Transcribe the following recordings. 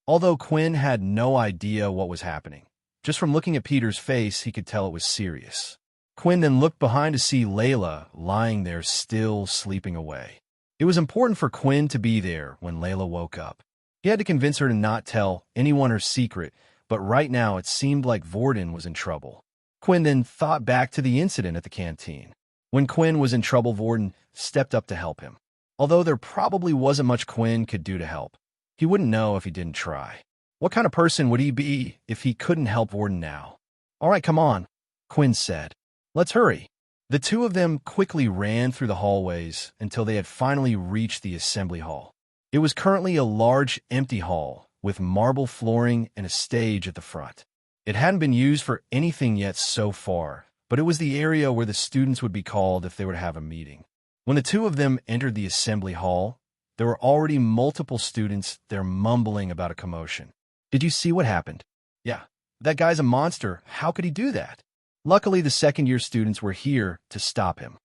Although Quinn had no idea what was happening. Just from looking at Peter's face, he could tell it was serious. Quinn then looked behind to see Layla lying there still sleeping away. It was important for Quinn to be there when Layla woke up. He had to convince her to not tell anyone her secret, but right now it seemed like Vorden was in trouble. Quinn then thought back to the incident at the canteen. When Quinn was in trouble, Vorden stepped up to help him. Although there probably wasn't much Quinn could do to help. He wouldn't know if he didn't try. What kind of person would he be if he couldn't help Vorden now? "All right, come on," Quinn said. "Let's hurry." The two of them quickly ran through the hallways until they had finally reached the assembly hall. It was currently a large, empty hall with marble flooring and a stage at the front. It hadn't been used for anything yet so far, but it was the area where the students would be called if they were to have a meeting. When the two of them entered the assembly hall, there were already multiple students there mumbling about a commotion. "Did you see what happened?" "Yeah, that guy's a monster. How could he do that?" Luckily, the second-year students were here to stop him.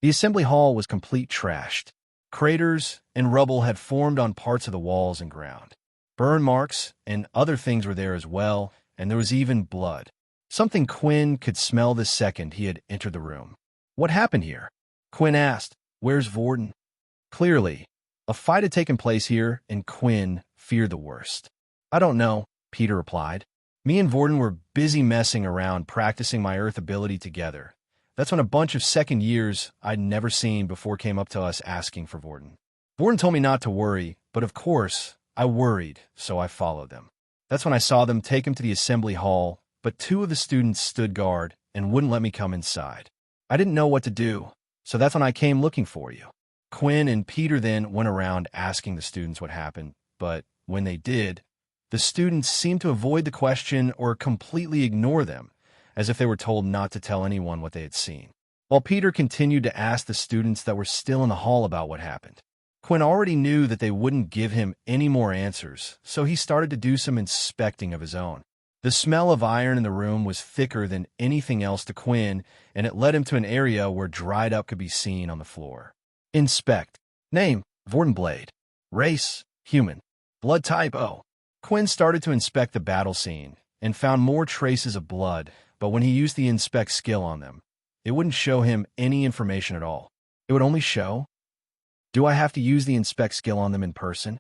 The assembly hall was complete trashed. Craters and rubble had formed on parts of the walls and ground. Burn marks and other things were there as well, and there was even blood. Something Quinn could smell the second he had entered the room. "What happened here?" Quinn asked. "Where's Vorden?" Clearly, a fight had taken place here, and Quinn feared the worst. "I don't know," Peter replied. "Me and Vorden were busy messing around practicing my Earth ability together. That's when a bunch of second years I'd never seen before came up to us asking for Vorden. Vorden told me not to worry, but of course, I worried, so I followed them. That's when I saw them take him to the assembly hall, but two of the students stood guard and wouldn't let me come inside. I didn't know what to do, so that's when I came looking for you." Quinn and Peter then went around asking the students what happened, but when they did, the students seemed to avoid the question or completely ignore them, as if they were told not to tell anyone what they had seen. While Peter continued to ask the students that were still in the hall about what happened. Quinn already knew that they wouldn't give him any more answers, so he started to do some inspecting of his own. The smell of iron in the room was thicker than anything else to Quinn, and it led him to an area where dried up could be seen on the floor. Inspect. Name, Vorden Blade. Race, human. Blood type, O. Quinn started to inspect the battle scene and found more traces of blood, but when he used the inspect skill on them, it wouldn't show him any information at all. It would only show, "Do I have to use the inspect skill on them in person?"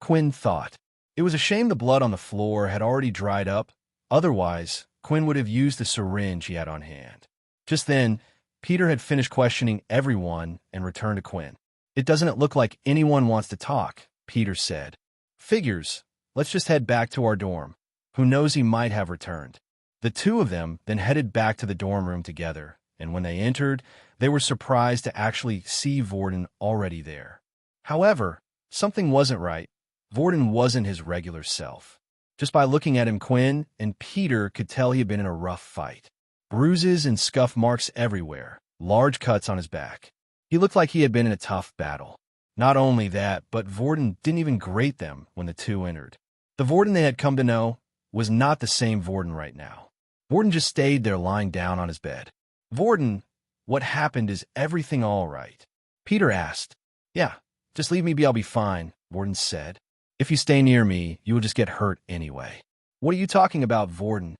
Quinn thought. It was a shame the blood on the floor had already dried up. Otherwise, Quinn would have used the syringe he had on hand. Just then, Peter had finished questioning everyone and returned to Quinn. Doesn't it look like anyone wants to talk?" Peter said. "Figures. Let's just head back to our dorm. Who knows, he might have returned." The two of them then headed back to the dorm room together, and when they entered, they were surprised to actually see Vorden already there. However, something wasn't right. Vorden wasn't his regular self. Just by looking at him, Quinn and Peter could tell he had been in a rough fight. Bruises and scuff marks everywhere, large cuts on his back. He looked like he had been in a tough battle. Not only that, but Vorden didn't even greet them when the two entered. The Vorden they had come to know was not the same Vorden right now. Vorden just stayed there lying down on his bed. "Vorden, what happened? Is everything all right?" Peter asked. "Yeah, just leave me be, I'll be fine," Vorden said. "If you stay near me, you will just get hurt anyway." "What are you talking about, Vorden?"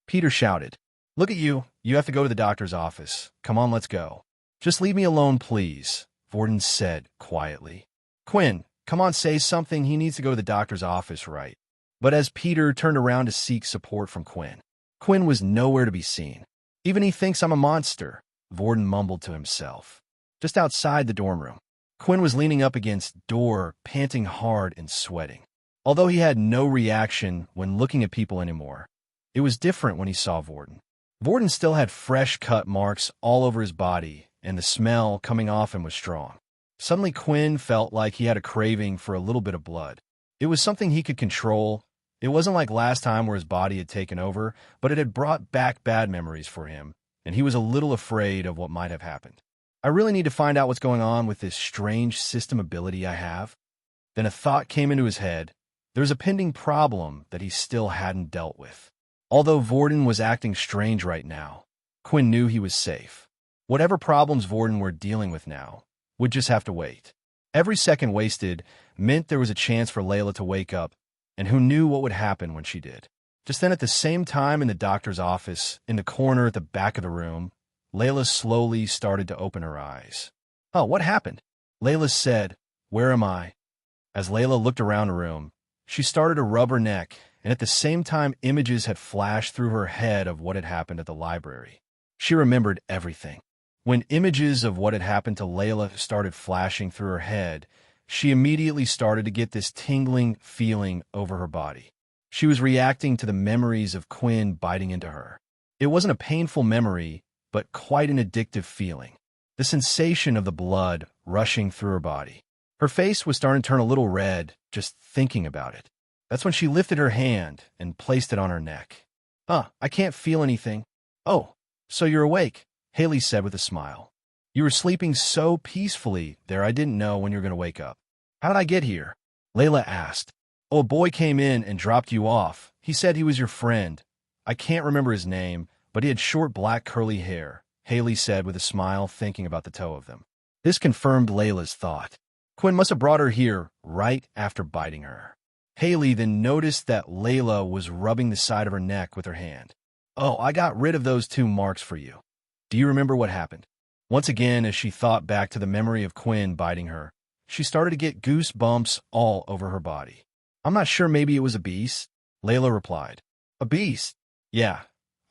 Peter shouted. "Look at you. You have to go to the doctor's office. Come on, let's go." "Just leave me alone, please," Vorden said quietly. "Quinn, come on, say something. He needs to go to the doctor's office, right?" But as Peter turned around to seek support from Quinn, Quinn was nowhere to be seen. "Even he thinks I'm a monster," Vorden mumbled to himself. Just outside the dorm room, Quinn was leaning up against door, panting hard and sweating. Although he had no reaction when looking at people anymore, it was different when he saw Vorden. Vorden still had fresh cut marks all over his body, and the smell coming off him was strong. Suddenly, Quinn felt like he had a craving for a little bit of blood. It was something he could control. It wasn't like last time where his body had taken over, but it had brought back bad memories for him, and he was a little afraid of what might have happened. "I really need to find out what's going on with this strange system ability I have." Then a thought came into his head. There was a pending problem that he still hadn't dealt with. Although Vorden was acting strange right now, Quinn knew he was safe. Whatever problems Vorden were dealing with now would just have to wait. Every second wasted meant there was a chance for Layla to wake up and who knew what would happen when she did. Just then, at the same time in the doctor's office, in the corner at the back of the room, Layla slowly started to open her eyes. "Oh, what happened?" Layla said, "Where am I?" As Layla looked around the room, she started to rub her neck, and at the same time images had flashed through her head of what had happened at the library. She remembered everything. When images of what had happened to Layla started flashing through her head, she immediately started to get this tingling feeling over her body. She was reacting to the memories of Quinn biting into her. It wasn't a painful memory, but quite an addictive feeling. The sensation of the blood rushing through her body. Her face was starting to turn a little red just thinking about it. That's when she lifted her hand and placed it on her neck. I can't feel anything." "Oh, so you're awake," Haley said with a smile. "You were sleeping so peacefully there I didn't know when you were going to wake up." "How did I get here?" Layla asked. "Oh, a boy came in and dropped you off. He said he was your friend. I can't remember his name, but he had short black curly hair," Haley said with a smile, thinking about the two of them. This confirmed Layla's thought. Quinn must have brought her here right after biting her. Haley then noticed that Layla was rubbing the side of her neck with her hand. "Oh, I got rid of those 2 marks for you. Do you remember what happened?" Once again, as she thought back to the memory of Quinn biting her, she started to get goosebumps all over her body. "I'm not sure, maybe it was a beast," Layla replied. "A beast?" "Yeah.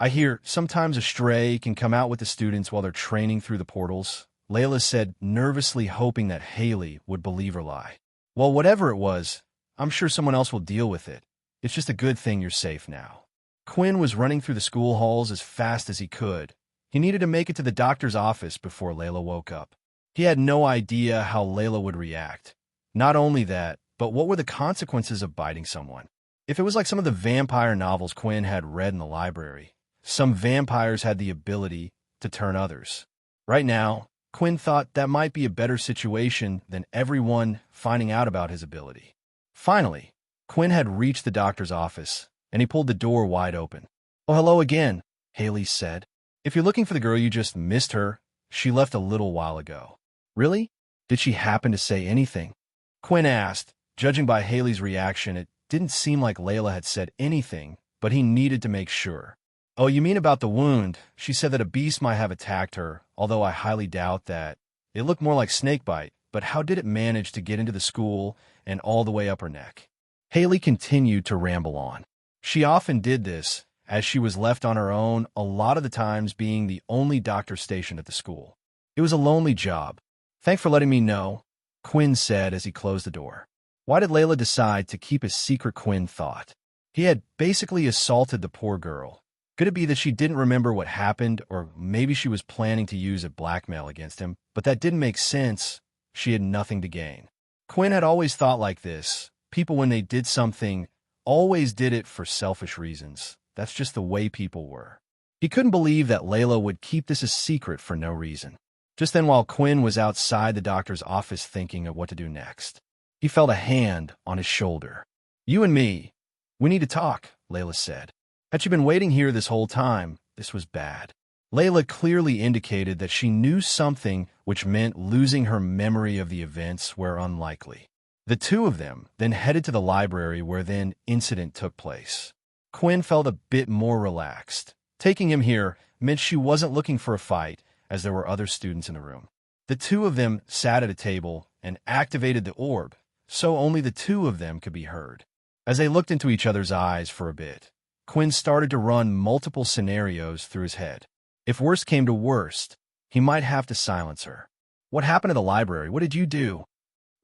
I hear sometimes a stray can come out with the students while they're training through the portals," Layla said, nervously hoping that Haley would believe her lie. "Well, whatever it was, I'm sure someone else will deal with it. It's just a good thing you're safe now." Quinn was running through the school halls as fast as he could. He needed to make it to the doctor's office before Layla woke up. He had no idea how Layla would react. Not only that, but what were the consequences of biting someone? If it was like some of the vampire novels Quinn had read in the library, some vampires had the ability to turn others. Right now, Quinn thought that might be a better situation than everyone finding out about his ability. Finally, Quinn had reached the doctor's office, and he pulled the door wide open. "Oh, hello again," Haley said. "If you're looking for the girl you just missed her, she left a little while ago." "Really? Did she happen to say anything?" Quinn asked. Judging by Haley's reaction, it didn't seem like Layla had said anything, but he needed to make sure. "Oh, you mean about the wound? She said that a beast might have attacked her, although I highly doubt that. It looked more like snakebite, but how did it manage to get into the school and all the way up her neck?" Haley continued to ramble on. She often did this, as she was left on her own, a lot of the times being the only doctor stationed at the school. It was a lonely job. "Thanks for letting me know," Quinn said as he closed the door. Why did Layla decide to keep a secret, Quinn thought? He had basically assaulted the poor girl. Could it be that she didn't remember what happened, or maybe she was planning to use a blackmail against him? But that didn't make sense. She had nothing to gain. Quinn had always thought like this. People, when they did something, always did it for selfish reasons. That's just the way people were. He couldn't believe that Layla would keep this a secret for no reason. Just then, while Quinn was outside the doctor's office thinking of what to do next, he felt a hand on his shoulder. "You and me, we need to talk," Layla said. Had she been waiting here this whole time, this was bad. Layla clearly indicated that she knew something, which meant losing her memory of the events were unlikely. The two of them then headed to the library where the incident took place. Quinn felt a bit more relaxed. Taking him here meant she wasn't looking for a fight, as there were other students in the room. The two of them sat at a table and activated the orb, so only the two of them could be heard. As they looked into each other's eyes for a bit, Quinn started to run multiple scenarios through his head. If worst came to worst, he might have to silence her. "What happened to the library? What did you do?"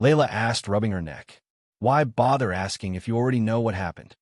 Layla asked, rubbing her neck. "Why bother asking if you already know what happened?"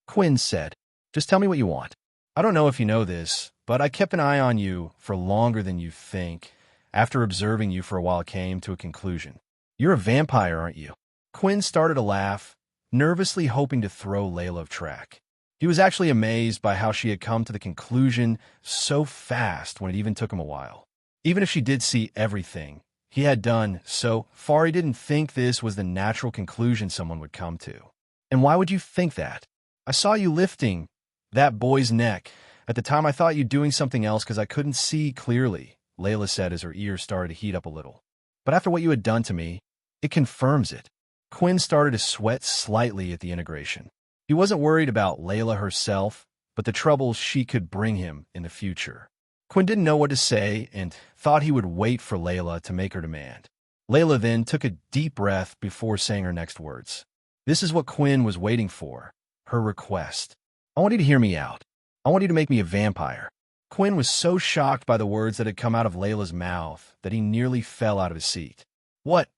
Quinn said, "Just tell me what you want. I don't know if you know this, but I kept an eye on you for longer than you think. After observing you for a while, came to a conclusion. You're a vampire, aren't you?" Quinn started to laugh, nervously hoping to throw Layla off track. He was actually amazed by how she had come to the conclusion so fast when it even took him a while. Even if she did see everything he had done so far, he didn't think this was the natural conclusion someone would come to. "And why would you think that? I saw you lifting that boy's neck. At the time, I thought you doing something else because I couldn't see clearly," Layla said as her ears started to heat up a little. "But after what you had done to me, it confirms it. Quinn started to sweat slightly at the integration. He wasn't worried about Layla herself, but the troubles she could bring him in the future. Quinn didn't know what to say and thought he would wait for Layla to make her demand. Layla then took a deep breath before saying her next words. This is what Quinn was waiting for, her request. I want you to hear me out. I want you to make me a vampire. Quinn was so shocked by the words that had come out of Layla's mouth that he nearly fell out of his seat. What?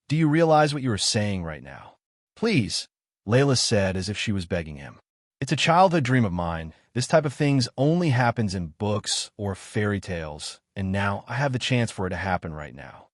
Do you realize what you are saying right now? Please, Layla said as if she was begging him. It's a childhood dream of mine. This type of things only happens in books or fairy tales, and now I have the chance for it to happen right now.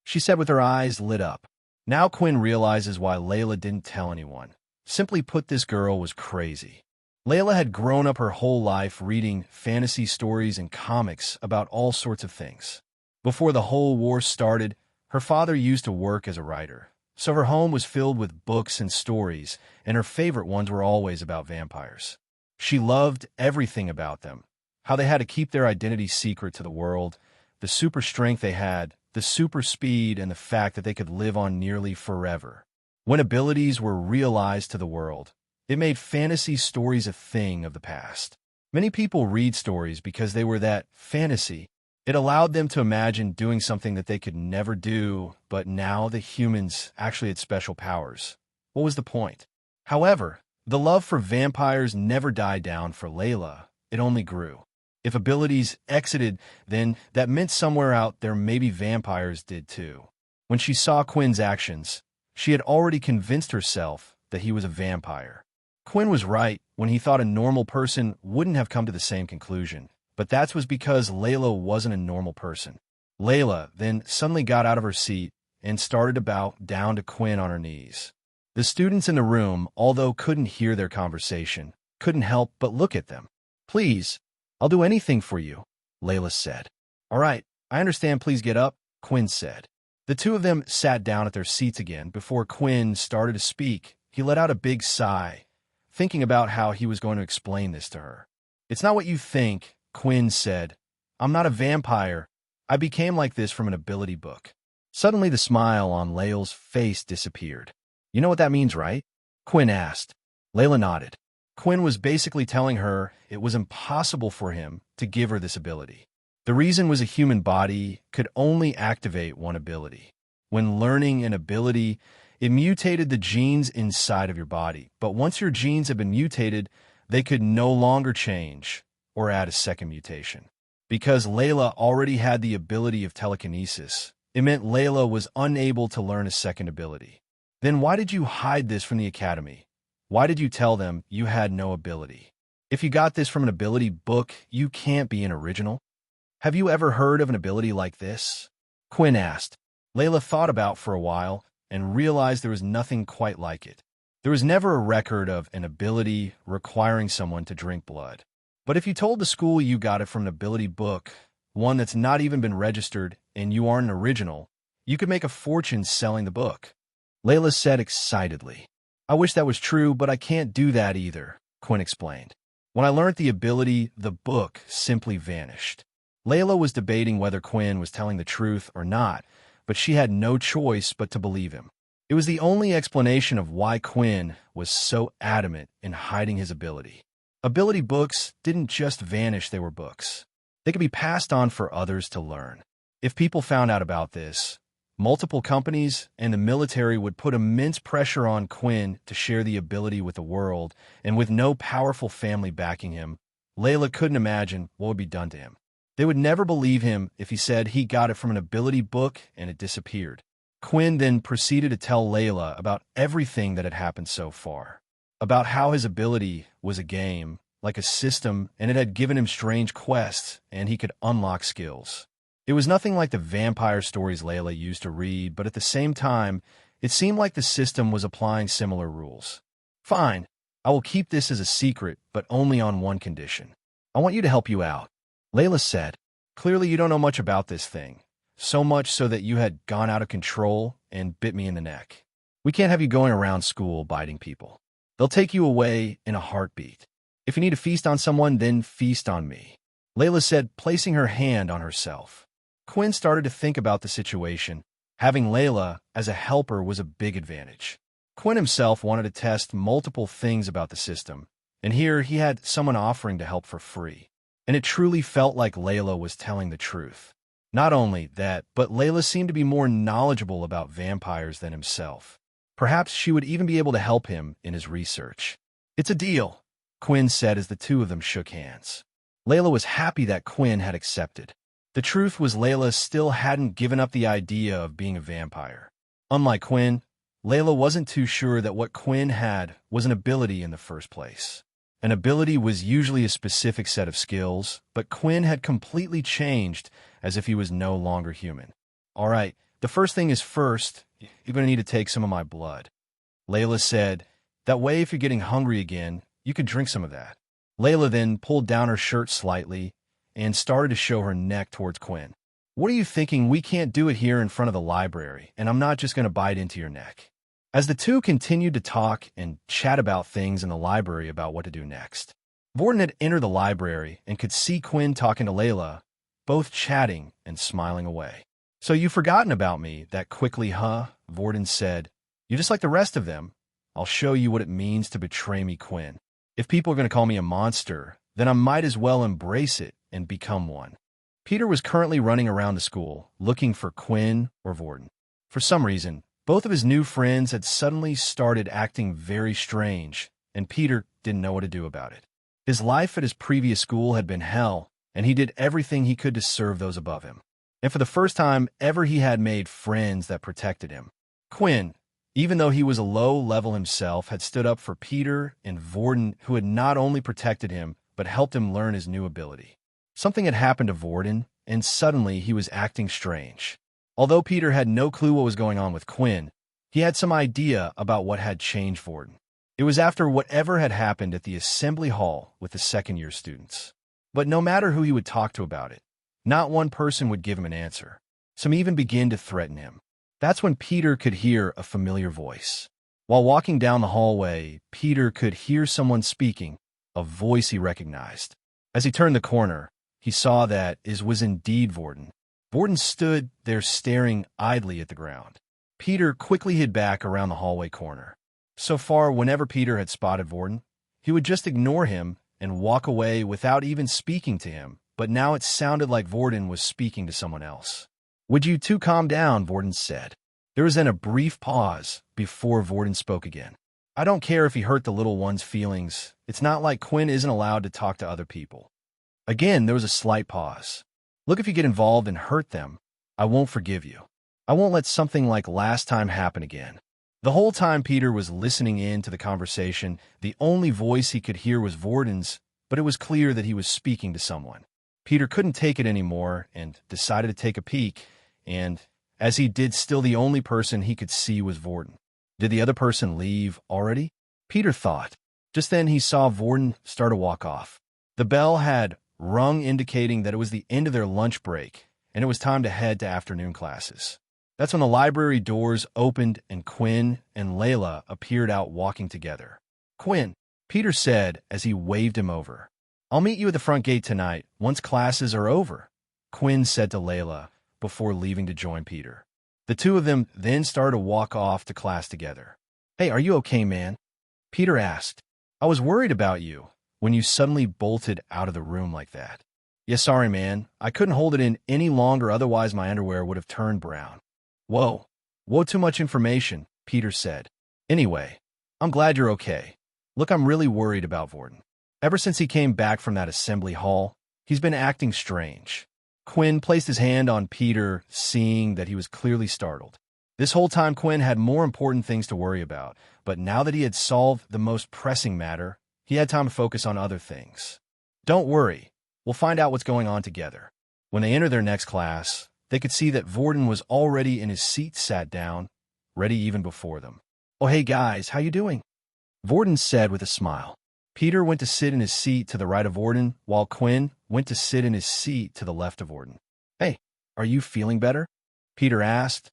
She said with her eyes lit up. Now Quinn realizes why Layla didn't tell anyone. Simply put, this girl was crazy. Layla had grown up her whole life reading fantasy stories and comics about all sorts of things. Before the whole war started, her father used to work as a writer, so her home was filled with books and stories, and her favorite ones were always about vampires. She loved everything about them, how they had to keep their identity secret to the world, the super strength they had, the super speed, and the fact that they could live on nearly forever. When abilities were realized to the world, it made fantasy stories a thing of the past. Many people read stories because they were that fantasy. It allowed them to imagine doing something that they could never do, but now the humans actually had special powers. What was the point? However, the love for vampires never died down for Layla. It only grew. If abilities exited, then that meant somewhere out there maybe vampires did too. When she saw Quinn's actions, she had already convinced herself that he was a vampire. Quinn was right when he thought a normal person wouldn't have come to the same conclusion. But that was because Layla wasn't a normal person. Layla then suddenly got out of her seat and started to bow down to Quinn on her knees. The students in the room, although couldn't hear their conversation, couldn't help but look at them. Please, I'll do anything for you, Layla said. All right, I understand, please get up, Quinn said. The two of them sat down at their seats again. Before Quinn started to speak, he let out a big sigh, thinking about how he was going to explain this to her. It's not what you think, Quinn said. I'm not a vampire. I became like this from an ability book. Suddenly the smile on Layla's face disappeared. You know what that means, right? Quinn asked. Layla nodded. Quinn was basically telling her it was impossible for him to give her this ability. The reason was a human body could only activate one ability. When learning an ability, it mutated the genes inside of your body. But once your genes have been mutated, they could no longer change or add a second mutation. Because Layla already had the ability of telekinesis, it meant Layla was unable to learn a second ability. Then why did you hide this from the academy? Why did you tell them you had no ability? If you got this from an ability book, you can't be an original. Have you ever heard of an ability like this? Quinn asked. Layla thought about for a while and realized there was nothing quite like it. There was never a record of an ability requiring someone to drink blood. But if you told the school you got it from an ability book, one that's not even been registered, and you aren't an original, you could make a fortune selling the book. Layla said excitedly. I wish that was true, but I can't do that either, Quinn explained. When I learned the ability, the book simply vanished. Layla was debating whether Quinn was telling the truth or not, but she had no choice but to believe him. It was the only explanation of why Quinn was so adamant in hiding his ability. Ability books didn't just vanish, they were books. They could be passed on for others to learn. If people found out about this, multiple companies and the military would put immense pressure on Quinn to share the ability with the world, and with no powerful family backing him, Layla couldn't imagine what would be done to him. They would never believe him if he said he got it from an ability book and it disappeared. Quinn then proceeded to tell Layla about everything that had happened so far. About how his ability was a game, like a system, and it had given him strange quests, and he could unlock skills. It was nothing like the vampire stories Layla used to read, but at the same time, it seemed like the system was applying similar rules. Fine, I will keep this as a secret, but only on one condition. I want you to help you out, Layla said. Clearly you don't know much about this thing, so much so that you had gone out of control and bit me in the neck. We can't have you going around school biting people. They'll take you away in a heartbeat. If you need to feast on someone, then feast on me, Layla said, placing her hand on herself. Quinn started to think about the situation. Having Layla as a helper was a big advantage. Quinn himself wanted to test multiple things about the system, and here he had someone offering to help for free. And it truly felt like Layla was telling the truth. Not only that, but Layla seemed to be more knowledgeable about vampires than himself. Perhaps she would even be able to help him in his research. "It's a deal," Quinn said as the two of them shook hands. Layla was happy that Quinn had accepted. The truth was Layla still hadn't given up the idea of being a vampire. Unlike Quinn, Layla wasn't too sure that what Quinn had was an ability in the first place. An ability was usually a specific set of skills, but Quinn had completely changed as if he was no longer human. "All right, the first thing is first, you're going to need to take some of my blood," Layla said. "That way, if you're getting hungry again, you could drink some of that." Layla then pulled down her shirt slightly and started to show her neck towards Quinn. "What are you thinking? We can't do it here in front of the library, and I'm not just going to bite into your neck." As the two continued to talk and chat about things in the library about what to do next, Vorden had entered the library and could see Quinn talking to Layla, both chatting and smiling away. "So you've forgotten about me that quickly, huh?" Vorden said. "You're just like the rest of them. I'll show you what it means to betray me, Quinn. If people are going to call me a monster, then I might as well embrace it and become one." Peter was currently running around the school, looking for Quinn or Vorden. For some reason, both of his new friends had suddenly started acting very strange, and Peter didn't know what to do about it. His life at his previous school had been hell, and he did everything he could to serve those above him. And for the first time ever, he had made friends that protected him. Quinn, even though he was a low level himself, had stood up for Peter and Vorden, who had not only protected him, but helped him learn his new ability. Something had happened to Vorden, and suddenly he was acting strange. Although Peter had no clue what was going on with Quinn, he had some idea about what had changed Vorden. It was after whatever had happened at the assembly hall with the second-year students. But no matter who he would talk to about it, not one person would give him an answer. Some even began to threaten him. That's when Peter could hear a familiar voice. While walking down the hallway, Peter could hear someone speaking, a voice he recognized. As he turned the corner, he saw that it was indeed Vorden. Vorden stood there staring idly at the ground. Peter quickly hid back around the hallway corner. So far, whenever Peter had spotted Vorden, he would just ignore him and walk away without even speaking to him, but now it sounded like Vorden was speaking to someone else. "Would you two calm down?" Vorden said. There was then a brief pause before Vorden spoke again. "I don't care if he hurt the little one's feelings. It's not like Quinn isn't allowed to talk to other people." Again, there was a slight pause. "Look, if you get involved and hurt them, I won't forgive you. I won't let something like last time happen again." The whole time Peter was listening in to the conversation, the only voice he could hear was Vorden's, but it was clear that he was speaking to someone. Peter couldn't take it anymore and decided to take a peek, and as he did, still the only person he could see was Vorden. Did the other person leave already? Peter thought. Just then he saw Vorden start to walk off. The bell had rung, indicating that it was the end of their lunch break, and it was time to head to afternoon classes. That's when the library doors opened and Quinn and Layla appeared out walking together. "Quinn," Peter said as he waved him over. "I'll meet you at the front gate tonight, once classes are over," Quinn said to Layla before leaving to join Peter. The two of them then started to walk off to class together. "Hey, are you okay, man?" Peter asked. "I was worried about you when you suddenly bolted out of the room like that." "Yeah, sorry, man. I couldn't hold it in any longer, otherwise my underwear would have turned brown." Whoa, too much information," Peter said. "Anyway, I'm glad you're okay. Look, I'm really worried about Vorden. Ever since he came back from that assembly hall, he's been acting strange." Quinn placed his hand on Peter, seeing that he was clearly startled. This whole time Quinn had more important things to worry about, but now that he had solved the most pressing matter, he had time to focus on other things. "Don't worry, we'll find out what's going on together." When they entered their next class, they could see that Vorden was already in his seat, sat down, ready even before them. "Oh, hey guys, how you doing?" Vorden said with a smile. Peter went to sit in his seat to the right of Vorden, while Quinn went to sit in his seat to the left of Vorden. "Hey, are you feeling better?" Peter asked.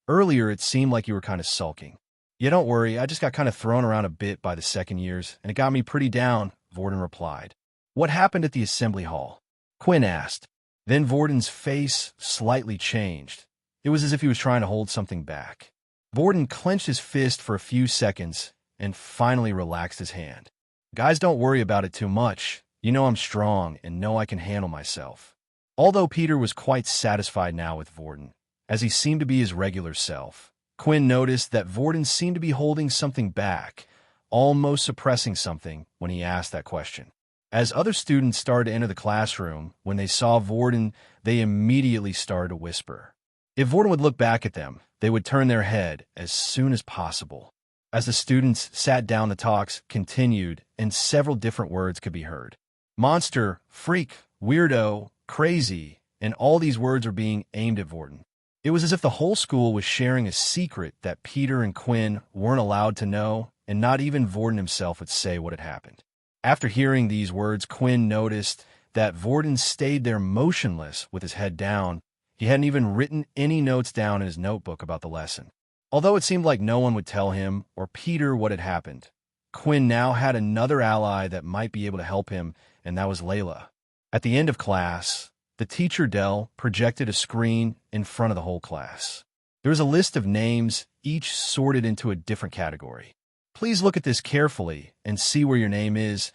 "Earlier it seemed like you were kind of sulking." "Yeah, don't worry, I just got kind of thrown around a bit by the second years, and it got me pretty down," Vorden replied. "What happened at the assembly hall?" Quinn asked. Then Vorden's face slightly changed. It was as if he was trying to hold something back. Vorden clenched his fist for a few seconds and finally relaxed his hand. Guys, don't worry about it too much. You know I'm strong and know I can handle myself. Although Peter was quite satisfied now with Vorden, as he seemed to be his regular self, Quinn noticed that Vorden seemed to be holding something back, almost suppressing something when he asked that question. As other students started to enter the classroom, when they saw Vorden, they immediately started to whisper. If Vorden would look back at them, they would turn their head as soon as possible. As the students sat down, the talks continued, and several different words could be heard. Monster, freak, weirdo, crazy, and all these words were being aimed at Vorden. It was as if the whole school was sharing a secret that Peter and Quinn weren't allowed to know, and not even Vorden himself would say what had happened. After hearing these words, Quinn noticed that Vorden stayed there motionless with his head down. He hadn't even written any notes down in his notebook about the lesson. Although it seemed like no one would tell him or Peter what had happened, Quinn now had another ally that might be able to help him, and that was Layla. At the end of class, the teacher, Dell, projected a screen in front of the whole class. There was a list of names, each sorted into a different category. Please look at this carefully and see where your name is,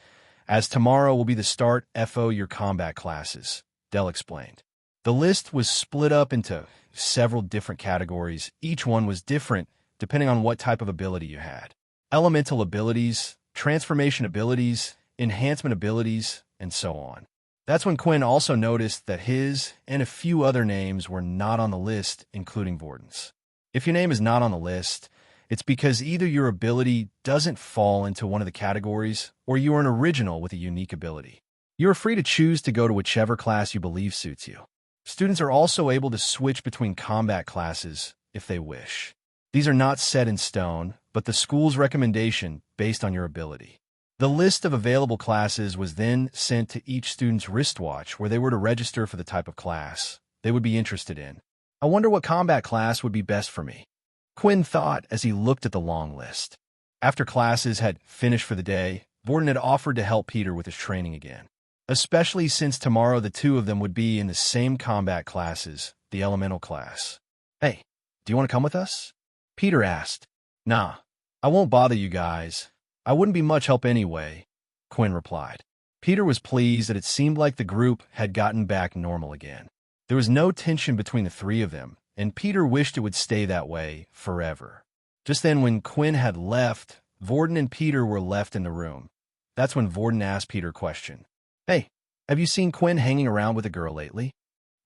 as tomorrow will be the start FO your combat classes, Dell explained. The list was split up into several different categories. Each one was different depending on what type of ability you had. Elemental abilities, transformation abilities, enhancement abilities, and so on. That's when Quinn also noticed that his and a few other names were not on the list, including Vorden's. If your name is not on the list, it's because either your ability doesn't fall into one of the categories or you are an original with a unique ability. You are free to choose to go to whichever class you believe suits you. Students are also able to switch between combat classes if they wish. These are not set in stone, but the school's recommendation based on your ability. The list of available classes was then sent to each student's wristwatch where they were to register for the type of class they would be interested in. I wonder what combat class would be best for me, Quinn thought as he looked at the long list. After classes had finished for the day, Vorden had offered to help Peter with his training again, especially since tomorrow the two of them would be in the same combat classes, the elemental class. Hey, do you want to come with us? Peter asked. Nah, I won't bother you guys. I wouldn't be much help anyway, Quinn replied. Peter was pleased that it seemed like the group had gotten back normal again. There was no tension between the three of them, and Peter wished it would stay that way forever. Just then, when Quinn had left, Vorden and Peter were left in the room. That's when Vorden asked Peter a question. Hey, have you seen Quinn hanging around with a girl lately?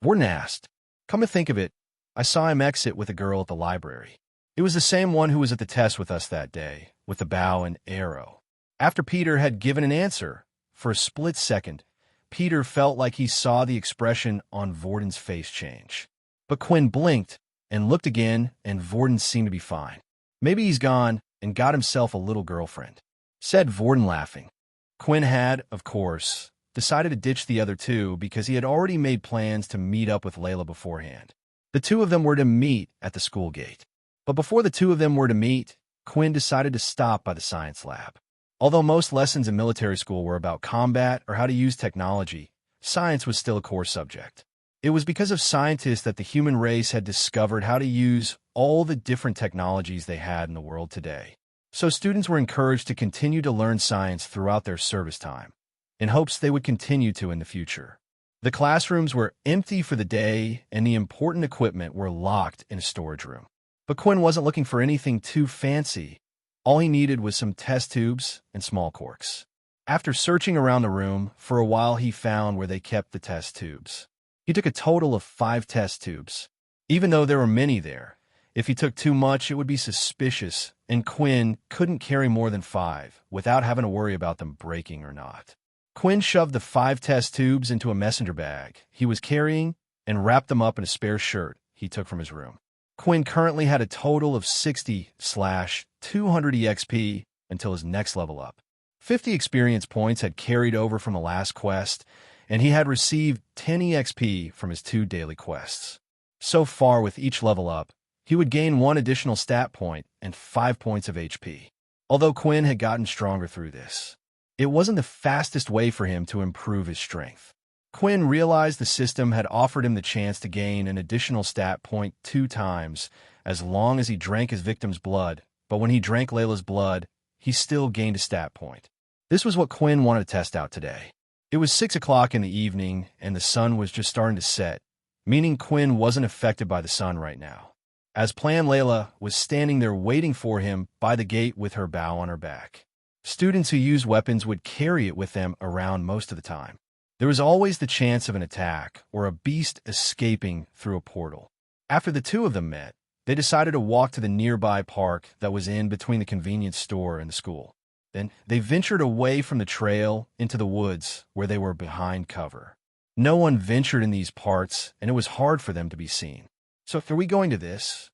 Vorden asked. Come to think of it, I saw him exit with a girl at the library. It was the same one who was at the test with us that day, with the bow and arrow. After Peter had given an answer, for a split second, Peter felt like he saw the expression on Vorden's face change. But Quinn blinked and looked again, and Vorden seemed to be fine. Maybe he's gone and got himself a little girlfriend, said Vorden laughing. Quinn had, of course, decided to ditch the other two because he had already made plans to meet up with Layla beforehand. The two of them were to meet at the school gate. But before the two of them were to meet, Quinn decided to stop by the science lab. Although most lessons in military school were about combat or how to use technology, science was still a core subject. It was because of scientists that the human race had discovered how to use all the different technologies they had in the world today. So students were encouraged to continue to learn science throughout their service time, in hopes they would continue to in the future. The classrooms were empty for the day, and the important equipment were locked in a storage room. But Quinn wasn't looking for anything too fancy. All he needed was some test tubes and small corks. After searching around the room, for a while he found where they kept the test tubes. He took a total of 5 test tubes. Even though there were many there, if he took too much it would be suspicious, and Quinn couldn't carry more than 5 without having to worry about them breaking or not. Quinn shoved the 5 test tubes into a messenger bag he was carrying and wrapped them up in a spare shirt he took from his room. Quinn currently had a total of 60/200 EXP until his next level up. 50 experience points had carried over from the last quest, and he had received 10 EXP from his 2 daily quests. So far, with each level up, he would gain 1 additional stat point and 5 points of HP. Although Quinn had gotten stronger through this, it wasn't the fastest way for him to improve his strength. Quinn realized the system had offered him the chance to gain an additional stat point 2 times as long as he drank his victim's blood, but when he drank Layla's blood, he still gained a stat point. This was what Quinn wanted to test out today. It was 6 o'clock in the evening, and the sun was just starting to set, meaning Quinn wasn't affected by the sun right now. As planned, Layla was standing there waiting for him by the gate with her bow on her back. Students who used weapons would carry it with them around most of the time. There was always the chance of an attack or a beast escaping through a portal. After the two of them met, they decided to walk to the nearby park that was in between the convenience store and the school. Then they ventured away from the trail into the woods where they were behind cover. No one ventured in these parts, and it was hard for them to be seen. "So are we going to this?"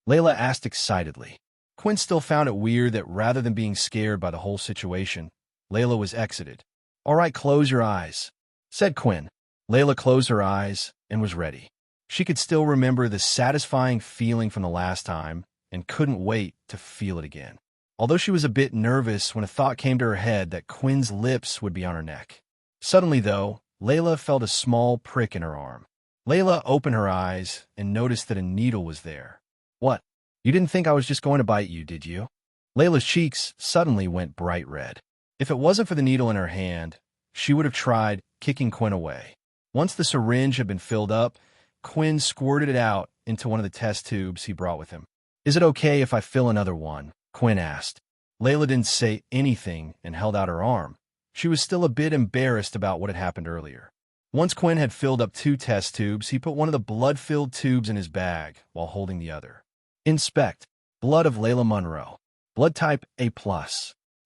Layla asked excitedly. Quinn still found it weird that rather than being scared by the whole situation, Layla was exited. "All right, close your eyes," said Quinn. Layla closed her eyes and was ready. She could still remember the satisfying feeling from the last time and couldn't wait to feel it again. Although she was a bit nervous when a thought came to her head that Quinn's lips would be on her neck. Suddenly, though, Layla felt a small prick in her arm. Layla opened her eyes and noticed that a needle was there. "What? You didn't think I was just going to bite you, did you?" Layla's cheeks suddenly went bright red. If it wasn't for the needle in her hand, she would have tried kicking Quinn away. Once the syringe had been filled up, Quinn squirted it out into one of the test tubes he brought with him. "Is it okay if I fill another one?" Quinn asked. Layla didn't say anything and held out her arm. She was still a bit embarrassed about what had happened earlier. Once Quinn had filled up 2 test tubes, he put one of the blood-filled tubes in his bag while holding the other. "Inspect. Blood of Layla Monroe. Blood type A+.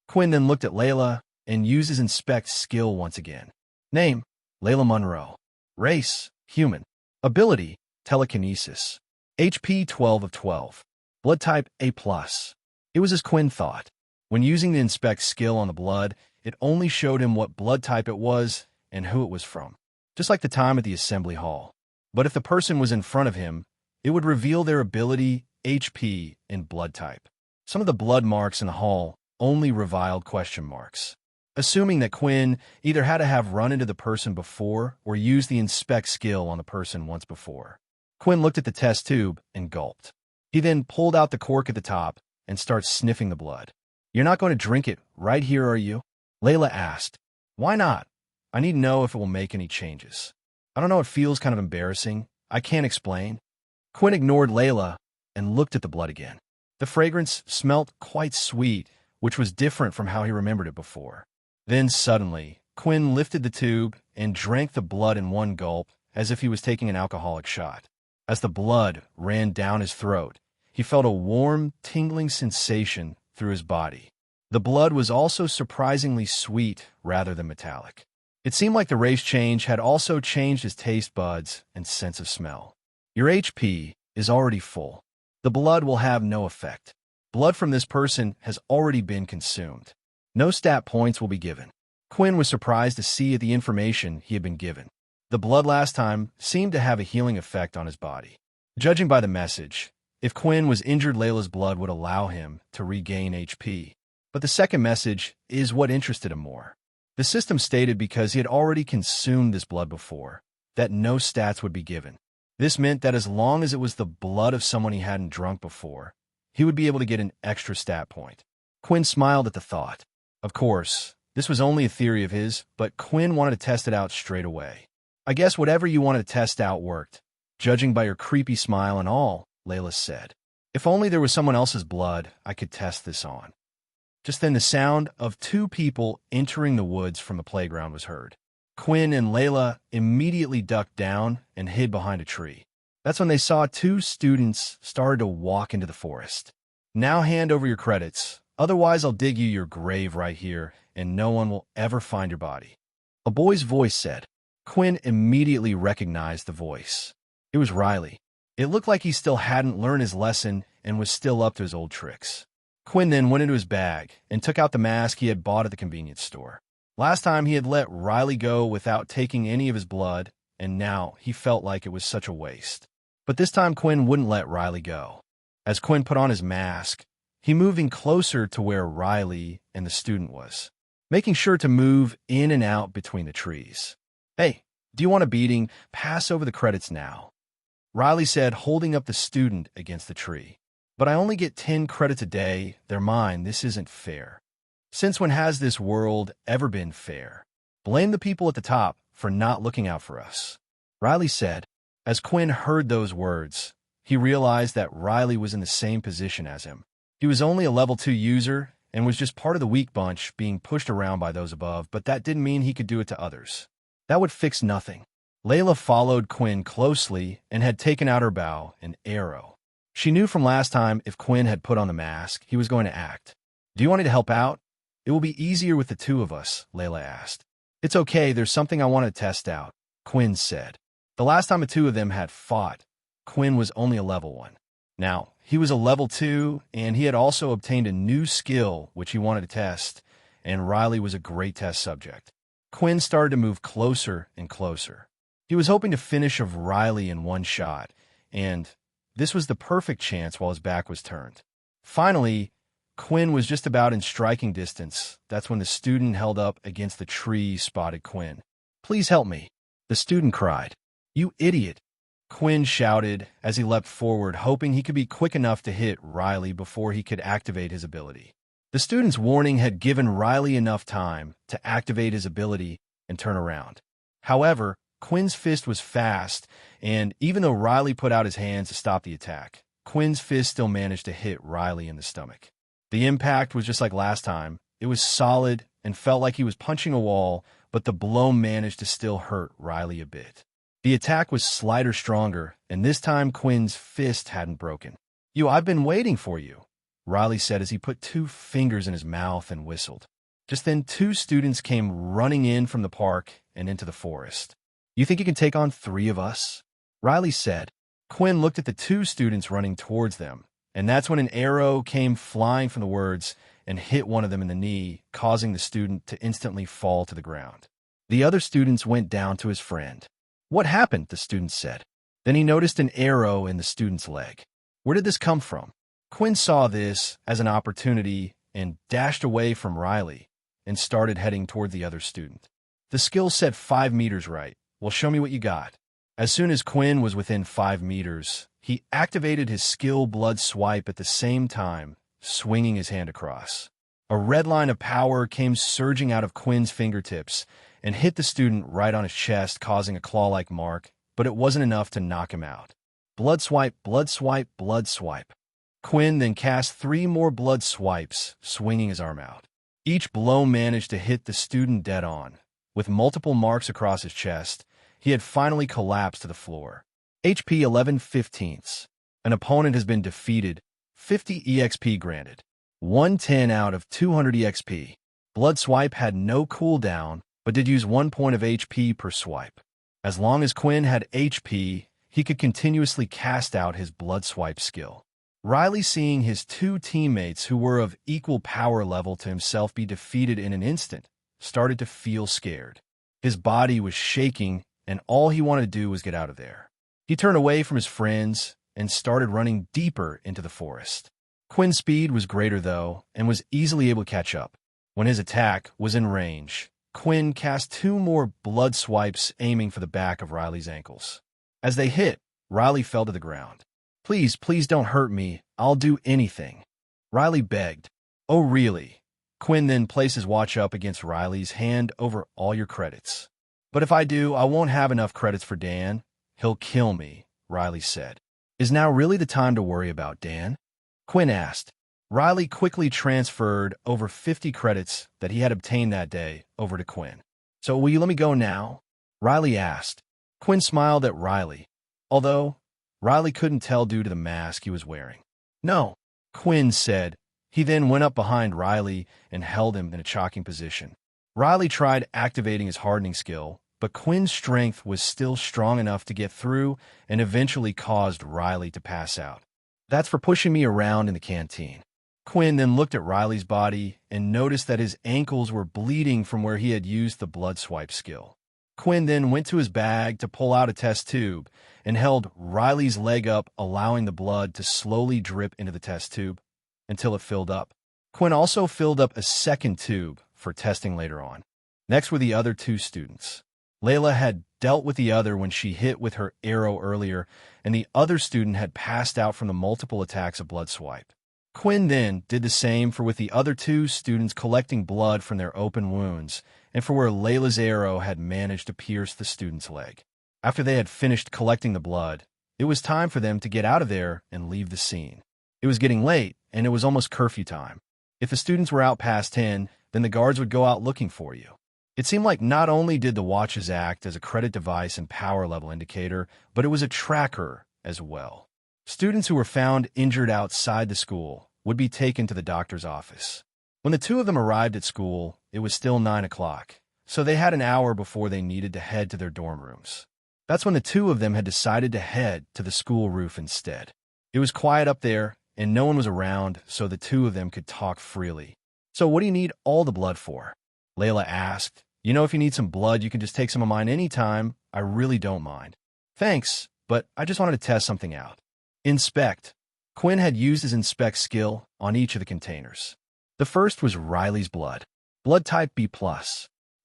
Quinn then looked at Layla and used his inspect skill once again. Name: Layla Monroe. Race: human. Ability: telekinesis. HP 12 of 12. Blood type A+. It was as Quinn thought. When using the inspect skill on the blood, it only showed him what blood type it was and who it was from, just like the time at the assembly hall. But if the person was in front of him, it would reveal their ability, HP, and blood type. Some of the blood marks in the hall only revealed question marks, assuming that Quinn either had to have run into the person before or used the inspect skill on the person once before. Quinn looked at the test tube and gulped. He then pulled out the cork at the top and started sniffing the blood. "You're not going to drink it right here, are you?" Layla asked. "Why not? I need to know if it will make any changes." "I don't know, it feels kind of embarrassing. I can't explain." Quinn ignored Layla and looked at the blood again. The fragrance smelt quite sweet, which was different from how he remembered it before. Then suddenly, Quinn lifted the tube and drank the blood in one gulp as if he was taking an alcoholic shot. As the blood ran down his throat, he felt a warm, tingling sensation through his body. The blood was also surprisingly sweet rather than metallic. It seemed like the race change had also changed his taste buds and sense of smell. "Your HP is already full. The blood will have no effect. Blood from this person has already been consumed. No stat points will be given." Quinn was surprised to see the information he had been given. The blood last time seemed to have a healing effect on his body. Judging by the message, if Quinn was injured, Layla's blood would allow him to regain HP. But the second message is what interested him more. The system stated because he had already consumed this blood before, that no stats would be given. This meant that as long as it was the blood of someone he hadn't drunk before, he would be able to get an extra stat point. Quinn smiled at the thought. Of course, this was only a theory of his, but Quinn wanted to test it out straight away. "I guess whatever you wanted to test out worked, judging by your creepy smile and all," Layla said. "If only there was someone else's blood I could test this on." Just then the sound of 2 people entering the woods from the playground was heard. Quinn and Layla immediately ducked down and hid behind a tree. That's when they saw 2 students started to walk into the forest. "Now hand over your credits, otherwise I'll dig you your grave right here and no one will ever find your body," a boy's voice said. Quinn immediately recognized the voice. It was Riley. It looked like he still hadn't learned his lesson and was still up to his old tricks. Quinn then went into his bag and took out the mask he had bought at the convenience store. Last time he had let Riley go without taking any of his blood, and now he felt like it was such a waste. But this time Quinn wouldn't let Riley go. As Quinn put on his mask, he moved in closer to where Riley and the student was, making sure to move in and out between the trees. "Hey, Do you want a beating? Pass over the credits now, Riley said, holding up the student against the tree. But I only get 10 credits a day. They're mine. This isn't fair. Since when has this world ever been fair? Blame the people at the top for not looking out for us, Riley said. As Quinn heard those words, he realized that Riley was in the same position as him. He was only a level 2 user and was just part of the weak bunch being pushed around by those above, but that didn't mean he could do it to others. That would fix nothing. Layla followed Quinn closely and had taken out her bow and arrow. She knew from last time if Quinn had put on the mask, he was going to act. Do you want me to help out? It will be easier with the two of us, Layla asked. It's okay, there's something I want to test out, Quinn said. The last time the two of them had fought, Quinn was only a level 1. Now, he was a level 2, and he had also obtained a new skill which he wanted to test, and Riley was a great test subject. Quinn started to move closer and closer. He was hoping to finish of Riley in one shot, and this was the perfect chance while his back was turned. Finally, Quinn was just about in striking distance. That's when the student held up against the tree spotted Quinn. Please help me, the student cried. You idiot, Quinn shouted as he leapt forward, hoping he could be quick enough to hit Riley before he could activate his ability. The student's warning had given Riley enough time to activate his ability and turn around. However, Quinn's fist was fast, and even though Riley put out his hands to stop the attack, Quinn's fist still managed to hit Riley in the stomach. The impact was just like last time. It was solid and felt like he was punching a wall, but the blow managed to still hurt Riley a bit. The attack was slighter stronger, and this time Quinn's fist hadn't broken. I've been waiting for you, Riley said as he put 2 fingers in his mouth and whistled. Just then 2 students came running in from the park and into the forest. You think you can take on 3 of us? Riley said. Quinn looked at the 2 students running towards them, and that's when an arrow came flying from the words and hit one of them in the knee, causing the student to instantly fall to the ground. The other students went down to his friend. What happened? The student said. Then he noticed an arrow in the student's leg. Where did this come from? Quinn saw this as an opportunity and dashed away from Riley and started heading toward the other student. The skill said 5 meters right. Well, show me what you got. As soon as Quinn was within 5 meters, he activated his skill blood swipe at the same time, swinging his hand across. A red line of power came surging out of Quinn's fingertips and hit the student right on his chest, causing a claw-like mark, but it wasn't enough to knock him out. Blood swipe, blood swipe, blood swipe. Quinn then cast 3 more blood swipes, swinging his arm out. Each blow managed to hit the student dead on. With multiple marks across his chest, he had finally collapsed to the floor. HP 11/15. An opponent has been defeated. 50 EXP granted. 110 out of 200 EXP. Blood swipe had no cooldown, but did use 1 point of HP per swipe. As long as Quinn had HP, he could continuously cast out his blood swipe skill. Riley, seeing his 2 teammates who were of equal power level to himself be defeated in an instant, started to feel scared. His body was shaking, and all he wanted to do was get out of there. He turned away from his friends and started running deeper into the forest. Quinn's speed was greater, though, and was easily able to catch up. When his attack was in range, Quinn cast 2 more blood swipes, aiming for the back of Riley's ankles. As they hit, Riley fell to the ground. Please, please don't hurt me. I'll do anything, Riley begged. Oh, really? Quinn then placed his watch up against Riley's hand. Over all your credits. But if I do, I won't have enough credits for Dan. He'll kill me, Riley said. Is now really the time to worry about Dan? Quinn asked. Riley quickly transferred over 50 credits that he had obtained that day over to Quinn. So will you let me go now? Riley asked. Quinn smiled at Riley, although Riley couldn't tell due to the mask he was wearing. No, Quinn said. He then went up behind Riley and held him in a choking position. Riley tried activating his hardening skill, but Quinn's strength was still strong enough to get through and eventually caused Riley to pass out. That's for pushing me around in the canteen. Quinn then looked at Riley's body and noticed that his ankles were bleeding from where he had used the blood swipe skill. Quinn then went to his bag to pull out a test tube and held Riley's leg up, allowing the blood to slowly drip into the test tube until it filled up. Quinn also filled up a second tube for testing later on. Next were the other 2 students. Layla had dealt with the other when she hit with her arrow earlier, and the other student had passed out from the multiple attacks of blood swipe. Quinn then did the same for with the other two students collecting blood from their open wounds, and for where Layla's arrow had managed to pierce the student's leg. After they had finished collecting the blood, it was time for them to get out of there and leave the scene. It was getting late, and it was almost curfew time. If the students were out past 10, then the guards would go out looking for you. It seemed like not only did the watches act as a credit device and power level indicator, but it was a tracker as well. Students who were found injured outside the school would be taken to the doctor's office. When the two of them arrived at school, it was still 9 o'clock, so they had an hour before they needed to head to their dorm rooms. That's when the two of them had decided to head to the school roof instead. It was quiet up there, and no one was around, so the two of them could talk freely. "So what do you need all the blood for?" Layla asked. "You know, if you need some blood, you can just take some of mine anytime. I really don't mind." "Thanks, but I just wanted to test something out." Inspect. Quinn had used his inspect skill on each of the containers. The first was Riley's blood. Blood type B+.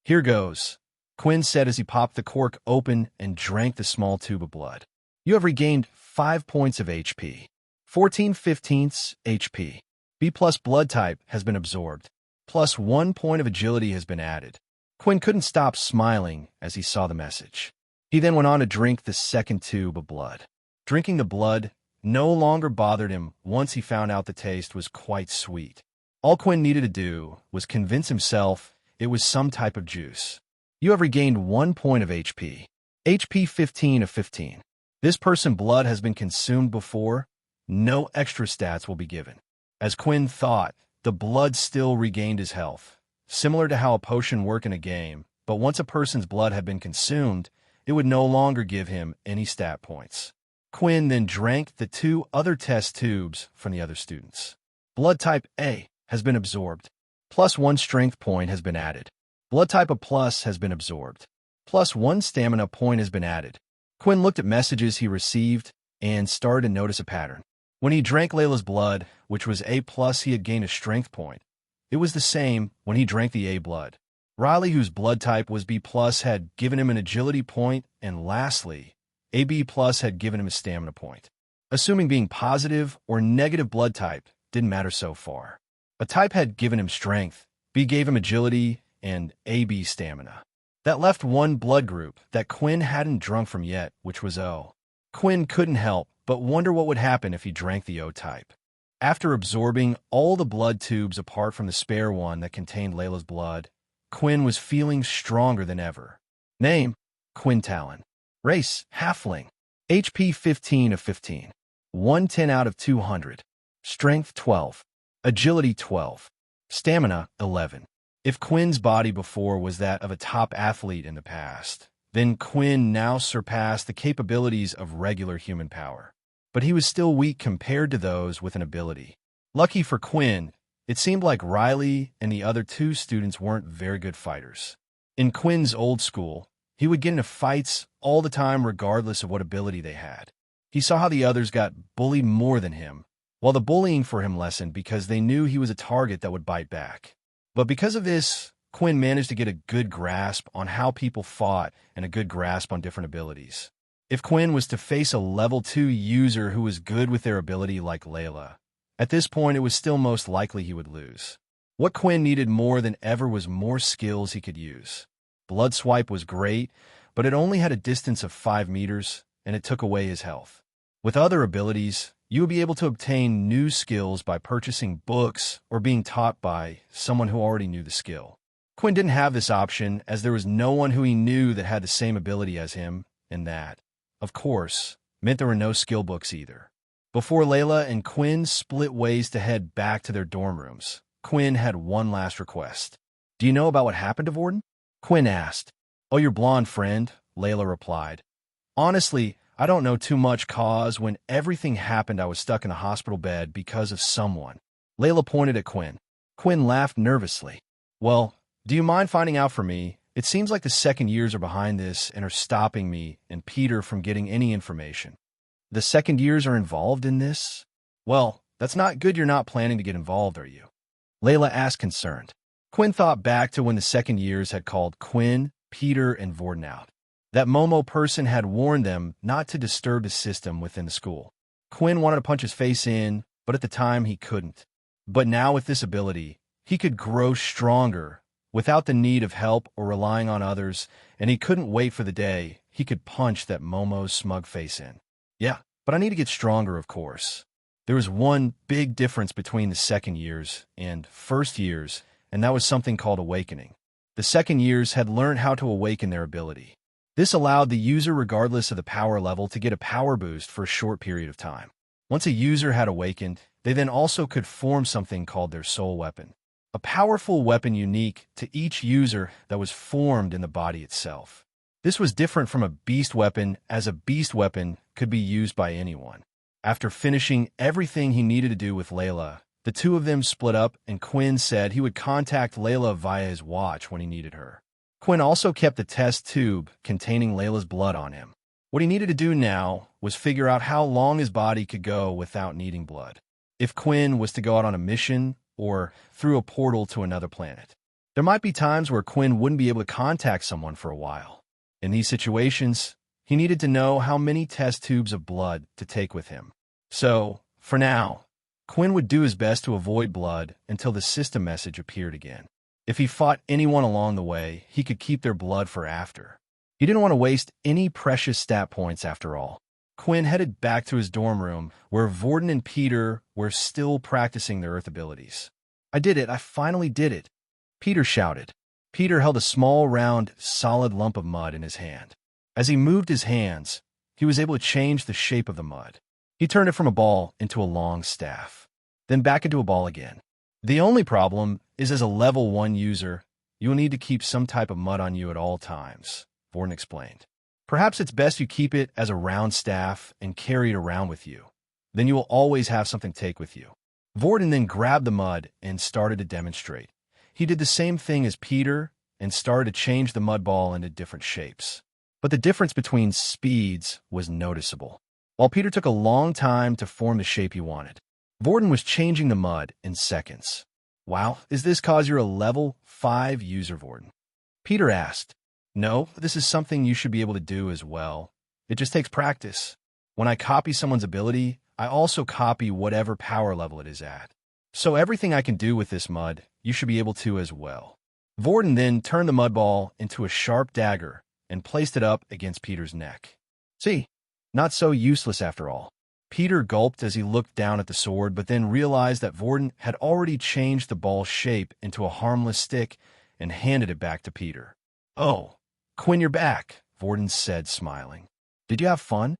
"Here goes," Quinn said as he popped the cork open and drank the small tube of blood. "You have regained 5 points of HP. 14/15 HP. B+ blood type has been absorbed. Plus 1 point of agility has been added." Quinn couldn't stop smiling as he saw the message. He then went on to drink the second tube of blood. Drinking the blood no longer bothered him once he found out the taste was quite sweet. All Quinn needed to do was convince himself it was some type of juice. "You have regained 1 point of HP. HP 15/15. This person's blood has been consumed before. No extra stats will be given." As Quinn thought, the blood still regained his health, similar to how a potion worked in a game, but once a person's blood had been consumed, it would no longer give him any stat points. Quinn then drank the 2 other test tubes from the other students. Blood type A has been absorbed. Plus 1 strength point has been added. Blood type A+ has been absorbed. Plus 1 stamina point has been added. Quinn looked at messages he received and started to notice a pattern. When he drank Layla's blood, which was A+, he had gained a strength point. It was the same when he drank the A blood. Riley, whose blood type was B+, had given him an agility point, and lastly, AB+ had given him a stamina point. Assuming being positive or negative blood type didn't matter so far. A type had given him strength, B gave him agility, and AB stamina. That left one blood group that Quinn hadn't drunk from yet, which was O. Quinn couldn't help but wonder what would happen if he drank the O type. After absorbing all the blood tubes apart from the spare one that contained Layla's blood, Quinn was feeling stronger than ever. Name: Quinn Talen. Race: Halfling. HP 15/15. 110 out of 200. Strength 12. Agility 12. Stamina 11. If Quinn's body before was that of a top athlete in the past, then Quinn now surpassed the capabilities of regular human power. But he was still weak compared to those with an ability. Lucky for Quinn, it seemed like Riley and the other 2 students weren't very good fighters. In Quinn's old school, he would get into fights all the time regardless of what ability they had. He saw how the others got bullied more than him, while the bullying for him lessened because they knew he was a target that would bite back. But because of this, Quinn managed to get a good grasp on how people fought and a good grasp on different abilities. If Quinn was to face a level 2 user who was good with their ability like Layla, at this point it was still most likely he would lose. What Quinn needed more than ever was more skills he could use. Blood Swipe was great, but it only had a distance of 5 meters, and it took away his health. With other abilities, you would be able to obtain new skills by purchasing books or being taught by someone who already knew the skill. Quinn didn't have this option as there was no one who he knew that had the same ability as him, and that, of course, meant there were no skill books either. Before Layla and Quinn split ways to head back to their dorm rooms, Quinn had one last request. "Do you know about what happened to Vorden?" Quinn asked. "Oh, your blonde friend," Layla replied. "Honestly, I don't know too much cause when everything happened I was stuck in a hospital bed because of someone." Layla pointed at Quinn. Quinn laughed nervously. "Well, do you mind finding out for me? It seems like the second years are behind this and are stopping me and Peter from getting any information." "The second years are involved in this?" "Well, that's not good you're not planning to get involved, are you?" Layla asked concerned. Quinn thought back to when the second years had called Quinn, Peter, and Vorden out. That Momo person had warned them not to disturb the system within the school. Quinn wanted to punch his face in, but at the time he couldn't. But now with this ability, he could grow stronger without the need of help or relying on others, and he couldn't wait for the day he could punch that Momo's smug face in. Yeah, but I need to get stronger, of course. There was one big difference between the second years and first years, and that was something called awakening. The second years had learned how to awaken their ability. This allowed the user, regardless of the power level, to get a power boost for a short period of time. Once a user had awakened, they then also could form something called their soul weapon, a powerful weapon unique to each user that was formed in the body itself. This was different from a beast weapon, as a beast weapon could be used by anyone. After finishing everything he needed to do with Layla, the two of them split up, and Quinn said he would contact Layla via his watch when he needed her. Quinn also kept the test tube containing Layla's blood on him. What he needed to do now was figure out how long his body could go without needing blood. If Quinn was to go out on a mission or through a portal to another planet. There might be times where Quinn wouldn't be able to contact someone for a while. In these situations, he needed to know how many test tubes of blood to take with him. So, for now, Quinn would do his best to avoid blood until the system message appeared again. If he fought anyone along the way, he could keep their blood for after. He didn't want to waste any precious stat points after all. Quinn headed back to his dorm room, where Vorden and Peter were still practicing their Earth abilities. "I did it! I finally did it!" Peter shouted. Peter held a small, round, solid lump of mud in his hand. As he moved his hands, he was able to change the shape of the mud. He turned it from a ball into a long staff, then back into a ball again. The only problem is, as a level 1 user, you will need to keep some type of mud on you at all times, Vorden explained. Perhaps it's best you keep it as a round staff and carry it around with you. Then you will always have something to take with you. Vorden then grabbed the mud and started to demonstrate. He did the same thing as Peter and started to change the mud ball into different shapes. But the difference between speeds was noticeable. While Peter took a long time to form the shape he wanted, Vorden was changing the mud in seconds. "Wow, is this cause you're a level 5 user, Vorden?" Peter asked. "No, this is something you should be able to do as well. It just takes practice. When I copy someone's ability, I also copy whatever power level it is at. So everything I can do with this mud, you should be able to as well." Vorden then turned the mud ball into a sharp dagger and placed it up against Peter's neck. "See, not so useless after all." Peter gulped as he looked down at the sword, but then realized that Vorden had already changed the ball's shape into a harmless stick and handed it back to Peter. "Oh, Quinn, you're back," Vorden said, smiling. "Did you have fun?"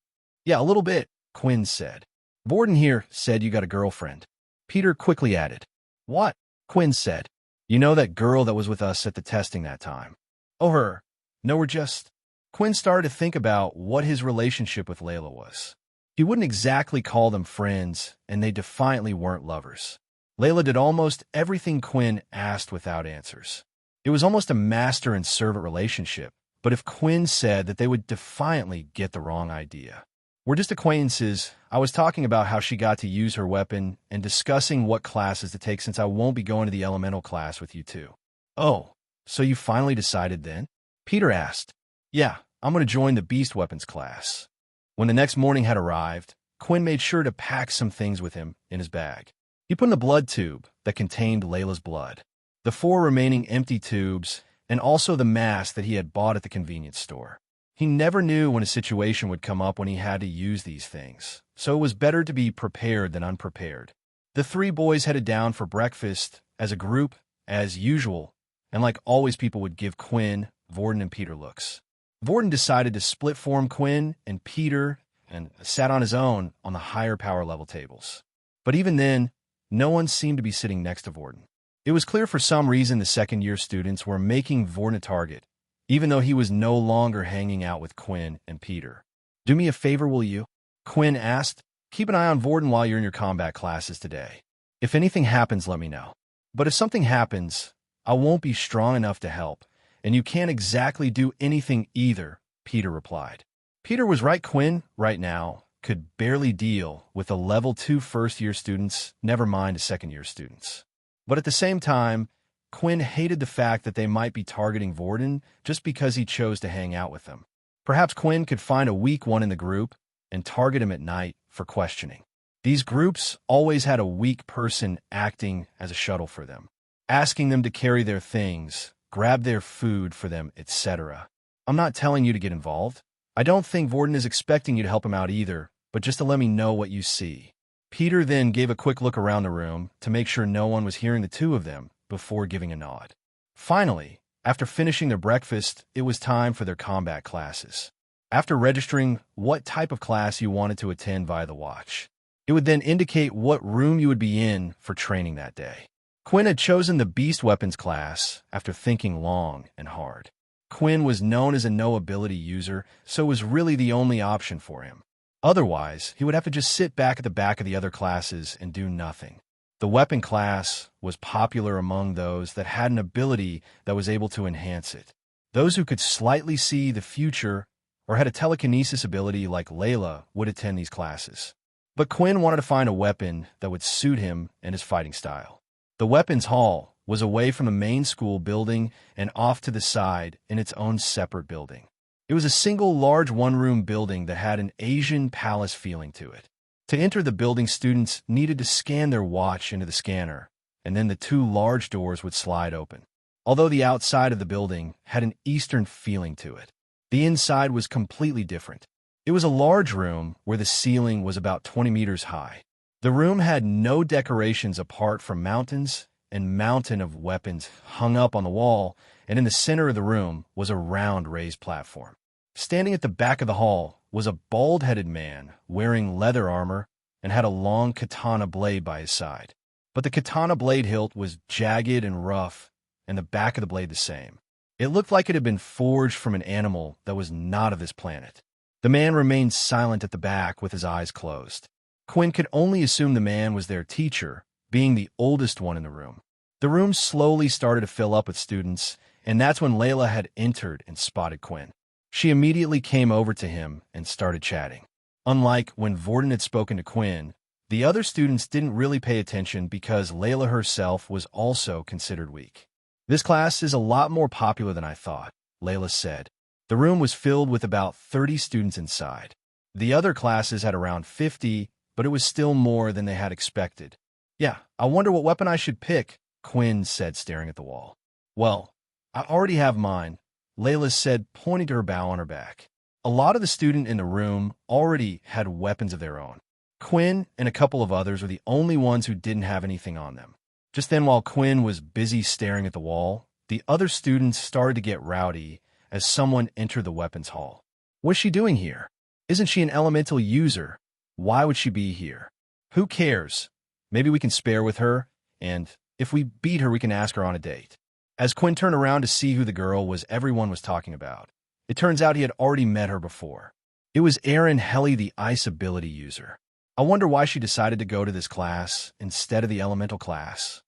"Yeah, a little bit," Quinn said. "Vorden here said you got a girlfriend." Peter quickly added. "What?" Quinn said. "You know that girl that was with us at the testing that time?" "Oh, her. No, we're just—" Quinn started to think about what his relationship with Layla was. He wouldn't exactly call them friends, and they defiantly weren't lovers. Layla did almost everything Quinn asked without answers. It was almost a master and servant relationship, but if Quinn said that, they would defiantly get the wrong idea. "We're just acquaintances. I was talking about how she got to use her weapon and discussing what classes to take since I won't be going to the elemental class with you two." "Oh, so you finally decided then?" Peter asked. "Yeah, I'm going to join the beast weapons class." When the next morning had arrived, Quinn made sure to pack some things with him in his bag. He put in the blood tube that contained Layla's blood, the 4 remaining empty tubes, and also the mask that he had bought at the convenience store. He never knew when a situation would come up when he had to use these things, so it was better to be prepared than unprepared. The 3 boys headed down for breakfast as a group, as usual, and like always, people would give Quinn, Vorden, and Peter looks. Vorden decided to split form Quinn and Peter and sat on his own on the higher power level tables. But even then, no one seemed to be sitting next to Vorden. It was clear for some reason the second-year students were making Vorden a target, even though he was no longer hanging out with Quinn and Peter. "Do me a favor, will you?" Quinn asked. "Keep an eye on Vorden while you're in your combat classes today. If anything happens, let me know. But if something happens, I won't be strong enough to help. And you can't exactly do anything either," Peter replied. Peter was right. Quinn, right now, could barely deal with the level 2 first-year students, never mind the second-year students. But at the same time, Quinn hated the fact that they might be targeting Vorden just because he chose to hang out with them. Perhaps Quinn could find a weak one in the group and target him at night for questioning. These groups always had a weak person acting as a shuttle for them, asking them to carry their things, grab their food for them, etc. I'm not telling you to get involved. I don't think Vorden is expecting you to help him out either, but just to let me know what you see. Peter then gave a quick look around the room to make sure no one was hearing the two of them before giving a nod. Finally, after finishing their breakfast, it was time for their combat classes. After registering what type of class you wanted to attend via the watch, it would then indicate what room you would be in for training that day. Quinn had chosen the Beast Weapons class after thinking long and hard. Quinn was known as a no-ability user, so it was really the only option for him. Otherwise, he would have to just sit back at the back of the other classes and do nothing. The weapon class was popular among those that had an ability that was able to enhance it. Those who could slightly see the future or had a telekinesis ability like Layla would attend these classes. But Quinn wanted to find a weapon that would suit him and his fighting style. The weapons hall was away from the main school building and off to the side in its own separate building. It was a single large one-room building that had an Asian palace feeling to it. To enter the building, students needed to scan their watch into the scanner, and then the two large doors would slide open. Although the outside of the building had an Eastern feeling to it, the inside was completely different. It was a large room where the ceiling was about 20 meters high. The room had no decorations apart from mountains and mountain of weapons hung up on the wall, and in the center of the room was a round raised platform. Standing at the back of the hall was a bald-headed man wearing leather armor and had a long katana blade by his side. But the katana blade hilt was jagged and rough, and the back of the blade the same. It looked like it had been forged from an animal that was not of this planet. The man remained silent at the back with his eyes closed. Quinn could only assume the man was their teacher, being the oldest one in the room. The room slowly started to fill up with students, and that's when Layla had entered and spotted Quinn. She immediately came over to him and started chatting. Unlike when Vorden had spoken to Quinn, the other students didn't really pay attention because Layla herself was also considered weak. "This class is a lot more popular than I thought," Layla said. The room was filled with about 30 students inside. The other classes had around 50, but it was still more than they had expected. "Yeah, I wonder what weapon I should pick," Quinn said, staring at the wall. "Well, I already have mine," Layla said, pointing to her bow on her back. A lot of the students in the room already had weapons of their own. Quinn and a couple of others were the only ones who didn't have anything on them. Just then, while Quinn was busy staring at the wall, the other students started to get rowdy as someone entered the weapons hall. "What's she doing here? Isn't she an elemental user? Why would she be here? Who cares? Maybe we can spare with her, and if we beat her, we can ask her on a date." As Quinn turned around to see who the girl was everyone was talking about, it turns out he had already met her before. It was Erin Helly, the ice ability user. "I wonder why she decided to go to this class instead of the elemental class,"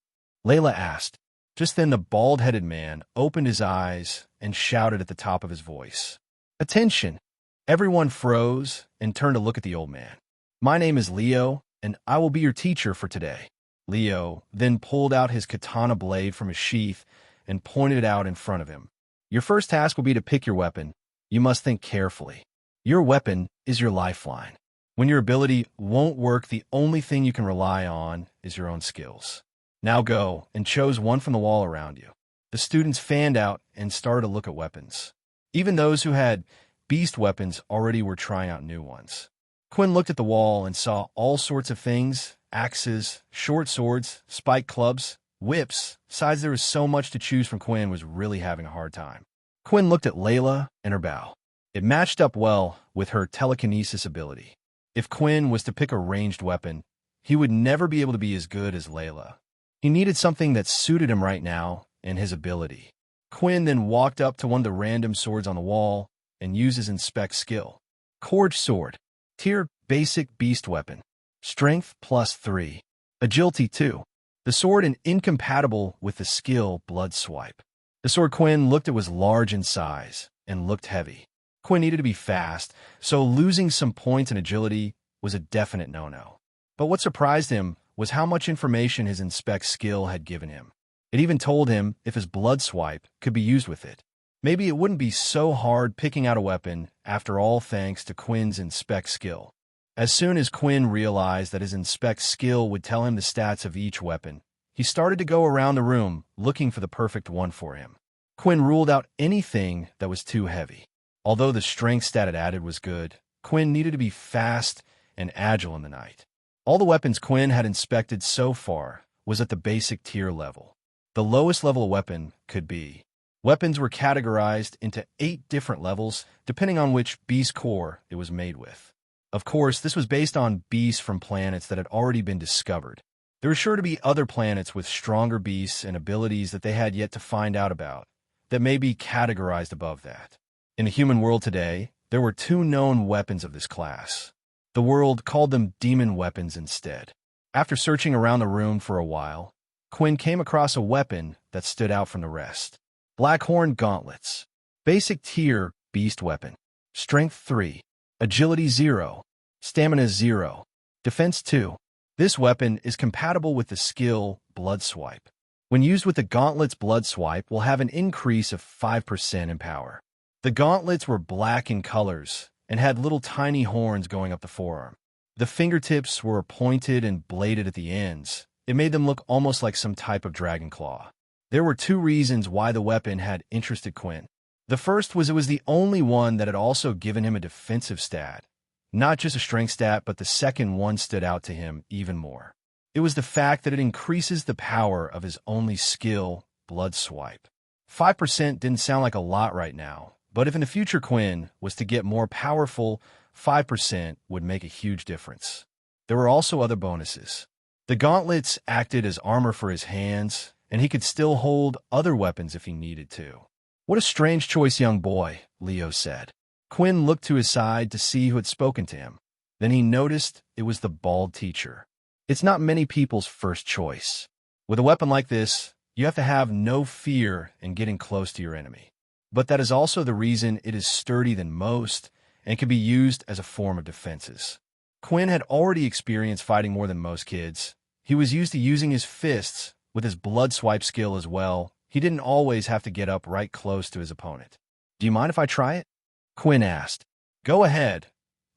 Layla asked. Just then the bald-headed man opened his eyes and shouted at the top of his voice, "Attention!" Everyone froze and turned to look at the old man. "My name is Leo, and I will be your teacher for today." Leo then pulled out his katana blade from his sheath and pointed it out in front of him. "Your first task will be to pick your weapon. You must think carefully. Your weapon is your lifeline. When your ability won't work, the only thing you can rely on is your own skills. Now go and choose one from the wall around you." The students fanned out and started to look at weapons. Even those who had beast weapons already were trying out new ones. Quinn looked at the wall and saw all sorts of things: axes, short swords, spike clubs, whips. Besides, there was so much to choose from. Quinn was really having a hard time. Quinn looked at Layla and her bow. It matched up well with her telekinesis ability. If Quinn was to pick a ranged weapon, he would never be able to be as good as Layla. He needed something that suited him right now and his ability. Quinn then walked up to one of the random swords on the wall and used his inspect skill. Corge sword. Tier basic beast weapon. Strength +3. Agility 2. The sword incompatible with the skill blood swipe. The sword Quinn looked at was large in size and looked heavy. Quinn needed to be fast, so losing some points in agility was a definite no-no. But what surprised him was how much information his inspect skill had given him. It even told him if his blood swipe could be used with it. Maybe it wouldn't be so hard picking out a weapon, after all, thanks to Quinn's inspect skill. As soon as Quinn realized that his inspect skill would tell him the stats of each weapon, he started to go around the room looking for the perfect one for him. Quinn ruled out anything that was too heavy. Although the strength stat it added was good, Quinn needed to be fast and agile in the night. All the weapons Quinn had inspected so far was at the basic tier level. The lowest level a weapon could be. Weapons were categorized into 8 different levels, depending on which beast core it was made with. Of course, this was based on beasts from planets that had already been discovered. There were sure to be other planets with stronger beasts and abilities that they had yet to find out about, that may be categorized above that. In the human world today, there were 2 known weapons of this class. The world called them demon weapons instead. After searching around the room for a while, Quinn came across a weapon that stood out from the rest. Blackhorn gauntlets. Basic tier beast weapon. Strength 3. Agility 0. Stamina 0. Defense 2. This weapon is compatible with the skill Blood Swipe. When used with the gauntlets, Blood Swipe will have an increase of 5% in power. The gauntlets were black in colors and had little tiny horns going up the forearm. The fingertips were pointed and bladed at the ends. It made them look almost like some type of dragon claw. There were 2 reasons why the weapon had interested Quinn. The first was it was the only one that had also given him a defensive stat. Not just a strength stat, but the second one stood out to him even more. It was the fact that it increases the power of his only skill, Blood Swipe. 5% didn't sound like a lot right now, but if in the future Quinn was to get more powerful, 5% would make a huge difference. There were also other bonuses. The gauntlets acted as armor for his hands, and he could still hold other weapons if he needed to. "What a strange choice, young boy," Leo said. Quinn looked to his side to see who had spoken to him. Then he noticed it was the bald teacher. It's not many people's first choice. With a weapon like this, you have to have no fear in getting close to your enemy. But that is also the reason it is sturdy than most and can be used as a form of defenses. Quinn had already experienced fighting more than most kids. He was used to using his fists with his Blood Swipe skill as well. He didn't always have to get up right close to his opponent. "Do you mind if I try it?" Quinn asked. "Go ahead,"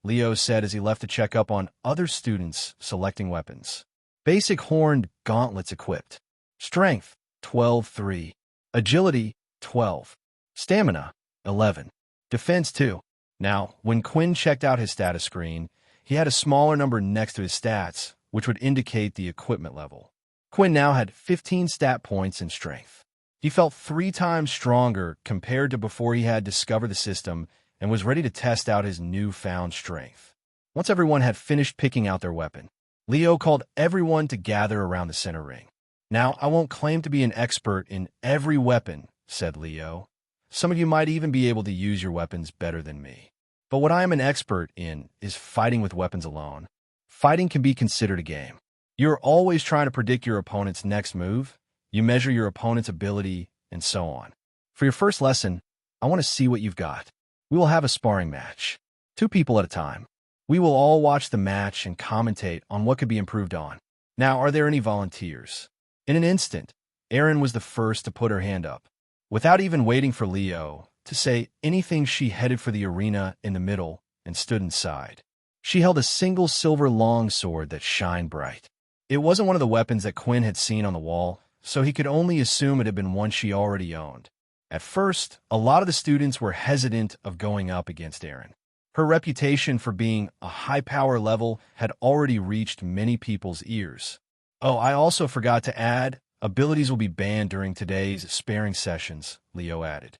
Leo said as he left to check up on other students selecting weapons. Basic horned gauntlets equipped. Strength, 12-3. Agility, 12. Stamina, 11. Defense, 2. Now, when Quinn checked out his status screen, he had a smaller number next to his stats, which would indicate the equipment level. Quinn now had 15 stat points in strength. He felt 3 times stronger compared to before he had discovered the system and was ready to test out his newfound strength. Once everyone had finished picking out their weapon, Leo called everyone to gather around the center ring. "Now, I won't claim to be an expert in every weapon," said Leo. "Some of you might even be able to use your weapons better than me. But what I am an expert in is fighting with weapons alone. Fighting can be considered a game. You're always trying to predict your opponent's next move. You measure your opponent's ability, and so on. For your first lesson, I want to see what you've got. We will have a sparring match, 2 people at a time. We will all watch the match and commentate on what could be improved on. Now, are there any volunteers?" In an instant, Erin was the first to put her hand up. Without even waiting for Leo to say anything, she headed for the arena in the middle and stood inside. She held a single silver longsword that shined bright. It wasn't one of the weapons that Quinn had seen on the wall, so he could only assume it had been one she already owned. At first, a lot of the students were hesitant of going up against Erin. Her reputation for being a high-power level had already reached many people's ears. "Oh, I also forgot to add, abilities will be banned during today's sparring sessions," Leo added.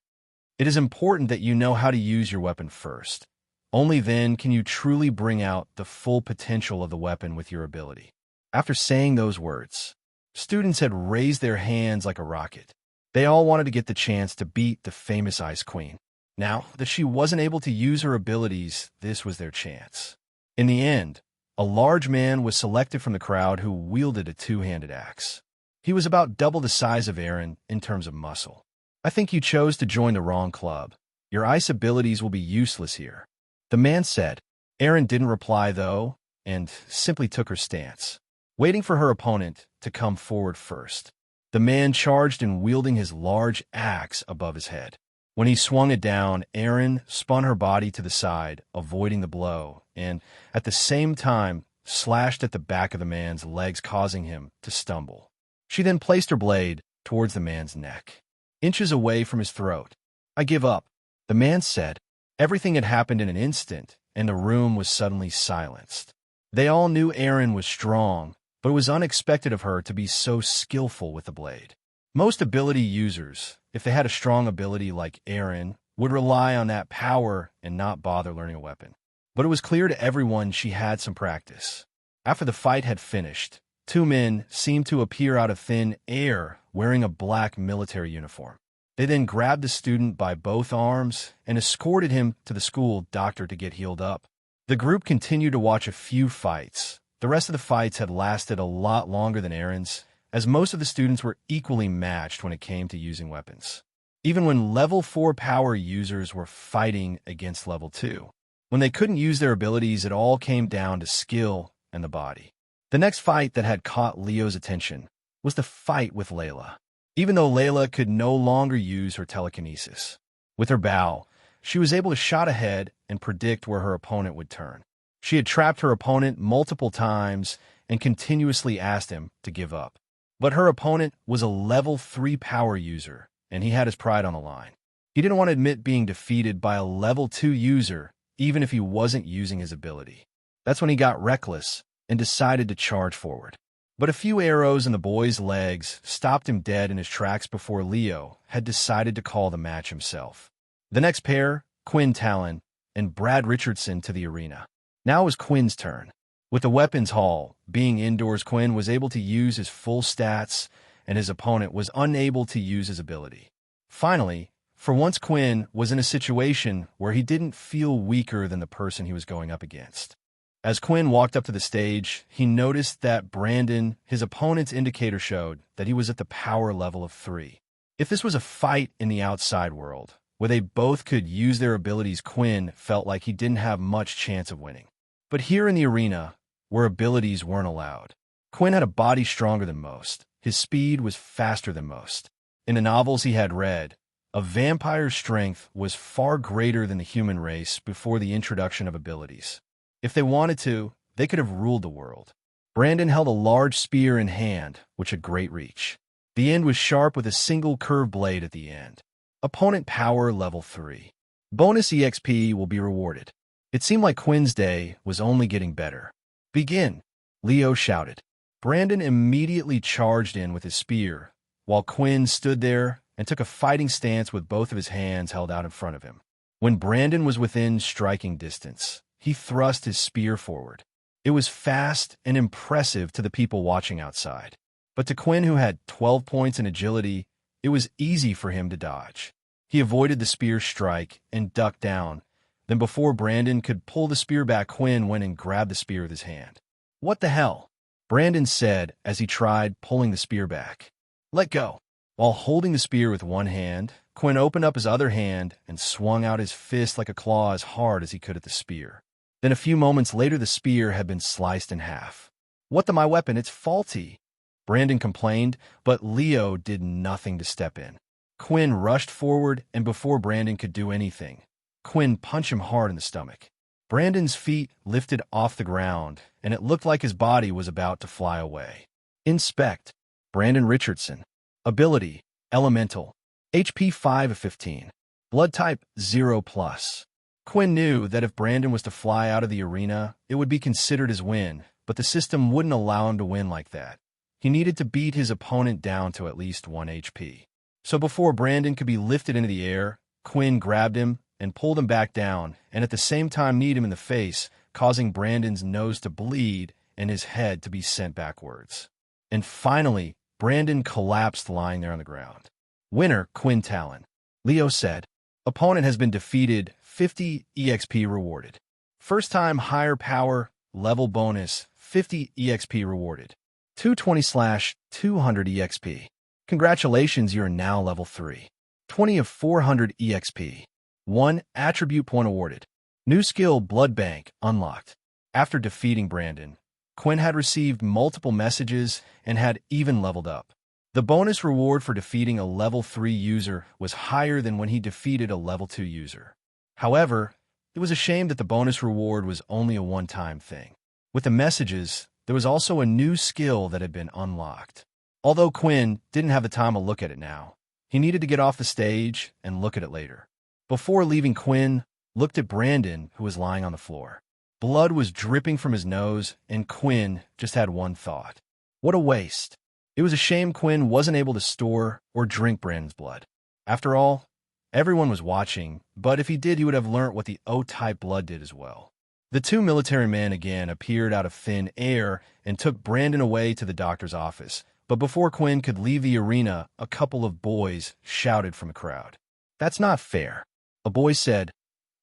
"It is important that you know how to use your weapon first. Only then can you truly bring out the full potential of the weapon with your ability." After saying those words, students had raised their hands like a rocket. They all wanted to get the chance to beat the famous Ice Queen. Now that she wasn't able to use her abilities, this was their chance. In the end, a large man was selected from the crowd who wielded a 2-handed axe. He was about double the size of Erin in terms of muscle. "I think you chose to join the wrong club. Your ice abilities will be useless here," the man said. Erin didn't reply, though, and simply took her stance, waiting for her opponent to come forward first. The man charged in, wielding his large axe above his head. When he swung it down, Erin spun her body to the side, avoiding the blow, and, at the same time, slashed at the back of the man's legs, causing him to stumble. She then placed her blade towards the man's neck, inches away from his throat. "I give up," the man said. Everything had happened in an instant, and the room was suddenly silenced. They all knew Erin was strong, but it was unexpected of her to be so skillful with the blade. Most ability users, if they had a strong ability like Erin, would rely on that power and not bother learning a weapon. But it was clear to everyone she had some practice. After the fight had finished, two men seemed to appear out of thin air wearing a black military uniform. They then grabbed the student by both arms and escorted him to the school doctor to get healed up. The group continued to watch a few fights. The rest of the fights had lasted a lot longer than Erin's, as most of the students were equally matched when it came to using weapons. Even when level 4 power users were fighting against level 2. When they couldn't use their abilities, it all came down to skill and the body. The next fight that had caught Leo's attention was the fight with Layla. Even though Layla could no longer use her telekinesis, with her bow, she was able to shot ahead and predict where her opponent would turn. She had trapped her opponent multiple times and continuously asked him to give up. But her opponent was a level 3 power user, and he had his pride on the line. He didn't want to admit being defeated by a level 2 user, even if he wasn't using his ability. That's when he got reckless and decided to charge forward. But a few arrows in the boy's legs stopped him dead in his tracks before Leo had decided to call the match himself. The next pair, Quinn Talen and Brad Richardson, to the arena. Now it was Quinn's turn. With the weapons hall being indoors, Quinn was able to use his full stats, and his opponent was unable to use his ability. Finally, for once, Quinn was in a situation where he didn't feel weaker than the person he was going up against. As Quinn walked up to the stage, he noticed that Brandon, his opponent's indicator, showed that he was at the power level of 3. If this was a fight in the outside world, where they both could use their abilities, Quinn felt like he didn't have much chance of winning. But here in the arena, where abilities weren't allowed, Quinn had a body stronger than most. His speed was faster than most. In the novels he had read, a vampire's strength was far greater than the human race before the introduction of abilities. If they wanted to, they could have ruled the world. Brandon held a large spear in hand, which had great reach. The end was sharp with a single curved blade at the end. Opponent power level 3. Bonus EXP will be rewarded. It seemed like Quinn's day was only getting better. "Begin," Leo shouted. Brandon immediately charged in with his spear, while Quinn stood there and took a fighting stance with both of his hands held out in front of him. When Brandon was within striking distance, he thrust his spear forward. It was fast and impressive to the people watching outside. But to Quinn, who had 12 points in agility, it was easy for him to dodge. He avoided the spear strike and ducked down. Then before Brandon could pull the spear back, Quinn went and grabbed the spear with his hand. "What the hell?" Brandon said as he tried pulling the spear back. "Let go." While holding the spear with one hand, Quinn opened up his other hand and swung out his fist like a claw as hard as he could at the spear. Then a few moments later, the spear had been sliced in half. "What the my weapon? It's faulty," Brandon complained, but Leo did nothing to step in. Quinn rushed forward, and before Brandon could do anything, Quinn punched him hard in the stomach. Brandon's feet lifted off the ground, and it looked like his body was about to fly away. Inspect. Brandon Richardson. Ability, Elemental. HP 5 of 15. Blood type, 0+. Quinn knew that if Brandon was to fly out of the arena, it would be considered his win, but the system wouldn't allow him to win like that. He needed to beat his opponent down to at least 1 HP. So before Brandon could be lifted into the air, Quinn grabbed him and pulled him back down, and at the same time kneed him in the face, causing Brandon's nose to bleed and his head to be sent backwards. And finally, Brandon collapsed lying there on the ground. "Winner, Quinn Talen," Leo said. "Opponent has been defeated, 50 EXP rewarded. First time higher power, level bonus, 50 EXP rewarded. 220/200 EXP. Congratulations, you're now level 3. 20 of 400 EXP. 1 attribute point awarded. New skill, Blood Bank, unlocked." After defeating Brandon, Quinn had received multiple messages and had even leveled up. The bonus reward for defeating a level 3 user was higher than when he defeated a level 2 user. However, it was a shame that the bonus reward was only a one-time thing. With the messages, there was also a new skill that had been unlocked. Although Quinn didn't have the time to look at it now, he needed to get off the stage and look at it later. Before leaving, Quinn looked at Brandon, who was lying on the floor. Blood was dripping from his nose, and Quinn just had one thought. What a waste. It was a shame Quinn wasn't able to store or drink Brandon's blood. After all, everyone was watching, but if he did, he would have learnt what the O-type blood did as well. The two military men again appeared out of thin air and took Brandon away to the doctor's office. But before Quinn could leave the arena, a couple of boys shouted from the crowd. "That's not fair." A boy said,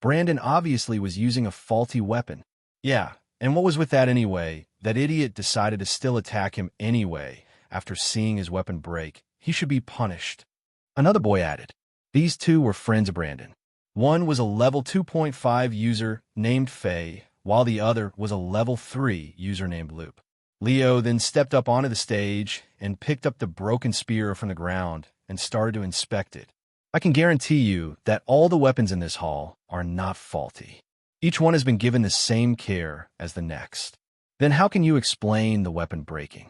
"Brandon obviously was using a faulty weapon." "Yeah, and what was with that anyway? That idiot decided to still attack him anyway. After seeing his weapon break, he should be punished." Another boy added. These two were friends of Brandon. One was a level 2.5 user named Faye, while the other was a level 3 user named Loop. Leo then stepped up onto the stage and picked up the broken spear from the ground and started to inspect it. I can guarantee you that all the weapons in this hall are not faulty. Each one has been given the same care as the next. Then how can you explain the weapon breaking?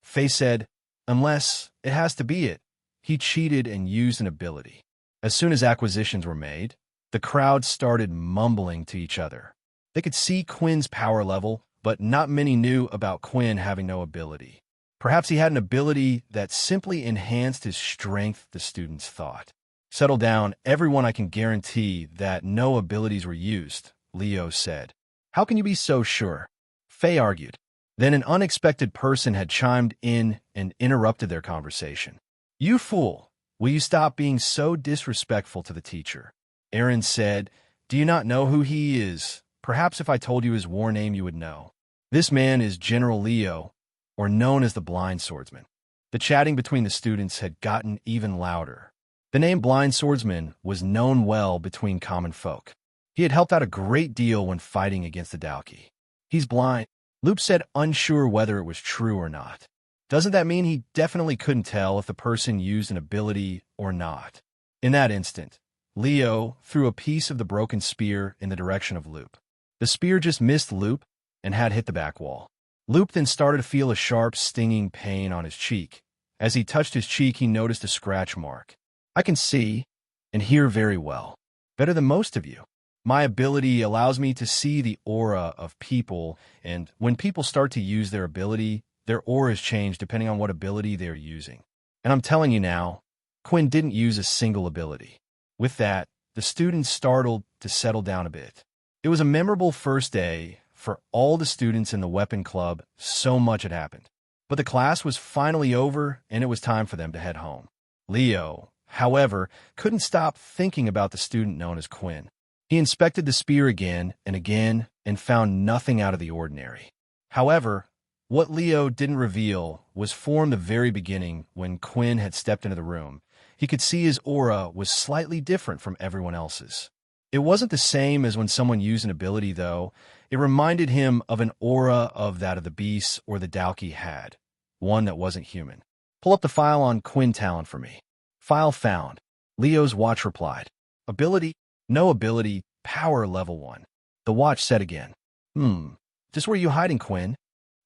Faye said, "Unless it has to be it. He cheated and used an ability." As soon as acquisitions were made, the crowd started mumbling to each other. They could see Quinn's power level, but not many knew about Quinn having no ability. Perhaps he had an ability that simply enhanced his strength, the students thought. "Settle down, everyone. I can guarantee that no abilities were used," Leo said. "How can you be so sure?" Faye argued. Then an unexpected person had chimed in and interrupted their conversation. "You fool! Will you stop being so disrespectful to the teacher?" Aaron said, "Do you not know who he is? Perhaps if I told you his war name you would know. This man is General Leo, or known as the Blind Swordsman." The chatting between the students had gotten even louder. The name Blind Swordsman was known well between common folk. He had helped out a great deal when fighting against the Dalki. "He's blind," Loop said, unsure whether it was true or not. Doesn't that mean he definitely couldn't tell if the person used an ability or not? In that instant, Leo threw a piece of the broken spear in the direction of Loop. The spear just missed Loop and had hit the back wall. Loop then started to feel a sharp, stinging pain on his cheek. As he touched his cheek, he noticed a scratch mark. "I can see and hear very well, better than most of you. My ability allows me to see the aura of people, and when people start to use their ability, their auras change depending on what ability they're using. And I'm telling you now, Quinn didn't use a single ability." With that, the students startled to settle down a bit. It was a memorable first day for all the students in the weapon club. So much had happened. But the class was finally over, and it was time for them to head home. Leo, however, couldn't stop thinking about the student known as Quinn. He inspected the spear again and found nothing out of the ordinary. However, what Leo didn't reveal was from the very beginning when Quinn had stepped into the room. He could see his aura was slightly different from everyone else's. It wasn't the same as when someone used an ability, though. It reminded him of an aura of that of the beasts or the Dalki had, one that wasn't human. "Pull up the file on Quinn Talen for me." "File found," Leo's watch replied. "Ability? No ability. Power level 1. The watch said again. Just where you hiding, Quinn?"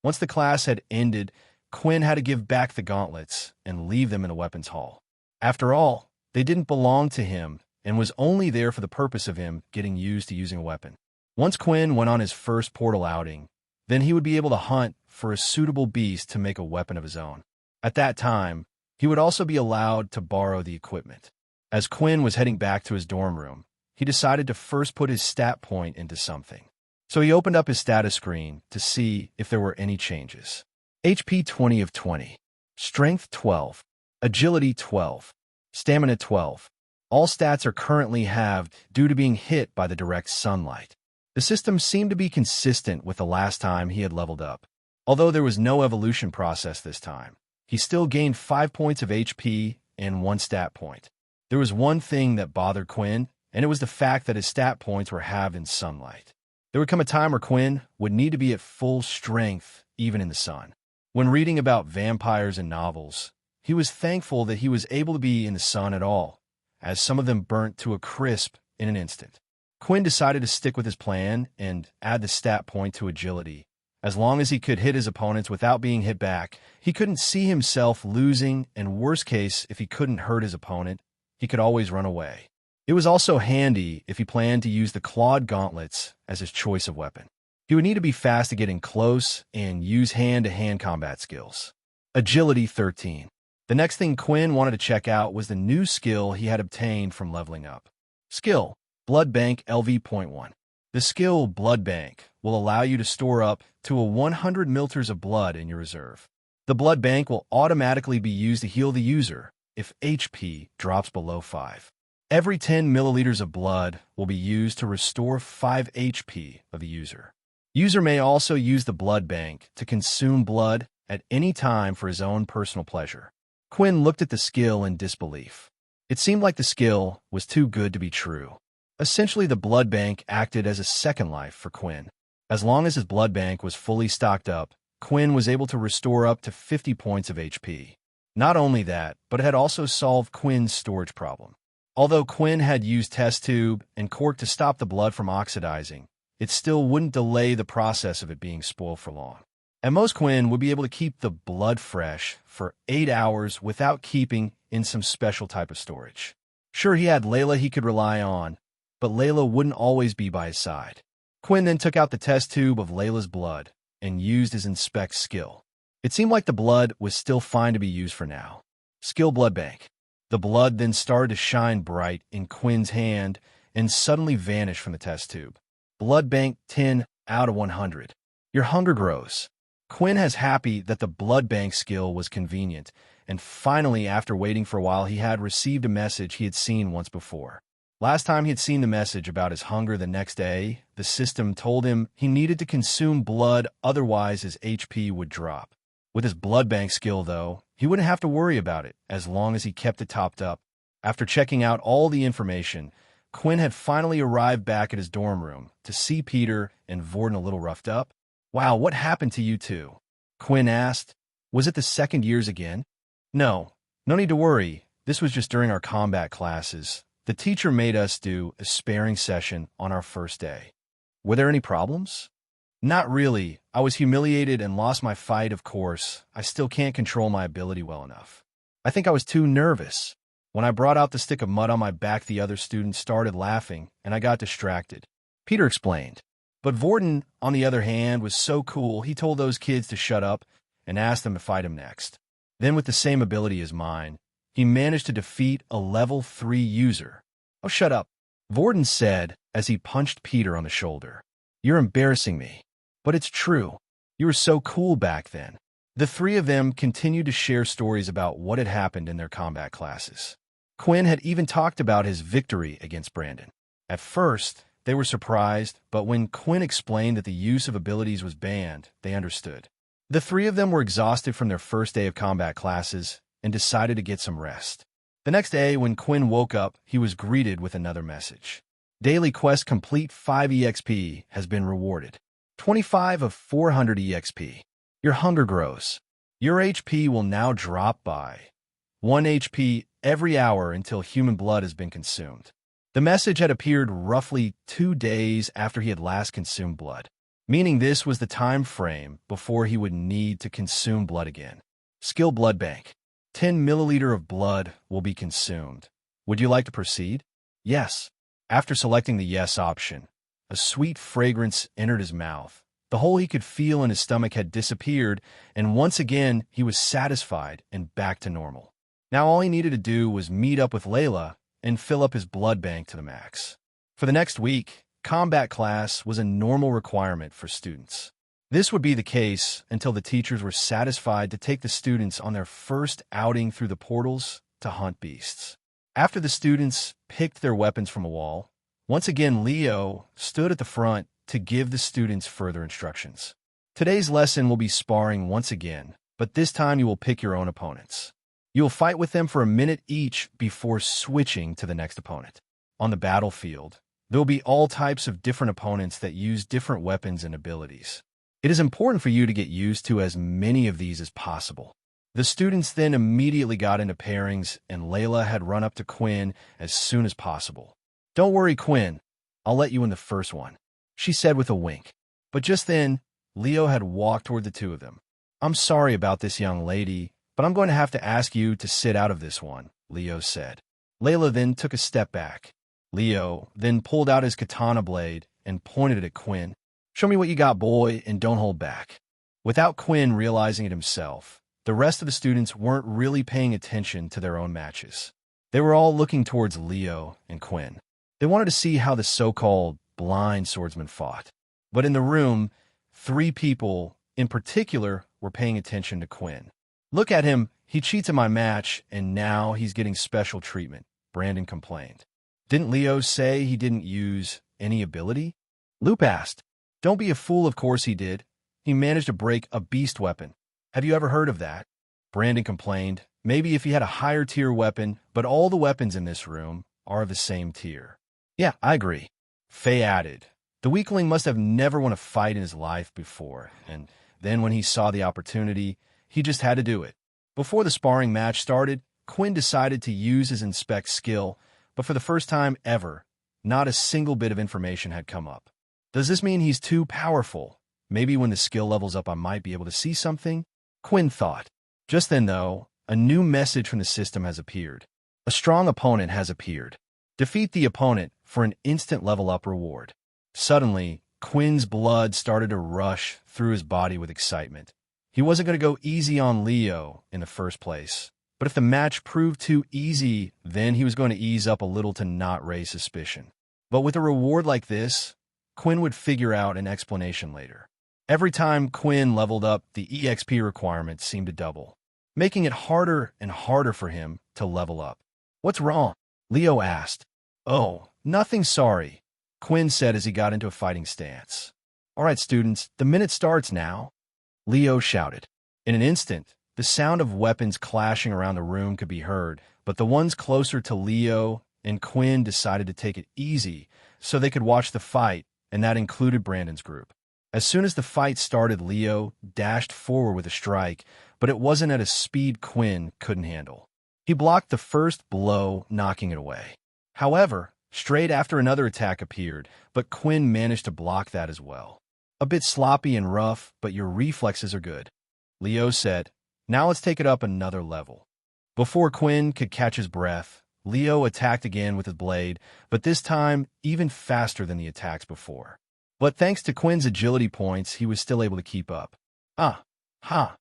Once the class had ended, Quinn had to give back the gauntlets and leave them in the weapons hall. After all, they didn't belong to him and was only there for the purpose of him getting used to using a weapon. Once Quinn went on his first portal outing, then he would be able to hunt for a suitable beast to make a weapon of his own. At that time, he would also be allowed to borrow the equipment. As Quinn was heading back to his dorm room, he decided to first put his stat point into something. So he opened up his status screen to see if there were any changes. HP 20 of 20. Strength 12. Agility 12. Stamina 12. All stats are currently halved due to being hit by the direct sunlight. The system seemed to be consistent with the last time he had leveled up. Although there was no evolution process this time, he still gained 5 points of HP and 1 stat point. There was one thing that bothered Quinn, and it was the fact that his stat points were halved in sunlight. There would come a time where Quinn would need to be at full strength, even in the sun. When reading about vampires in novels, he was thankful that he was able to be in the sun at all, as some of them burnt to a crisp in an instant. Quinn decided to stick with his plan and add the stat point to agility. As long as he could hit his opponents without being hit back, he couldn't see himself losing, and worst case, if he couldn't hurt his opponent, he could always run away. It was also handy if he planned to use the clawed gauntlets as his choice of weapon. He would need to be fast to get in close and use hand-to-hand combat skills. Agility 13. The next thing Quinn wanted to check out was the new skill he had obtained from leveling up. Skill, Blood Bank LV.1. The skill Blood Bank will allow you to store up to 100 milliliters of blood in your reserve. The blood bank will automatically be used to heal the user if HP drops below 5. Every 10 milliliters of blood will be used to restore 5 HP of the user. User may also use the blood bank to consume blood at any time for his own personal pleasure. Quinn looked at the skill in disbelief. It seemed like the skill was too good to be true. Essentially, the blood bank acted as a second life for Quinn. As long as his blood bank was fully stocked up, Quinn was able to restore up to 50 points of HP. Not only that, but it had also solved Quinn's storage problem. Although Quinn had used test tube and cork to stop the blood from oxidizing, it still wouldn't delay the process of it being spoiled for long. At most, Quinn would be able to keep the blood fresh for 8 hours without keeping in some special type of storage. Sure, he had Layla he could rely on, but Layla wouldn't always be by his side. Quinn then took out the test tube of Layla's blood and used his inspect skill. It seemed like the blood was still fine to be used for now. Skill Blood Bank. The blood then started to shine bright in Quinn's hand and suddenly vanished from the test tube. Blood Bank 10 out of 100. Your hunger grows. Quinn has happy that the blood bank skill was convenient, and finally, after waiting for a while, he had received a message he had seen once before. Last time he had seen the message about his hunger the next day, the system told him he needed to consume blood, otherwise his HP would drop. With his blood bank skill, though, he wouldn't have to worry about it as long as he kept it topped up. After checking out all the information, Quinn had finally arrived back at his dorm room to see Peter and Vorden a little roughed up. "Wow, what happened to you two?" Quinn asked. "Was it the second years again?" No need to worry. This was just during our combat classes. The teacher made us do a sparring session on our first day." "Were there any problems?" "Not really. I was humiliated and lost my fight, of course. I still can't control my ability well enough. I think I was too nervous. When I brought out the stick of mud on my back, the other students started laughing, and I got distracted," Peter explained. But Vorden, on the other hand, was so cool, he told those kids to shut up and asked them to fight him next. Then, with the same ability as mine, he managed to defeat a level 3 user. "Oh, shut up," Vorden said as he punched Peter on the shoulder. "You're embarrassing me. But it's true. You were so cool back then." The three of them continued to share stories about what had happened in their combat classes. Quinn had even talked about his victory against Brandon. At first, they were surprised, but when Quinn explained that the use of abilities was banned, they understood. The three of them were exhausted from their first day of combat classes and decided to get some rest. The next day, when Quinn woke up, he was greeted with another message. Daily quest complete 5 EXP has been rewarded. 25 of 400 EXP. Your hunger grows. Your HP will now drop by 1 HP every hour until human blood has been consumed. The message had appeared roughly 2 days after he had last consumed blood, meaning this was the time frame before he would need to consume blood again. Skill Blood Bank. 10 milliliter of blood will be consumed. Would you like to proceed? Yes. After selecting the yes option, a sweet fragrance entered his mouth. The hole he could feel in his stomach had disappeared, and once again he was satisfied and back to normal. Now all he needed to do was meet up with Layla and fill up his blood bank to the max. For the next week, combat class was a normal requirement for students. This would be the case until the teachers were satisfied to take the students on their first outing through the portals to hunt beasts. After the students picked their weapons from a wall, once again Leo stood at the front to give the students further instructions. Today's lesson will be sparring once again, but this time you will pick your own opponents. You will fight with them for a minute each before switching to the next opponent. On the battlefield, there will be all types of different opponents that use different weapons and abilities. It is important for you to get used to as many of these as possible. The students then immediately got into pairings, and Layla had run up to Quinn as soon as possible. "Don't worry, Quinn. I'll let you in the first one," she said with a wink. But just then, Leo had walked toward the two of them. "I'm sorry about this, young lady, but I'm going to have to ask you to sit out of this one," Leo said. Layla then took a step back. Leo then pulled out his katana blade and pointed it at Quinn. "Show me what you got, boy, and don't hold back." Without Quinn realizing it himself, the rest of the students weren't really paying attention to their own matches. They were all looking towards Leo and Quinn. They wanted to see how the so-called blind swordsman fought. But in the room, 3 people in particular were paying attention to Quinn. "Look at him. He cheats in my match, and now he's getting special treatment," Brandon complained. "Didn't Leo say he didn't use any ability?" Loop asked. "Don't be a fool, of course he did. He managed to break a beast weapon. Have you ever heard of that?" Brandon complained. "Maybe if he had a higher tier weapon, but all the weapons in this room are of the same tier." "Yeah, I agree." Faye added. "The weakling must have never won a fight in his life before, and then when he saw the opportunity, he just had to do it." Before the sparring match started, Quinn decided to use his inspect skill, but for the first time ever, not a single bit of information had come up. Does this mean he's too powerful? Maybe when the skill levels up I might be able to see something? Quinn thought. Just then, though, a new message from the system has appeared. A strong opponent has appeared. Defeat the opponent for an instant level up reward. Suddenly, Quinn's blood started to rush through his body with excitement. He wasn't going to go easy on Leo in the first place, but if the match proved too easy, then he was going to ease up a little to not raise suspicion. But with a reward like this, Quinn would figure out an explanation later. Every time Quinn leveled up, the EXP requirement seemed to double, making it harder and harder for him to level up. "What's wrong?" Leo asked. "Oh, nothing, sorry," Quinn said as he got into a fighting stance. "All right, students, the minute starts now," Leo shouted. In an instant, the sound of weapons clashing around the room could be heard, but the ones closer to Leo and Quinn decided to take it easy so they could watch the fight, and that included Brandon's group. As soon as the fight started, Leo dashed forward with a strike, but it wasn't at a speed Quinn couldn't handle. He blocked the first blow, knocking it away. However, straight after another attack appeared, but Quinn managed to block that as well. "A bit sloppy and rough, but your reflexes are good," Leo said. "Now let's take it up another level." Before Quinn could catch his breath, Leo attacked again with his blade, but this time even faster than the attacks before. But thanks to Quinn's agility points, he was still able to keep up. "Ah, ha.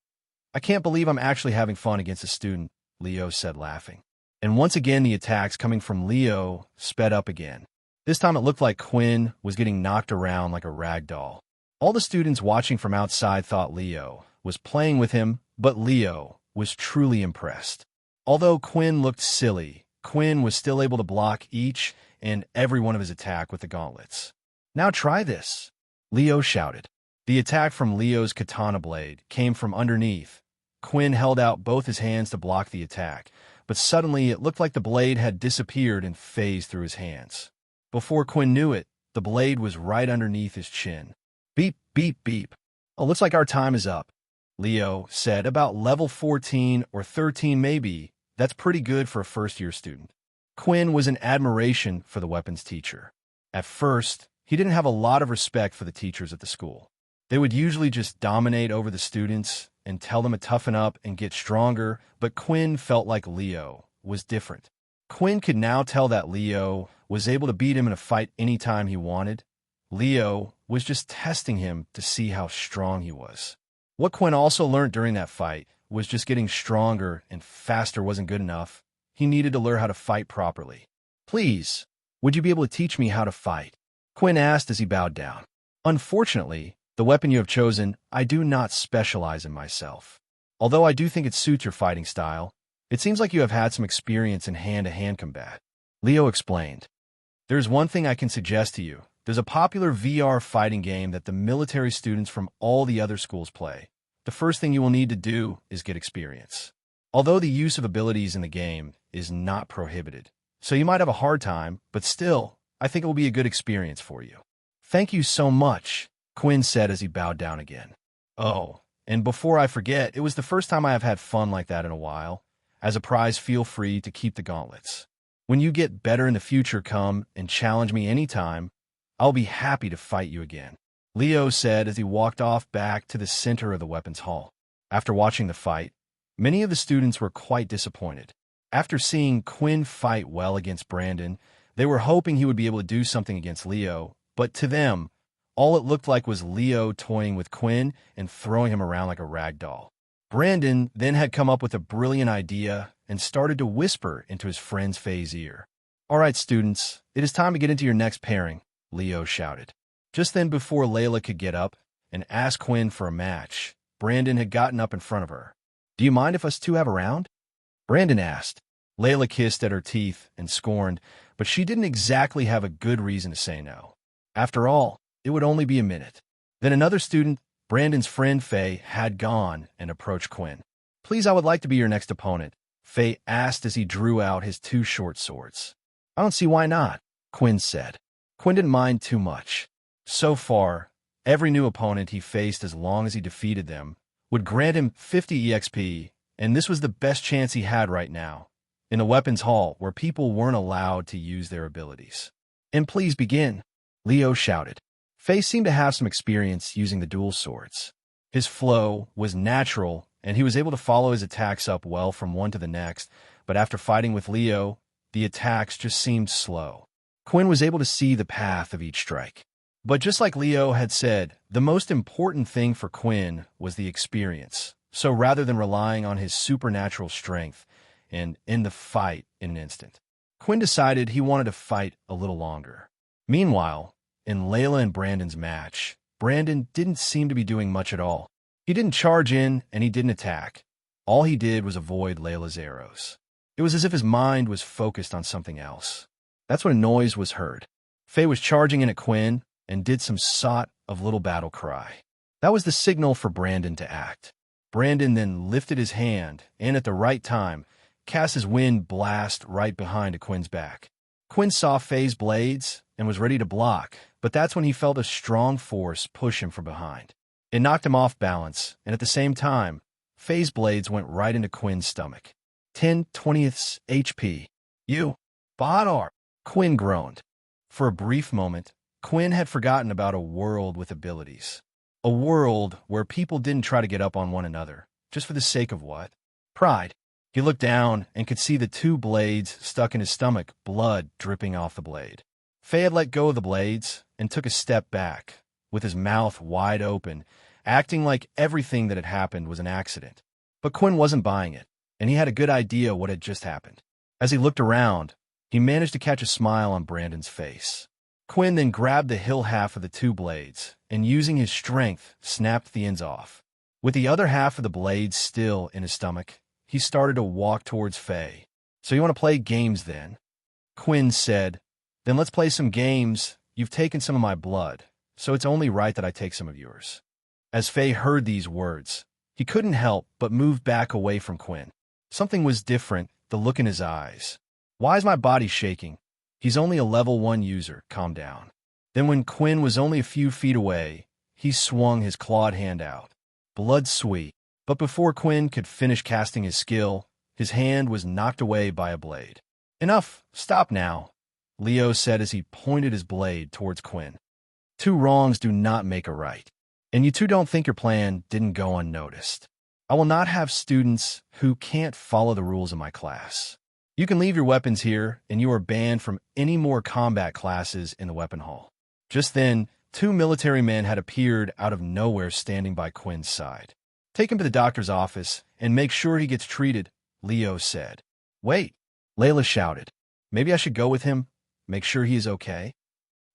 I can't believe I'm actually having fun against a student," Leo said, laughing. And once again, the attacks coming from Leo sped up again. This time it looked like Quinn was getting knocked around like a rag doll. All the students watching from outside thought Leo was playing with him, but Leo was truly impressed. Although Quinn looked silly, Quinn was still able to block each and every one of his attacks with the gauntlets. "Now try this," Leo shouted. The attack from Leo's katana blade came from underneath. Quinn held out both his hands to block the attack, but suddenly it looked like the blade had disappeared and phased through his hands. Before Quinn knew it, the blade was right underneath his chin. "Beep, beep, beep. Oh, looks like our time is up," Leo said. "About level 14 or 13 maybe. That's pretty good for a first-year student." Quinn was in admiration for the weapons teacher. At first, he didn't have a lot of respect for the teachers at the school. They would usually just dominate over the students and tell them to toughen up and get stronger, but Quinn felt like Leo was different. Quinn could now tell that Leo was able to beat him in a fight anytime he wanted. Leo was just testing him to see how strong he was. What Quinn also learned during that fight was just getting stronger and faster wasn't good enough. He needed to learn how to fight properly. "Please, would you be able to teach me how to fight?" Quinn asked as he bowed down. "Unfortunately, the weapon you have chosen, I do not specialize in myself. Although I do think it suits your fighting style, it seems like you have had some experience in hand-to-hand combat," Leo explained. "There's one thing I can suggest to you. There's a popular VR fighting game that the military students from all the other schools play. The first thing you will need to do is get experience. Although the use of abilities in the game is not prohibited, so you might have a hard time, but still, I think it will be a good experience for you." "Thank you so much," Quinn said as he bowed down again. "Oh, And before I forget, it was the first time I have had fun like that in a while. As a prize, feel free to keep the gauntlets. When you get better in the future, come and challenge me anytime. I'll be happy to fight you again," Leo said as he walked off back to the center of the weapons hall. After watching the fight, many of the students were quite disappointed. After seeing Quinn fight well against Brandon, they were hoping he would be able to do something against Leo, but to them, all it looked like was Leo toying with Quinn and throwing him around like a rag doll. Brandon then had come up with a brilliant idea and started to whisper into his friend's Faye's ear. "All right, students, it is time to get into your next pairing," Leo shouted. Just then, before Layla could get up and ask Quinn for a match, Brandon had gotten up in front of her. "Do you mind if us two have a round?" Brandon asked. Layla kissed at her teeth and scorned, but she didn't exactly have a good reason to say no. After all, it would only be a minute. Then another student, Brandon's friend Faye, had gone and approached Quinn. "Please, I would like to be your next opponent," Faye asked as he drew out his two short swords. "I don't see why not," Quinn said. Quinn didn't mind too much. So far, every new opponent he faced, as long as he defeated them, would grant him 50 EXP, and this was the best chance he had right now, in the weapons hall where people weren't allowed to use their abilities. "And please begin," Leo shouted. Faye seemed to have some experience using the dual swords. His flow was natural, and he was able to follow his attacks up well from one to the next, but after fighting with Leo, the attacks just seemed slow. Quinn was able to see the path of each strike. But just like Leo had said, the most important thing for Quinn was the experience. So rather than relying on his supernatural strength and end the fight in an instant, Quinn decided he wanted to fight a little longer. Meanwhile, in Layla and Brandon's match, Brandon didn't seem to be doing much at all. He didn't charge in and he didn't attack. All he did was avoid Layla's arrows. It was as if his mind was focused on something else. That's when a noise was heard. Faye was charging in at Quinn and did some sort of little battle cry. That was the signal for Brandon to act. Brandon then lifted his hand and at the right time cast his wind blast right behind Quinn's back. Quinn saw Faye's blades and was ready to block, but that's when he felt a strong force push him from behind. It knocked him off balance, and at the same time, Faye's blades went right into Quinn's stomach. 10/20 HP. "You bother," Quinn groaned. For a brief moment, Quinn had forgotten about a world with abilities. A world where people didn't try to get up on one another, just for the sake of what? Pride. He looked down and could see the two blades stuck in his stomach, blood dripping off the blade. Faye had let go of the blades and took a step back, with his mouth wide open, acting like everything that had happened was an accident. But Quinn wasn't buying it, and he had a good idea what had just happened. As he looked around, he managed to catch a smile on Brandon's face. Quinn then grabbed the hill half of the two blades, and using his strength, snapped the ends off. With the other half of the blades still in his stomach, he started to walk towards Faye. "So you want to play games then?" Quinn said. "Then let's play some games. You've taken some of my blood, so it's only right that I take some of yours." As Faye heard these words, he couldn't help but move back away from Quinn. Something was different, the look in his eyes. "Why is my body shaking? He's only a level 1 user. Calm down." Then when Quinn was only a few feet away, he swung his clawed hand out. Blood sweet. But before Quinn could finish casting his skill, his hand was knocked away by a blade. "Enough! Stop now," Leo said as he pointed his blade towards Quinn. "Two wrongs do not make a right. And you two don't think your plan didn't go unnoticed. I will not have students who can't follow the rules of my class. You can leave your weapons here, and you are banned from any more combat classes in the weapon hall." Just then, two military men had appeared out of nowhere standing by Quinn's side. "Take him to the doctor's office and make sure he gets treated," Leo said. "Wait," Layla shouted. "Maybe I should go with him, make sure he is okay?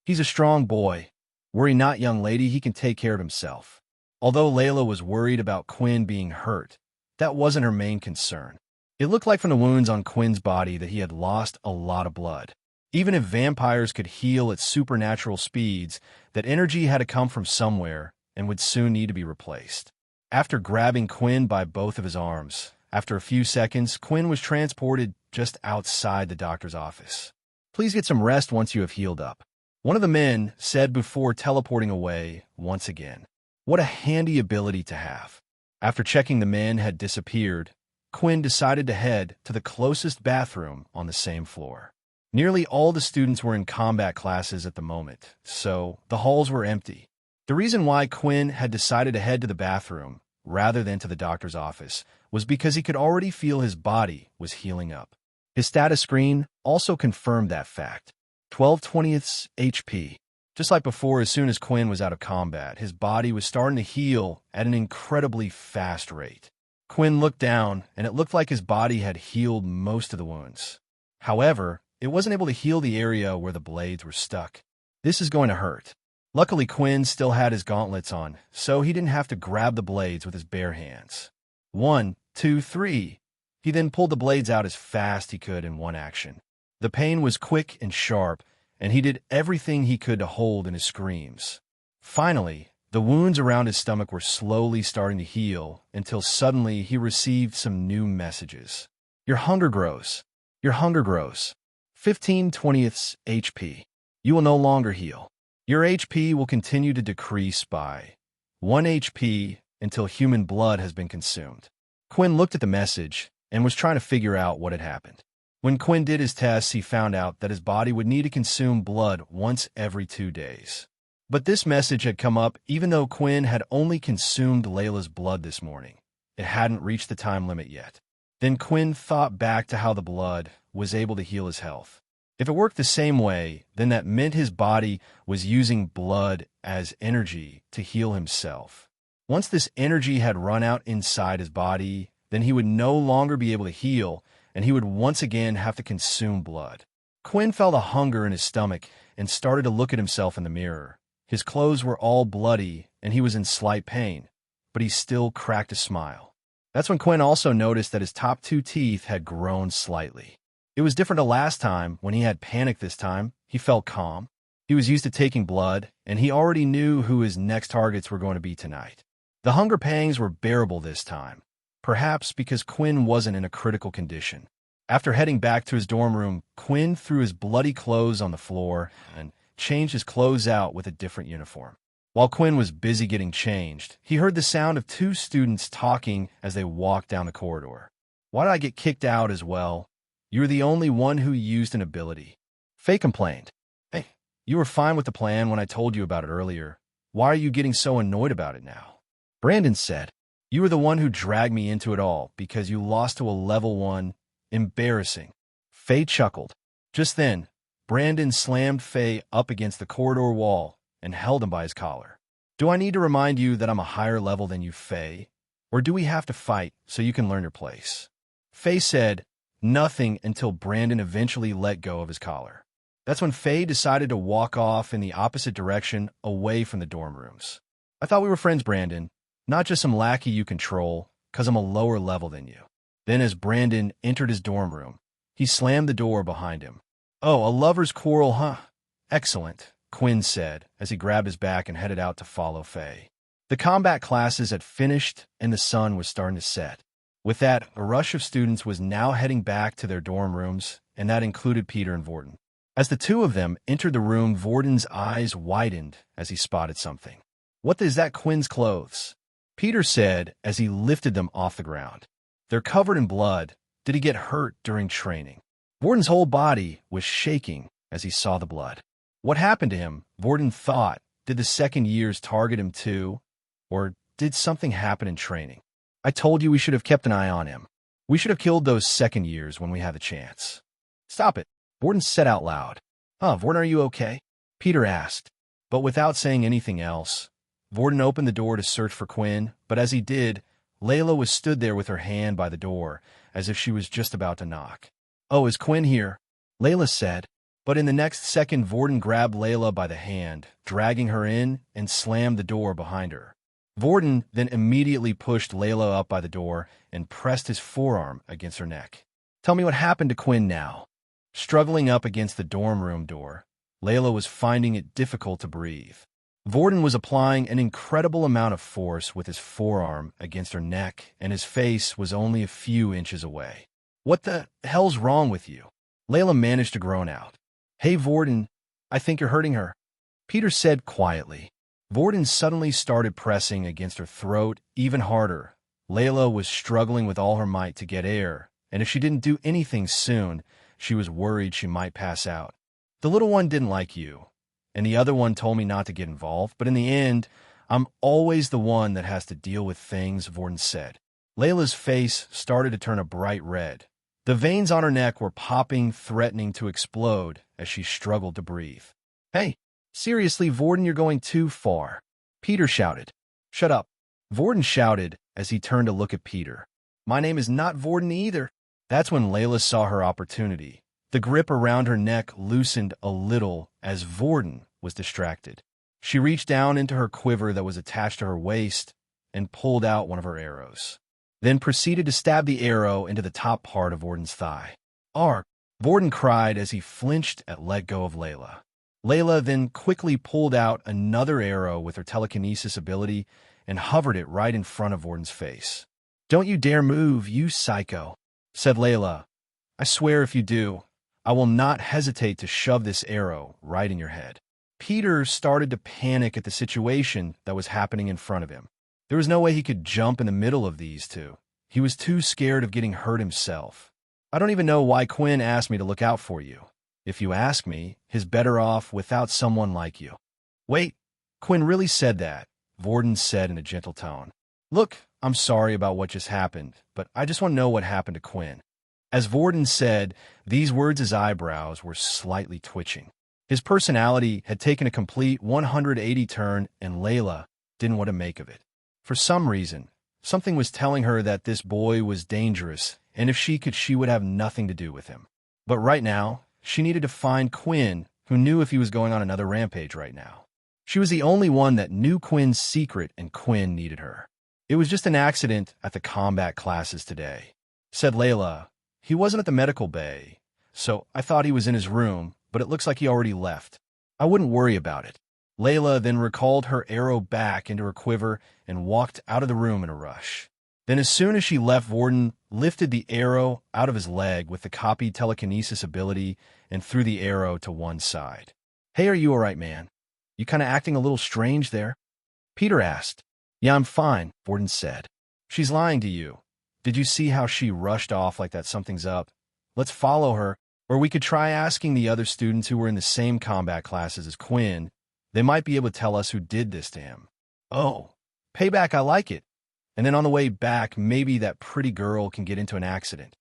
He's a strong boy. Worry not, young lady, he can take care of himself." Although Layla was worried about Quinn being hurt, that wasn't her main concern. It looked like from the wounds on Quinn's body that he had lost a lot of blood. Even if vampires could heal at supernatural speeds, that energy had to come from somewhere and would soon need to be replaced. After grabbing Quinn by both of his arms, after a few seconds, Quinn was transported just outside the doctor's office. "Please get some rest once you have healed up," one of the men said before teleporting away once again. What a handy ability to have. After checking the men had disappeared, Quinn decided to head to the closest bathroom on the same floor. Nearly all the students were in combat classes at the moment, so the halls were empty. The reason why Quinn had decided to head to the bathroom rather than to the doctor's office was because he could already feel his body was healing up. His status screen also confirmed that fact. 12/20 HP. Just like before, as soon as Quinn was out of combat, his body was starting to heal at an incredibly fast rate. Quinn looked down, and it looked like his body had healed most of the wounds. However, it wasn't able to heal the area where the blades were stuck. This is going to hurt. Luckily, Quinn still had his gauntlets on, so he didn't have to grab the blades with his bare hands. 1, 2, 3. He then pulled the blades out as fast he could in one action. The pain was quick and sharp, and he did everything he could to hold in his screams. Finally, the wounds around his stomach were slowly starting to heal until suddenly he received some new messages. Your hunger grows. Your hunger grows. 15/20 HP. You will no longer heal. Your HP will continue to decrease by 1 HP until human blood has been consumed. Quinn looked at the message and was trying to figure out what had happened. When Quinn did his tests, he found out that his body would need to consume blood once every 2 days. But this message had come up even though Quinn had only consumed Layla's blood this morning. It hadn't reached the time limit yet. Then Quinn thought back to how the blood was able to heal his health. If it worked the same way, then that meant his body was using blood as energy to heal himself. Once this energy had run out inside his body, then he would no longer be able to heal, and he would once again have to consume blood. Quinn felt a hunger in his stomach and started to look at himself in the mirror. His clothes were all bloody, and he was in slight pain, but he still cracked a smile. That's when Quinn also noticed that his top 2 teeth had grown slightly. It was different to last time. When he had panic this time, he felt calm. He was used to taking blood, and he already knew who his next targets were going to be tonight. The hunger pangs were bearable this time, perhaps because Quinn wasn't in a critical condition. After heading back to his dorm room, Quinn threw his bloody clothes on the floor and changed his clothes out with a different uniform. While Quinn was busy getting changed, he heard the sound of 2 students talking as they walked down the corridor. Why did I get kicked out as well? You're the only one who used an ability. Faye complained. Hey, you were fine with the plan when I told you about it earlier. Why are you getting so annoyed about it now? Brandon said, you were the one who dragged me into it all because you lost to a level 1. Embarrassing. Faye chuckled. Just then, Brandon slammed Faye up against the corridor wall and held him by his collar. Do I need to remind you that I'm a higher level than you, Faye? Or do we have to fight so you can learn your place? Faye said nothing until Brandon eventually let go of his collar. That's when Faye decided to walk off in the opposite direction away from the dorm rooms. I thought we were friends, Brandon, not just some lackey you control, 'cause I'm a lower level than you. Then as Brandon entered his dorm room, he slammed the door behind him. Oh, a lover's quarrel, huh? Excellent, Quinn said as he grabbed his bag and headed out to follow Faye. The combat classes had finished and the sun was starting to set. With that, a rush of students was now heading back to their dorm rooms, and that included Peter and Vorten. As the 2 of them entered the room, Vorten's eyes widened as he spotted something. What is that, Quinn's clothes? Peter said as he lifted them off the ground. They're covered in blood. Did he get hurt during training? Vorten's whole body was shaking as he saw the blood. What happened to him? Vorten thought. Did the second years target him too? Or did something happen in training? I told you we should have kept an eye on him. We should have killed those second years when we had the chance. Stop it, Vorten said out loud. Vorten, are you okay? Peter asked. But without saying anything else, Vorten opened the door to search for Quinn, but as he did, Layla was stood there with her hand by the door, as if she was just about to knock. Oh, is Quinn here? Layla said. But in the next second, Vorten grabbed Layla by the hand, dragging her in, and slammed the door behind her. Vorten then immediately pushed Layla up by the door and pressed his forearm against her neck. Tell me what happened to Quinn now. Struggling up against the dorm room door, Layla was finding it difficult to breathe. Vorten was applying an incredible amount of force with his forearm against her neck, and his face was only a few inches away. What the hell's wrong with you? Layla managed to groan out. Hey, Vorten, I think you're hurting her, Peter said quietly. Vorten suddenly started pressing against her throat even harder, Layla was struggling with all her might to get air, and if she didn't do anything soon, she was worried she might pass out. The little one didn't like you, and the other one told me not to get involved, but in the end, I'm always the one that has to deal with things, Vorden said. Layla's face started to turn a bright red. The veins on her neck were popping, threatening to explode as she struggled to breathe. Hey, seriously, Vorden, you're going too far. Peter shouted. Shut up. Vorden shouted as he turned to look at Peter. My name is not Vorden either. That's when Layla saw her opportunity. The grip around her neck loosened a little as Vorden was distracted. She reached down into her quiver that was attached to her waist and pulled out one of her arrows, then proceeded to stab the arrow into the top part of Vorden's thigh. Arg! Vorden cried as he flinched at let go of Layla. Layla then quickly pulled out another arrow with her telekinesis ability and hovered it right in front of Vorden's face. Don't you dare move, you psycho, said Layla. I swear if you do, I will not hesitate to shove this arrow right in your head. Peter started to panic at the situation that was happening in front of him. There was no way he could jump in the middle of these two. He was too scared of getting hurt himself. I don't even know why Quinn asked me to look out for you. If you ask me, he's better off without someone like you. Wait, Quinn really said that, Vorden said in a gentle tone. Look, I'm sorry about what just happened, but I just want to know what happened to Quinn. As Vorden said these words, his eyebrows were slightly twitching. His personality had taken a complete 180 turn, and Layla didn't want to make of it. For some reason, something was telling her that this boy was dangerous, and if she could, she would have nothing to do with him. But right now, she needed to find Quinn, who knew if he was going on another rampage right now. She was the only one that knew Quinn's secret, and Quinn needed her. It was just an accident at the combat classes today, said Layla. He wasn't at the medical bay, so I thought he was in his room, but it looks like he already left. I wouldn't worry about it. Layla then recalled her arrow back into her quiver and walked out of the room in a rush. Then as soon as she left, Vorden lifted the arrow out of his leg with the copied telekinesis ability and threw the arrow to one side. Hey, are you all right, man? You kind of acting a little strange there? Peter asked. Yeah, I'm fine, Vorden said. She's lying to you. Did you see how she rushed off like that something's up? Let's follow her, or we could try asking the other students who were in the same combat classes as Quinn. They might be able to tell us who did this to him. Oh, payback, I like it. And then on the way back, maybe that pretty girl can get into an accident.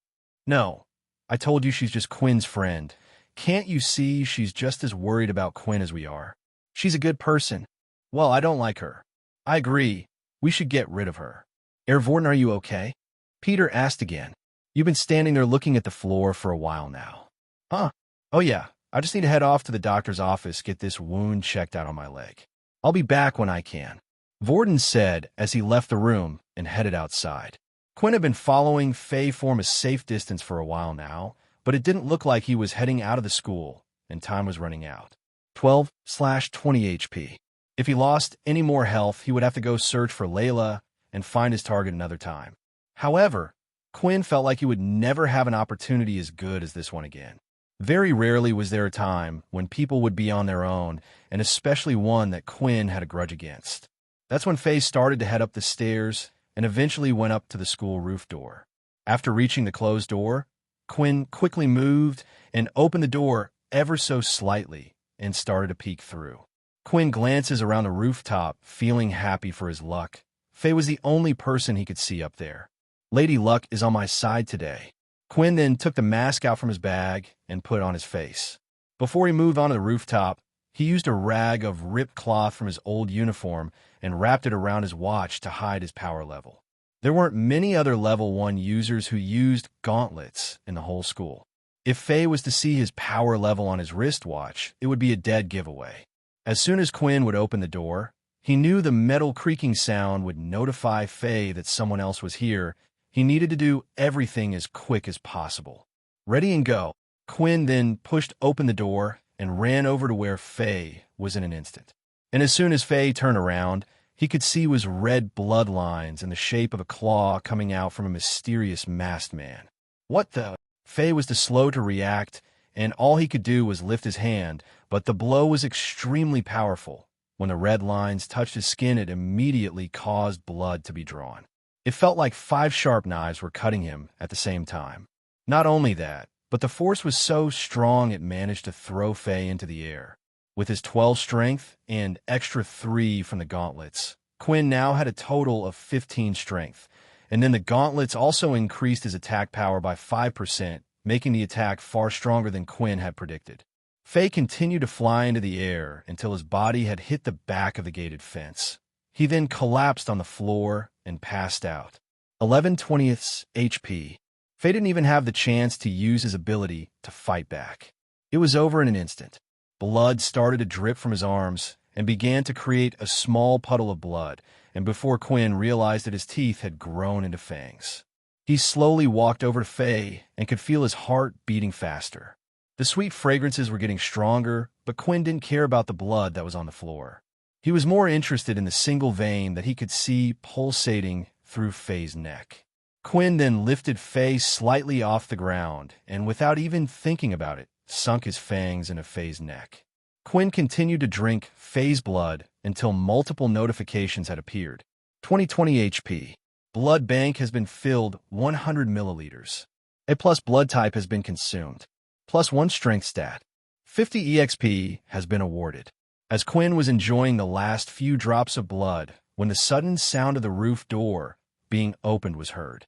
No, I told you she's just Quinn's friend. Can't you see she's just as worried about Quinn as we are? She's a good person. Well, I don't like her. I agree. We should get rid of her. Vorden, are you okay? Peter asked again. You've been standing there looking at the floor for a while now. Huh? Oh yeah, I just need to head off to the doctor's office, get this wound checked out on my leg. I'll be back when I can, Vorden said as he left the room and headed outside. Quinn had been following Faye from a safe distance for a while now, but it didn't look like he was heading out of the school, and time was running out. 12/20 HP. If he lost any more health, he would have to go search for Layla and find his target another time. However, Quinn felt like he would never have an opportunity as good as this one again. Very rarely was there a time when people would be on their own, and especially one that Quinn had a grudge against. That's when Faye started to head up the stairs and eventually went up to the school roof door. After reaching the closed door, Quinn quickly moved and opened the door ever so slightly and started to peek through. Quinn glances around the rooftop, feeling happy for his luck. Faye was the only person he could see up there. Lady Luck is on my side today. Quinn then took the mask out from his bag and put it on his face. Before he moved onto the rooftop, he used a rag of ripped cloth from his old uniform and wrapped it around his watch to hide his power level. There weren't many other level 1 users who used gauntlets in the whole school. If Faye was to see his power level on his wristwatch, it would be a dead giveaway. As soon as Quinn would open the door, he knew the metal creaking sound would notify Faye that someone else was here. He needed to do everything as quick as possible. Ready and go. Quinn then pushed open the door and ran over to where Faye was in an instant. And as soon as Faye turned around, he could see was red bloodlines in the shape of a claw coming out from a mysterious masked man. What the? Faye was too slow to react, and all he could do was lift his hand, but the blow was extremely powerful. When the red lines touched his skin, it immediately caused blood to be drawn. It felt like 5 sharp knives were cutting him at the same time. Not only that, but the force was so strong it managed to throw Faye into the air. With his 12 strength and extra 3 from the gauntlets, Quinn now had a total of 15 strength, and then the gauntlets also increased his attack power by 5%, making the attack far stronger than Quinn had predicted. Faye continued to fly into the air until his body had hit the back of the gated fence. He then collapsed on the floor and passed out. 11/20 HP. Faye didn't even have the chance to use his ability to fight back. It was over in an instant. Blood started to drip from his arms and began to create a small puddle of blood, and before Quinn realized that his teeth had grown into fangs. He slowly walked over to Faye and could feel his heart beating faster. The sweet fragrances were getting stronger, but Quinn didn't care about the blood that was on the floor. He was more interested in the single vein that he could see pulsating through Faye's neck. Quinn then lifted Faye slightly off the ground and, without even thinking about it, sunk his fangs into Faye's neck. Quinn continued to drink Faye's blood until multiple notifications had appeared. 2020 HP. Blood bank has been filled 100 milliliters. A+ blood type has been consumed. +1 strength stat. 50 EXP has been awarded. As Quinn was enjoying the last few drops of blood, when the sudden sound of the roof door being opened was heard.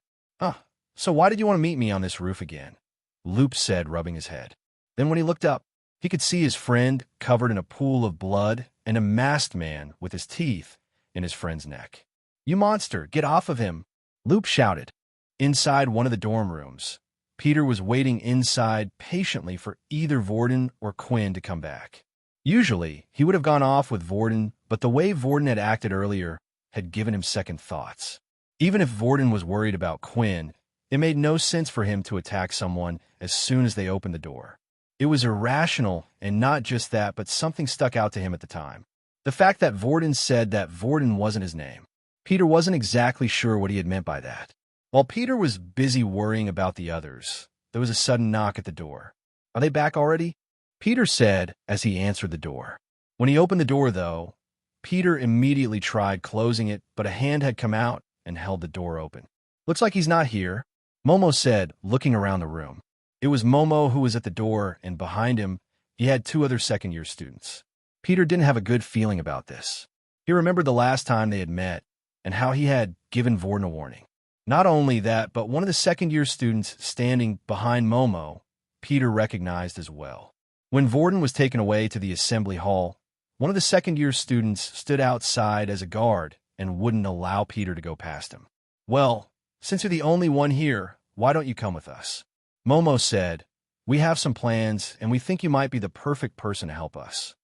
So why did you want to meet me on this roof again? Loop said, rubbing his head. Then when he looked up, he could see his friend covered in a pool of blood and a masked man with his teeth in his friend's neck. You monster, get off of him! Loop shouted. Inside one of the dorm rooms, Peter was waiting inside patiently for either Vorden or Quinn to come back. Usually, he would have gone off with Vorden, but the way Vorden had acted earlier had given him second thoughts. Even if Vorden was worried about Quinn, it made no sense for him to attack someone as soon as they opened the door. It was irrational, and not just that, but something stuck out to him at the time. The fact that Vorden said that Vorden wasn't his name. Peter wasn't exactly sure what he had meant by that. While Peter was busy worrying about the others, there was a sudden knock at the door. Are they back already? Peter said as he answered the door. When he opened the door, though, Peter immediately tried closing it, but a hand had come out and held the door open. Looks like he's not here, Momo said, looking around the room. It was Momo who was at the door, and behind him, he had 2 other second-year students. Peter didn't have a good feeling about this. He remembered the last time they had met and how he had given Vorden a warning. Not only that, but one of the second-year students standing behind Momo, Peter recognized as well. When Vorden was taken away to the assembly hall, one of the second-year students stood outside as a guard and wouldn't allow Peter to go past him. Well, since you're the only one here, why don't you come with us? Momo said, we have some plans, and we think you might be the perfect person to help us.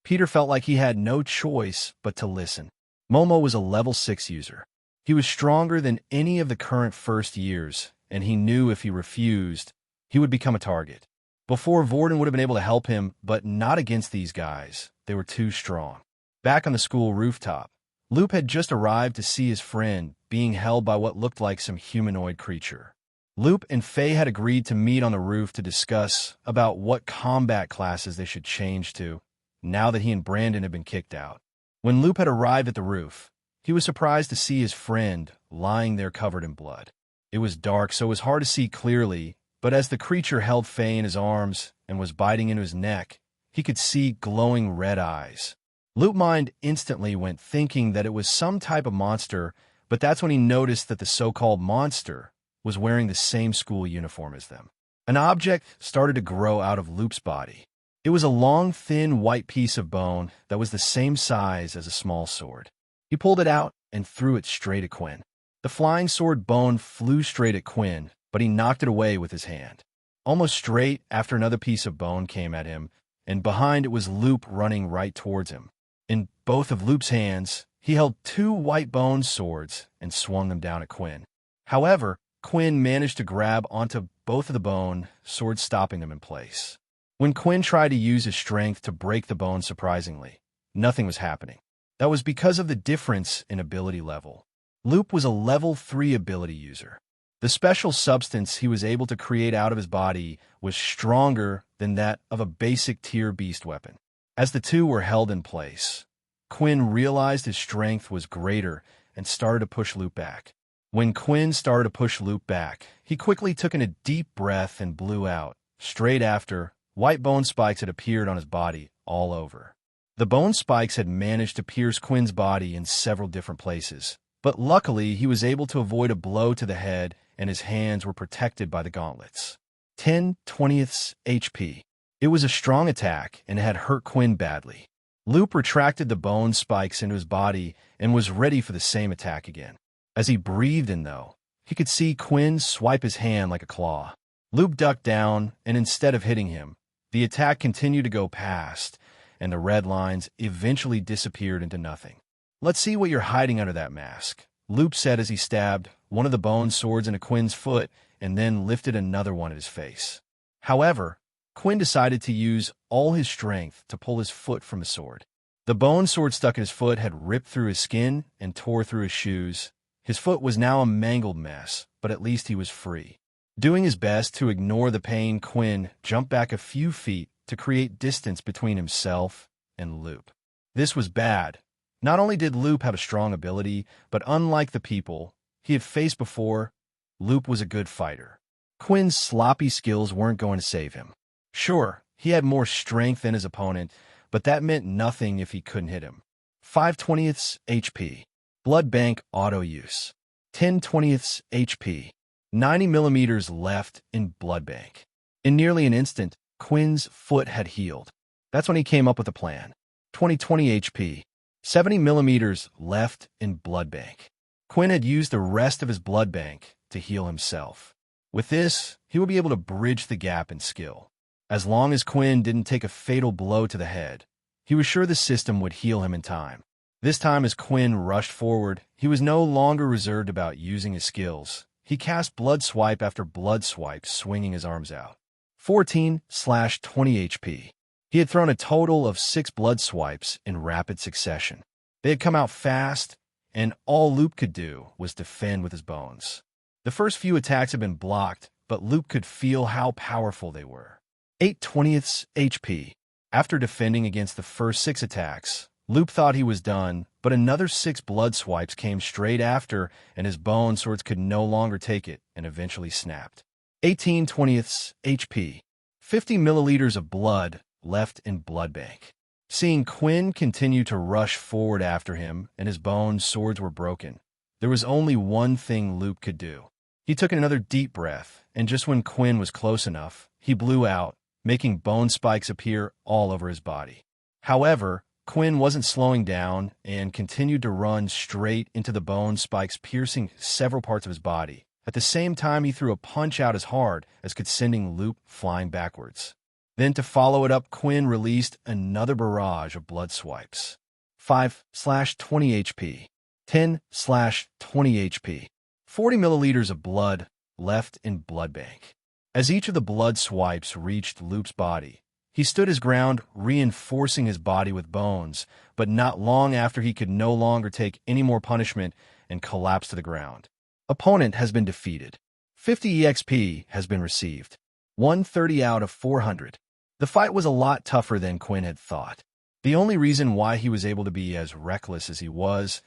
Peter felt like he had no choice but to listen. Momo was a level 6 user. He was stronger than any of the current first years, and he knew if he refused, he would become a target. Before, Vorden would have been able to help him, but not against these guys. They were too strong. Back on the school rooftop, Loop had just arrived to see his friend being held by what looked like some humanoid creature. Loop and Faye had agreed to meet on the roof to discuss about what combat classes they should change to, now that he and Brandon had been kicked out. When Loop had arrived at the roof, he was surprised to see his friend lying there covered in blood. It was dark, so it was hard to see clearly, but as the creature held Faye in his arms and was biting into his neck, he could see glowing red eyes. Loop's mind instantly went thinking that it was some type of monster, but that's when he noticed that the so-called monster was wearing the same school uniform as them. An object started to grow out of Loop's body. It was a long, thin, white piece of bone that was the same size as a small sword. He pulled it out and threw it straight at Quinn. The flying sword bone flew straight at Quinn, but he knocked it away with his hand. Almost straight after another piece of bone came at him, and behind it was Loop running right towards him. In both of Loop's hands, he held 2 white bone swords and swung them down at Quinn. However, Quinn managed to grab onto both of the bone swords, stopping them in place. When Quinn tried to use his strength to break the bone, surprisingly, nothing was happening. That was because of the difference in ability level. Loop was a level 3 ability user. The special substance he was able to create out of his body was stronger than that of a basic tier beast weapon. As the two were held in place, Quinn realized his strength was greater and started to push Loop back. When Quinn started to push Loop back, he quickly took in a deep breath and blew out. Straight after, white bone spikes had appeared on his body all over. The bone spikes had managed to pierce Quinn's body in several different places, but luckily he was able to avoid a blow to the head and his hands were protected by the gauntlets. 10/20 HP. It was a strong attack and it had hurt Quinn badly. Loop retracted the bone spikes into his body and was ready for the same attack again. As he breathed in, though, he could see Quinn swipe his hand like a claw. Loop ducked down, and instead of hitting him, the attack continued to go past, and the red lines eventually disappeared into nothing. "Let's see what you're hiding under that mask," Loop said as he stabbed one of the bone swords into Quinn's foot and then lifted another one at his face. However, Quinn decided to use all his strength to pull his foot from the sword. The bone sword stuck in his foot had ripped through his skin and tore through his shoes. His foot was now a mangled mess, but at least he was free. Doing his best to ignore the pain, Quinn jumped back a few feet to create distance between himself and Loop. This was bad. Not only did Loop have a strong ability, but unlike the people he had faced before, Loop was a good fighter. Quinn's sloppy skills weren't going to save him. Sure, he had more strength than his opponent, but that meant nothing if he couldn't hit him. 5/20 HP. Blood Bank Auto Use. 10/20 HP. 90 millimeters left in Blood Bank. In nearly an instant, Quinn's foot had healed. That's when he came up with a plan. 20 HP. 70 millimeters left in Blood Bank. Quinn had used the rest of his Blood Bank to heal himself. With this, he would be able to bridge the gap in skill. As long as Quinn didn't take a fatal blow to the head, he was sure the system would heal him in time. This time as Quinn rushed forward, he was no longer reserved about using his skills. He cast blood swipe after blood swipe, swinging his arms out. 14/20 HP. He had thrown a total of 6 blood swipes in rapid succession. They had come out fast, and all Loop could do was defend with his bones. The first few attacks had been blocked, but Loop could feel how powerful they were. 8/20 HP. After defending against the first 6 attacks, Loop thought he was done, but another 6 blood swipes came straight after, and his bone swords could no longer take it and eventually snapped. 18/20 HP. 50 milliliters of blood left in Blood Bank. Seeing Quinn continue to rush forward after him and his bone swords were broken, there was only one thing Loop could do. He took another deep breath, and just when Quinn was close enough, he blew out, making bone spikes appear all over his body. However, Quinn wasn't slowing down and continued to run straight into the bone spikes, piercing several parts of his body. At the same time, he threw a punch out as hard as could, sending Loop flying backwards. Then to follow it up, Quinn released another barrage of blood swipes. 5/20 HP. 10/20 HP. 40 milliliters of blood left in Blood Bank. As each of the blood swipes reached Loop's body, he stood his ground, reinforcing his body with bones, but not long after he could no longer take any more punishment and collapsed to the ground. Opponent has been defeated. 50 EXP has been received. 130 out of 400. The fight was a lot tougher than Quinn had thought. The only reason why he was able to be as reckless as he was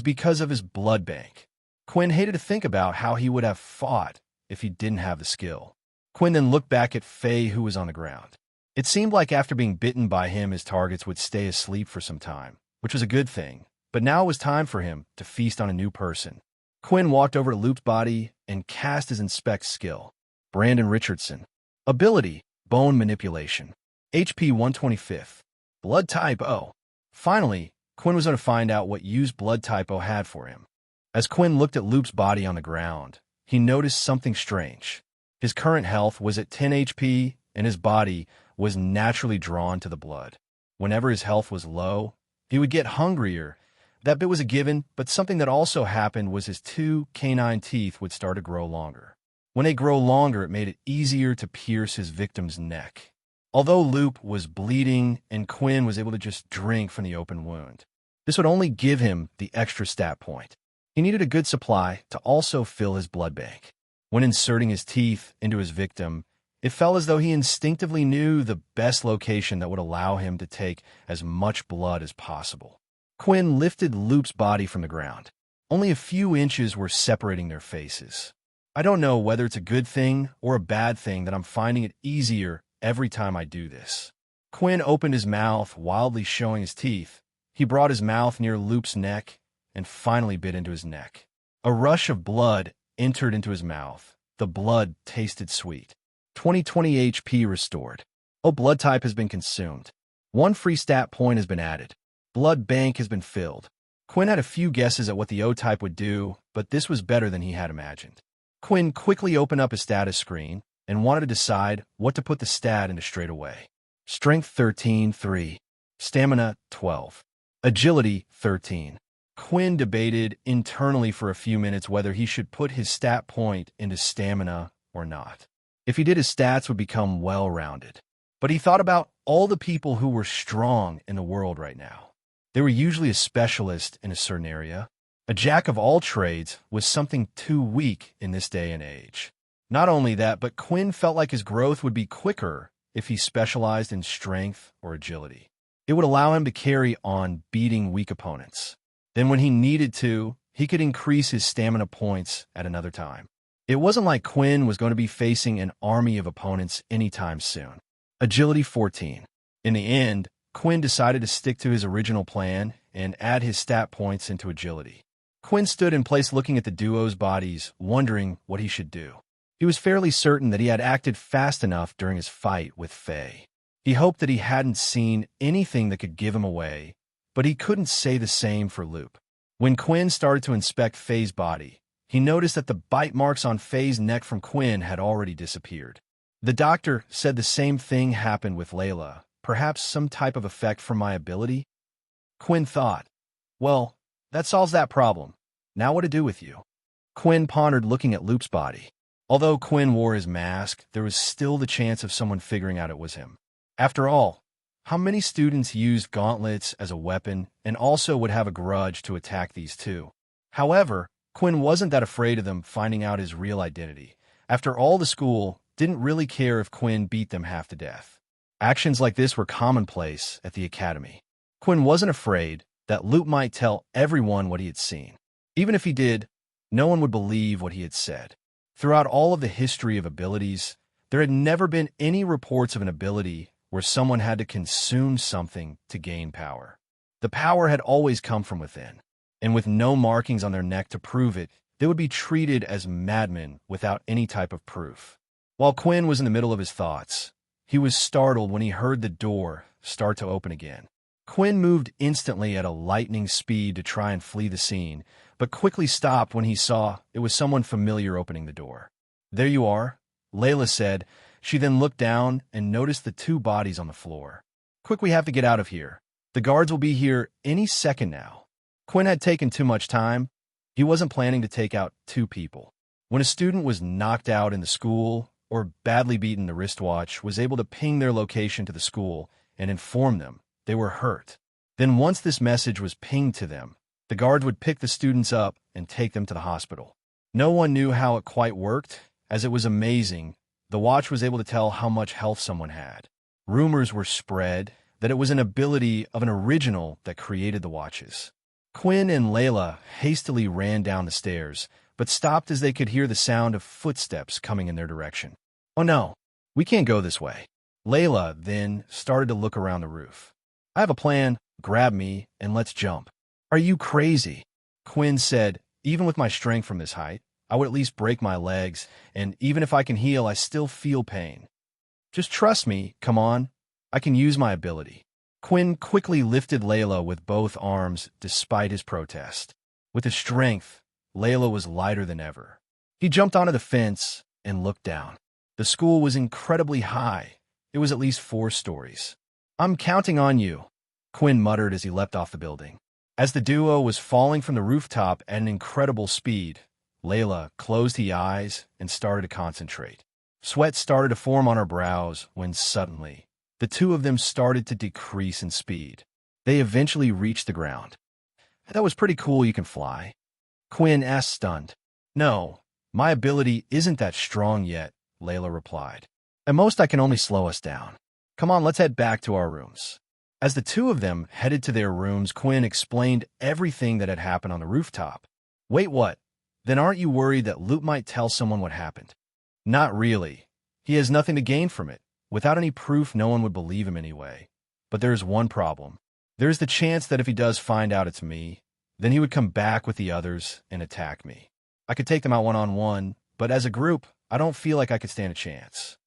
because of his Blood Bank. Quinn hated to think about how he would have fought if he didn't have the skill. Quinn then looked back at Faye, who was on the ground. It seemed like after being bitten by him, his targets would stay asleep for some time, which was a good thing, but now it was time for him to feast on a new person. Quinn walked over to Loop's body and cast his Inspect skill. Brandon Richardson. Ability, Bone Manipulation. HP 125. Blood type O. Finally, Quinn was going to find out what use Blood type O had for him. As Quinn looked at Loop's body on the ground, he noticed something strange. His current health was at 10 HP, and his body was naturally drawn to the blood. Whenever his health was low, he would get hungrier. That bit was a given, but something that also happened was his 2 canine teeth would start to grow longer. When they grow longer, it made it easier to pierce his victim's neck. Although Loop was bleeding and Quinn was able to just drink from the open wound, this would only give him the extra stat point. He needed a good supply to also fill his blood bank. When inserting his teeth into his victim, it felt as though he instinctively knew the best location that would allow him to take as much blood as possible. Quinn lifted Loop's body from the ground. Only a few inches were separating their faces. I don't know whether it's a good thing or a bad thing that I'm finding it easier every time I do this. Quinn opened his mouth, wildly showing his teeth. He brought his mouth near Loop's neck and finally bit into his neck. A rush of blood entered into his mouth. The blood tasted sweet. 2020 HP restored. Oh, blood type has been consumed. 1 free stat point has been added. Blood bank has been filled. Quinn had a few guesses at what the O-type would do, but this was better than he had imagined. Quinn quickly opened up his status screen and wanted to decide what to put the stat into straight away. Strength 13, 3. Stamina 12. Agility 13. Quinn debated internally for a few minutes whether he should put his stat point into stamina or not. If he did, his stats would become well-rounded. But he thought about all the people who were strong in the world right now. They were usually a specialist in a certain area. A jack of all trades was something too weak in this day and age. Not only that, but Quinn felt like his growth would be quicker if he specialized in strength or agility. It would allow him to carry on beating weak opponents. Then when he needed to, he could increase his stamina points at another time. It wasn't like Quinn was going to be facing an army of opponents anytime soon. Agility 14. In the end, Quinn decided to stick to his original plan and add his stat points into agility. Quinn stood in place looking at the duo's bodies, wondering what he should do. He was fairly certain that he had acted fast enough during his fight with Faye. He hoped that he hadn't seen anything that could give him away, but he couldn't say the same for Loop. When Quinn started to inspect Faye's body, he noticed that the bite marks on Faye's neck from Quinn had already disappeared. The doctor said the same thing happened with Layla. Perhaps some type of effect from my ability? Quinn thought, well, that solves that problem. Now what to do with you? Quinn pondered looking at Loop's body. Although Quinn wore his mask, there was still the chance of someone figuring out it was him. After all, how many students used gauntlets as a weapon and also would have a grudge to attack these two? However, Quinn wasn't that afraid of them finding out his real identity. After all, the school didn't really care if Quinn beat them half to death. Actions like this were commonplace at the academy. Quinn wasn't afraid that Loop might tell everyone what he had seen. Even if he did, no one would believe what he had said. Throughout all of the history of abilities, there had never been any reports of an ability where someone had to consume something to gain power. The power had always come from within, and with no markings on their neck to prove it, they would be treated as madmen without any type of proof. While Quinn was in the middle of his thoughts, he was startled when he heard the door start to open again. Quinn moved instantly at a lightning speed to try and flee the scene, but quickly stopped when he saw it was someone familiar opening the door. "There you are," Layla said. She then looked down and noticed the 2 bodies on the floor. "Quick, we have to get out of here. The guards will be here any second now." Quinn had taken too much time. He wasn't planning to take out 2 people. When a student was knocked out in the school or badly beaten, the wristwatch was able to ping their location to the school and inform them they were hurt. Then once this message was pinged to them, the guards would pick the students up and take them to the hospital. No one knew how it quite worked, as it was amazing. The watch was able to tell how much health someone had. Rumors were spread that it was an ability of an original that created the watches. Quinn and Layla hastily ran down the stairs, but stopped as they could hear the sound of footsteps coming in their direction. "Oh no, we can't go this way." Layla then started to look around the roof. "I have a plan. Grab me and let's jump." "Are you crazy?" Quinn said. "Even with my strength from this height, I would at least break my legs, and even if I can heal, I still feel pain. Just trust me, come on. I can use my ability." Quinn quickly lifted Layla with both arms despite his protest. With his strength, Layla was lighter than ever. He jumped onto the fence and looked down. The school was incredibly high. It was at least 4 stories. "I'm counting on you," Quinn muttered as he leapt off the building. As the duo was falling from the rooftop at an incredible speed, Layla closed her eyes and started to concentrate. Sweat started to form on her brows when suddenly, the 2 of them started to decrease in speed. They eventually reached the ground. "That was pretty cool. You can fly?" Quinn asked, stunned. "No, my ability isn't that strong yet," Layla replied. "At most, I can only slow us down. Come on, let's head back to our rooms." As the 2 of them headed to their rooms, Quinn explained everything that had happened on the rooftop. Wait, what? Then aren't you worried that Loop might tell someone what happened? Not really. He has nothing to gain from it. Without any proof, no one would believe him anyway. But there's one problem. There's the chance that if he does find out it's me, then he would come back with the others and attack me. I could take them out one-on-one, but as a group, I don't feel like I could stand a chance.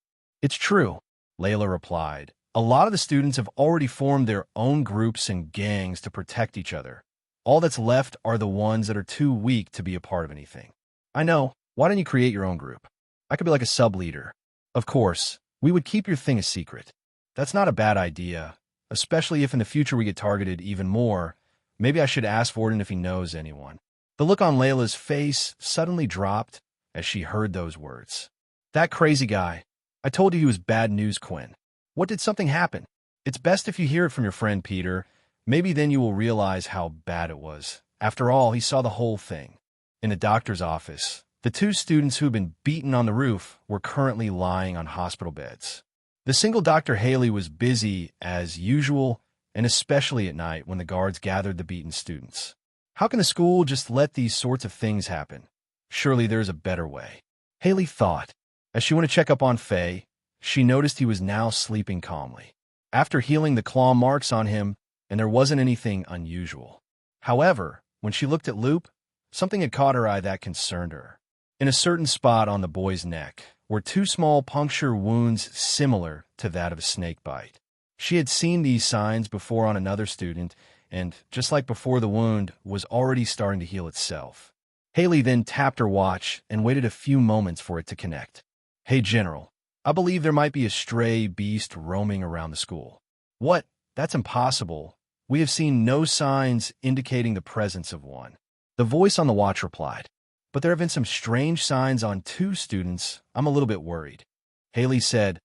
It's true, Layla replied. A lot of the students have already formed their own groups and gangs to protect each other. All that's left are the ones that are too weak to be a part of anything. I know. Why don't you create your own group? I could be like a sub-leader. Of course, we would keep your thing a secret. That's not a bad idea, especially if in the future we get targeted even more. Maybe I should ask Vorden if he knows anyone. The look on Layla's face suddenly dropped as she heard those words. That crazy guy. I told you he was bad news, Quinn. What did something happen? It's best if you hear it from your friend Peter. Maybe then you will realize how bad it was. After all, he saw the whole thing. In the doctor's office, the two students who had been beaten on the roof were currently lying on hospital beds. The single Dr. Haley was busy as usual, and especially at night when the guards gathered the beaten students. How can the school just let these sorts of things happen? Surely there's a better way. Haley thought. As she went to check up on Faye, she noticed he was now sleeping calmly. After healing the claw marks on him, and there wasn't anything unusual. However, when she looked at Loop, something had caught her eye that concerned her. In a certain spot on the boy's neck were two small puncture wounds similar to that of a snake bite. She had seen these signs before on another student, and, just like before, the wound was already starting to heal itself. Haley then tapped her watch and waited a few moments for it to connect. Hey, General, I believe there might be a stray beast roaming around the school. What? That's impossible. We have seen no signs indicating the presence of one. The voice on the watch replied. But there have been some strange signs on two students. I'm a little bit worried. Haley said,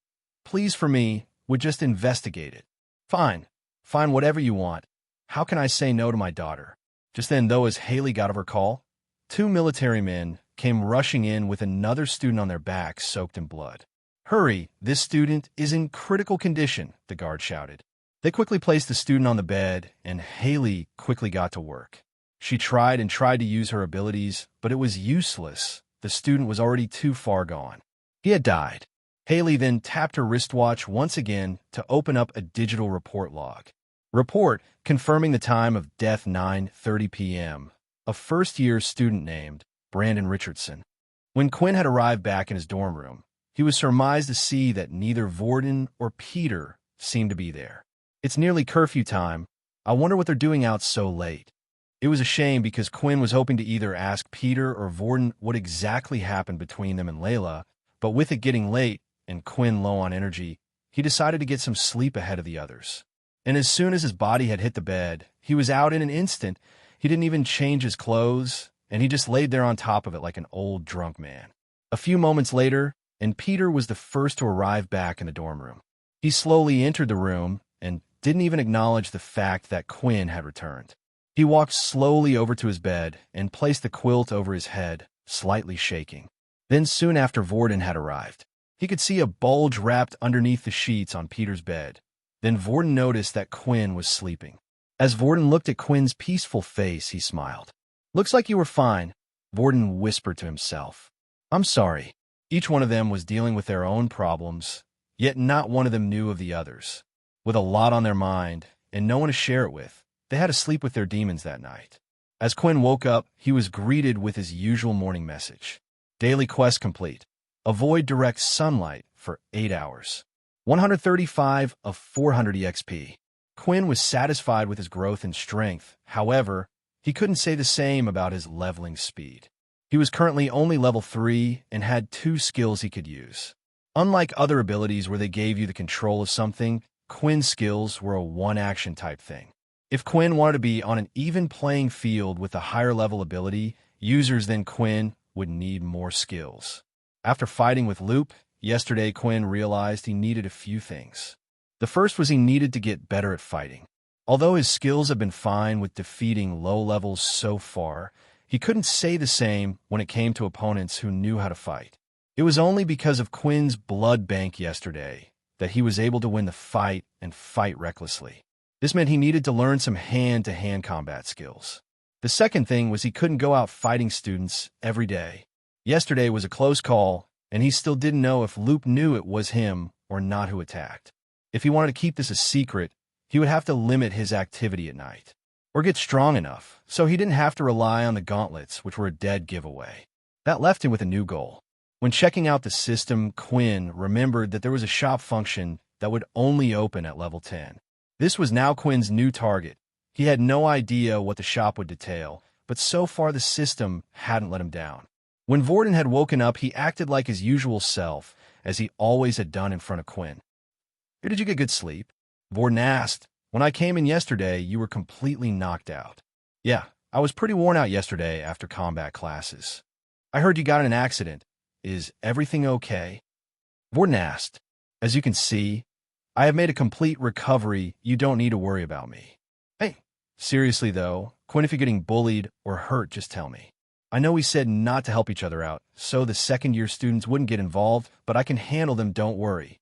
please for me, would just investigate it. Fine. Fine, whatever you want. How can I say no to my daughter? Just then, though, as Haley got over call, two military men came rushing in with another student on their backs soaked in blood. Hurry, this student is in critical condition, the guard shouted. They quickly placed the student on the bed, and Haley quickly got to work. She tried and tried to use her abilities, but it was useless. The student was already too far gone. He had died. Haley then tapped her wristwatch once again to open up a digital report log. Report confirming the time of death 9:30 p.m. A first-year student named Brandon Richardson. When Quinn had arrived back in his dorm room, he was surmised to see that neither Vorden or Peter seemed to be there. It's nearly curfew time. I wonder what they're doing out so late. It was a shame because Quinn was hoping to either ask Peter or Vorden what exactly happened between them and Layla, but with it getting late and Quinn low on energy, he decided to get some sleep ahead of the others. And as soon as his body had hit the bed, he was out in an instant. He didn't even change his clothes, and he just laid there on top of it like an old drunk man. A few moments later, and Peter was the first to arrive back in the dorm room. He slowly entered the room and didn't even acknowledge the fact that Quinn had returned. He walked slowly over to his bed and placed the quilt over his head, slightly shaking. Then soon after Vorden had arrived, he could see a bulge wrapped underneath the sheets on Peter's bed. Then Vorden noticed that Quinn was sleeping. As Vorden looked at Quinn's peaceful face, he smiled. Looks like you were fine, Vorden whispered to himself. I'm sorry. Each one of them was dealing with their own problems, yet not one of them knew of the others. With a lot on their mind, and no one to share it with, they had to sleep with their demons that night. As Quinn woke up, he was greeted with his usual morning message. Daily quest complete. Avoid direct sunlight for 8 hours. 135 of 400 EXP. Quinn was satisfied with his growth and strength. However, he couldn't say the same about his leveling speed. He was currently only level 3 and had 2 skills he could use. Unlike other abilities where they gave you the control of something, Quinn's skills were a one-action type thing. If Quinn wanted to be on an even playing field with a higher level ability, users than Quinn would need more skills. After fighting with Loop, yesterday Quinn realized he needed a few things. The first was he needed to get better at fighting. Although his skills have been fine with defeating low levels so far, he couldn't say the same when it came to opponents who knew how to fight. It was only because of Quinn's blood bank yesterday that he was able to win the fight and fight recklessly. This meant he needed to learn some hand-to-hand combat skills. The second thing was he couldn't go out fighting students every day. Yesterday was a close call, and he still didn't know if Loop knew it was him or not who attacked. If he wanted to keep this a secret, he would have to limit his activity at night, or get strong enough so he didn't have to rely on the gauntlets, which were a dead giveaway. That left him with a new goal. When checking out the system, Quinn remembered that there was a shop function that would only open at level 10. This was now Quinn's new target. He had no idea what the shop would detail, but so far the system hadn't let him down. When Vorden had woken up, he acted like his usual self, as he always had done in front of Quinn. "Did you get good sleep?" Vorden asked. "When I came in yesterday, you were completely knocked out." "Yeah, I was pretty worn out yesterday after combat classes." "I heard you got in an accident. Is everything okay?" Vorden asked. "As you can see, I have made a complete recovery. You don't need to worry about me." "Hey, seriously though, Quinn, if you're getting bullied or hurt, just tell me. I know we said not to help each other out, so the second-year students wouldn't get involved, but I can handle them, don't worry."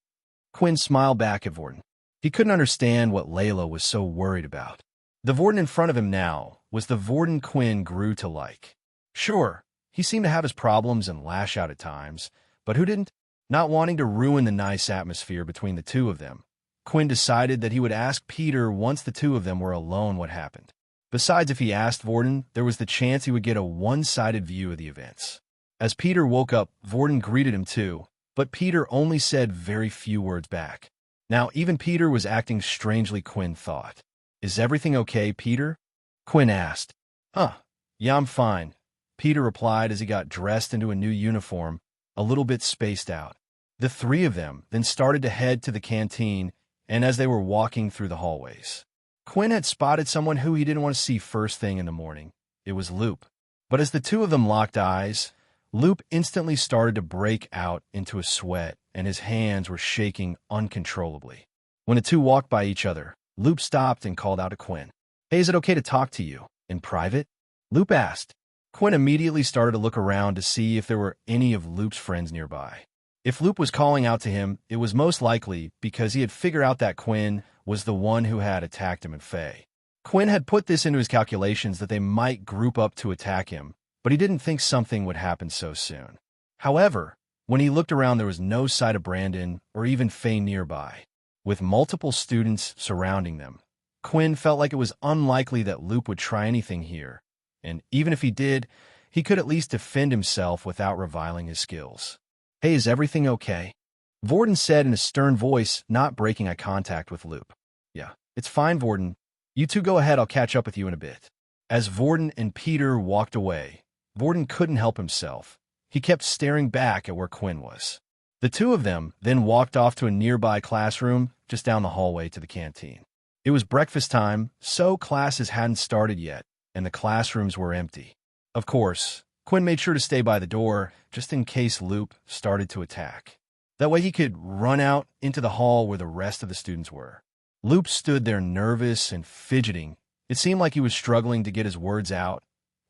Quinn smiled back at Vorden. He couldn't understand what Layla was so worried about. The Vorden in front of him now was the Vorden Quinn grew to like. Sure, he seemed to have his problems and lash out at times, but who didn't? Not wanting to ruin the nice atmosphere between the two of them, Quinn decided that he would ask Peter once the two of them were alone what happened. Besides, if he asked Vorden, there was the chance he would get a one-sided view of the events. As Peter woke up, Vorden greeted him too, but Peter only said very few words back. Now, even Peter was acting strangely, Quinn thought. "Is everything okay, Peter?" Quinn asked. Yeah, I'm fine," Peter replied as he got dressed into a new uniform, a little bit spaced out. The three of them then started to head to the canteen, and as they were walking through the hallways, Quinn had spotted someone who he didn't want to see first thing in the morning. It was Loop. But as the two of them locked eyes, Loop instantly started to break out into a sweat, and his hands were shaking uncontrollably. When the two walked by each other, Loop stopped and called out to Quinn. "Hey, is it okay to talk to you in private?" Loop asked. Quinn immediately started to look around to see if there were any of Loop's friends nearby. If Loop was calling out to him, it was most likely because he had figured out that Quinn was the one who had attacked him in Faye. Quinn had put this into his calculations that they might group up to attack him, but he didn't think something would happen so soon. However, when he looked around, there was no sight of Brandon or even Faye nearby. With multiple students surrounding them, Quinn felt like it was unlikely that Loop would try anything here, and even if he did, he could at least defend himself without reviling his skills. "Hey, is everything okay?" Vorden said in a stern voice, not breaking eye contact with Loop. "Yeah, it's fine, Vorden. You two go ahead, I'll catch up with you in a bit." As Vorden and Peter walked away, Vorden couldn't help himself. He kept staring back at where Quinn was. The two of them then walked off to a nearby classroom just down the hallway to the canteen. It was breakfast time, so classes hadn't started yet, and the classrooms were empty. Of course, Quinn made sure to stay by the door just in case Loop started to attack. That way he could run out into the hall where the rest of the students were. Loop stood there nervous and fidgeting. It seemed like he was struggling to get his words out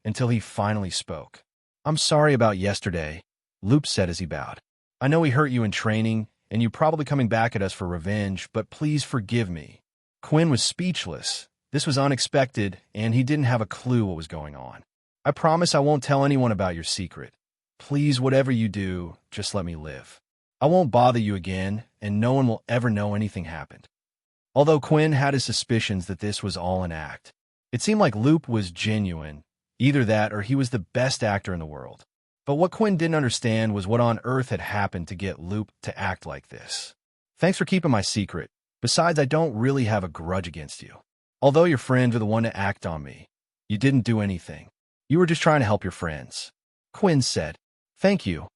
until he finally spoke. "I'm sorry about yesterday," Loop said as he bowed. "I know we hurt you in training, and you're probably coming back at us for revenge, but please forgive me." Quinn was speechless. This was unexpected, and he didn't have a clue what was going on. "I promise I won't tell anyone about your secret. Please, whatever you do, just let me live. I won't bother you again, and no one will ever know anything happened." Although Quinn had his suspicions that this was all an act, it seemed like Loop was genuine. Either that or he was the best actor in the world. But what Quinn didn't understand was what on earth had happened to get Loop to act like this. "Thanks for keeping my secret. Besides, I don't really have a grudge against you. Although your friends were the one to act on me, you didn't do anything. You were just trying to help your friends," Quinn said. "Thank you.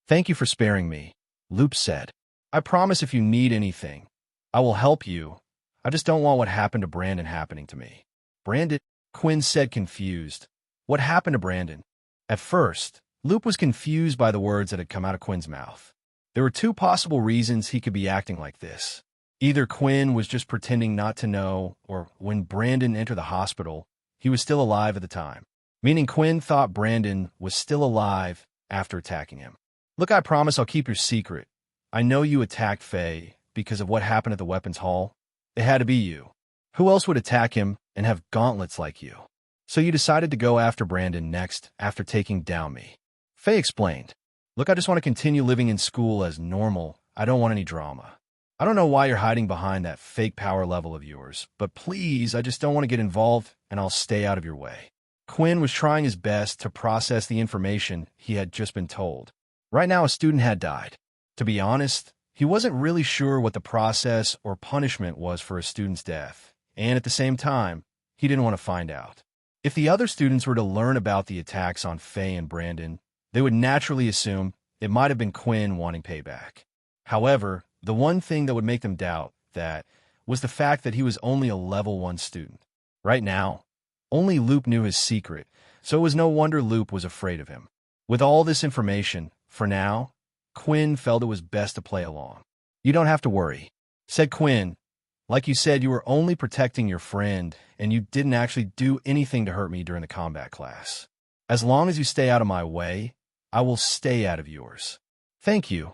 Thank you for sparing me," Loop said. "I promise if you need anything, I will help you. I just don't want what happened to Brandon happening to me." "Brandon?" Quinn said, confused. "What happened to Brandon?" At first, Loop was confused by the words that had come out of Quinn's mouth. There were two possible reasons he could be acting like this. Either Quinn was just pretending not to know, or when Brandon entered the hospital, he was still alive at the time. Meaning Quinn thought Brandon was still alive after attacking him. "Look, I promise I'll keep your secret. I know you attacked Faye because of what happened at the weapons hall. It had to be you. Who else would attack him and have gauntlets like you?" So you decided to go after Brandon next after taking down me. Faye explained. Look, I just want to continue living in school as normal. I don't want any drama. I don't know why you're hiding behind that fake power level of yours, but please, I just don't want to get involved and I'll stay out of your way. Quinn was trying his best to process the information he had just been told. Right now, a student had died. To be honest, he wasn't really sure what the process or punishment was for a student's death, and at the same time, he didn't want to find out. If the other students were to learn about the attacks on Faye and Brandon, they would naturally assume it might have been Quinn wanting payback. However, the one thing that would make them doubt that was the fact that he was only a level 1 student. Right now, only Loop knew his secret, so it was no wonder Loop was afraid of him. With all this information, for now, Quinn felt it was best to play along. You don't have to worry, said Quinn. Like you said, you were only protecting your friend, and you didn't actually do anything to hurt me during the combat class. As long as you stay out of my way, I will stay out of yours. Thank you,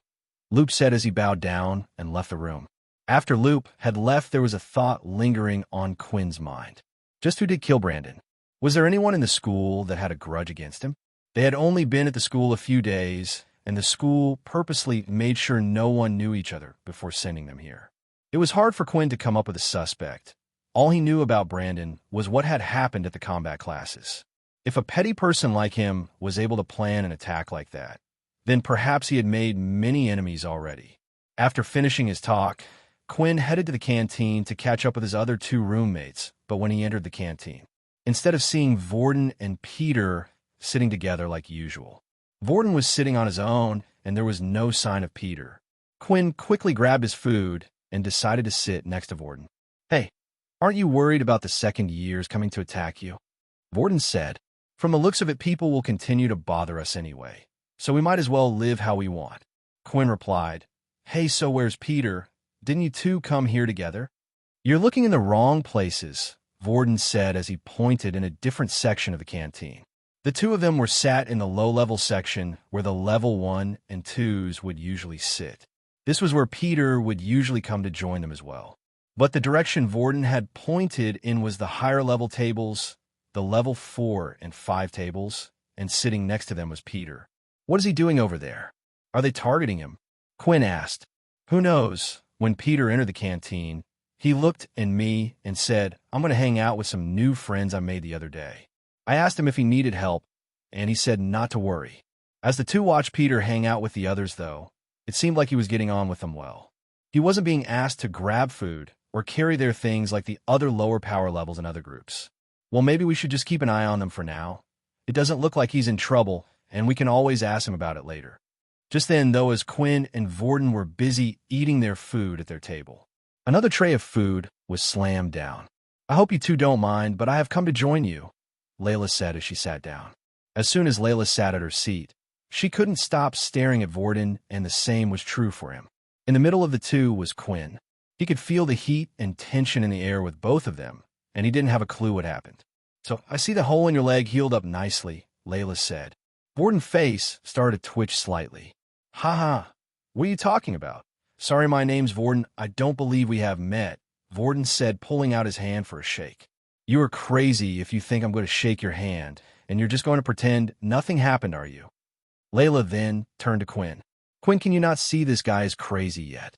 Loop said as he bowed down and left the room. After Loop had left, there was a thought lingering on Quinn's mind. Just who did kill Brandon? Was there anyone in the school that had a grudge against him? They had only been at the school a few days, and the school purposely made sure no one knew each other before sending them here. It was hard for Quinn to come up with a suspect. All he knew about Brandon was what had happened at the combat classes. If a petty person like him was able to plan an attack like that, then perhaps he had made many enemies already. After finishing his talk, Quinn headed to the canteen to catch up with his other 2 roommates, but when he entered the canteen, instead of seeing Vorden and Peter sitting together like usual, Vorden was sitting on his own, and there was no sign of Peter. Quinn quickly grabbed his food and decided to sit next to Vorden. Hey, aren't you worried about the second years coming to attack you? Vorden said. From the looks of it, people will continue to bother us anyway, so we might as well live how we want. Quinn replied. Hey, so where's Peter? Didn't you 2 come here together? You're looking in the wrong places, Vorden said as he pointed in a different section of the canteen. The 2 of them were sat in the low-level section where the level 1 and 2s would usually sit. This was where Peter would usually come to join them as well. But the direction Vorden had pointed in was the higher-level tables, the level 4 and 5 tables, and sitting next to them was Peter. What is he doing over there? Are they targeting him? Quinn asked. Who knows? When Peter entered the canteen, he looked at me and said, I'm going to hang out with some new friends I made the other day. I asked him if he needed help, and he said not to worry. As the 2 watched Peter hang out with the others, though, it seemed like he was getting on with them well. He wasn't being asked to grab food or carry their things like the other lower power levels in other groups. Well, maybe we should just keep an eye on them for now. It doesn't look like he's in trouble, and we can always ask him about it later. Just then, though, as Quinn and Vorden were busy eating their food at their table, another tray of food was slammed down. I hope you 2 don't mind, but I have come to join you, Laylas said as she sat down. As soon as Laylas sat at her seat, she couldn't stop staring at Vorden, and the same was true for him. In the middle of the 2 was Quinn. He could feel the heat and tension in the air with both of them, and he didn't have a clue what happened. So, I see the hole in your leg healed up nicely, Laylas said. Vorden's face started to twitch slightly. Ha, what are you talking about? Sorry, my name's Vorden. I don't believe we have met, Vorden said, pulling out his hand for a shake. You are crazy if you think I'm going to shake your hand, and you're just going to pretend nothing happened, are you? Layla then turned to Quinn. Quinn, can you not see this guy is crazy yet?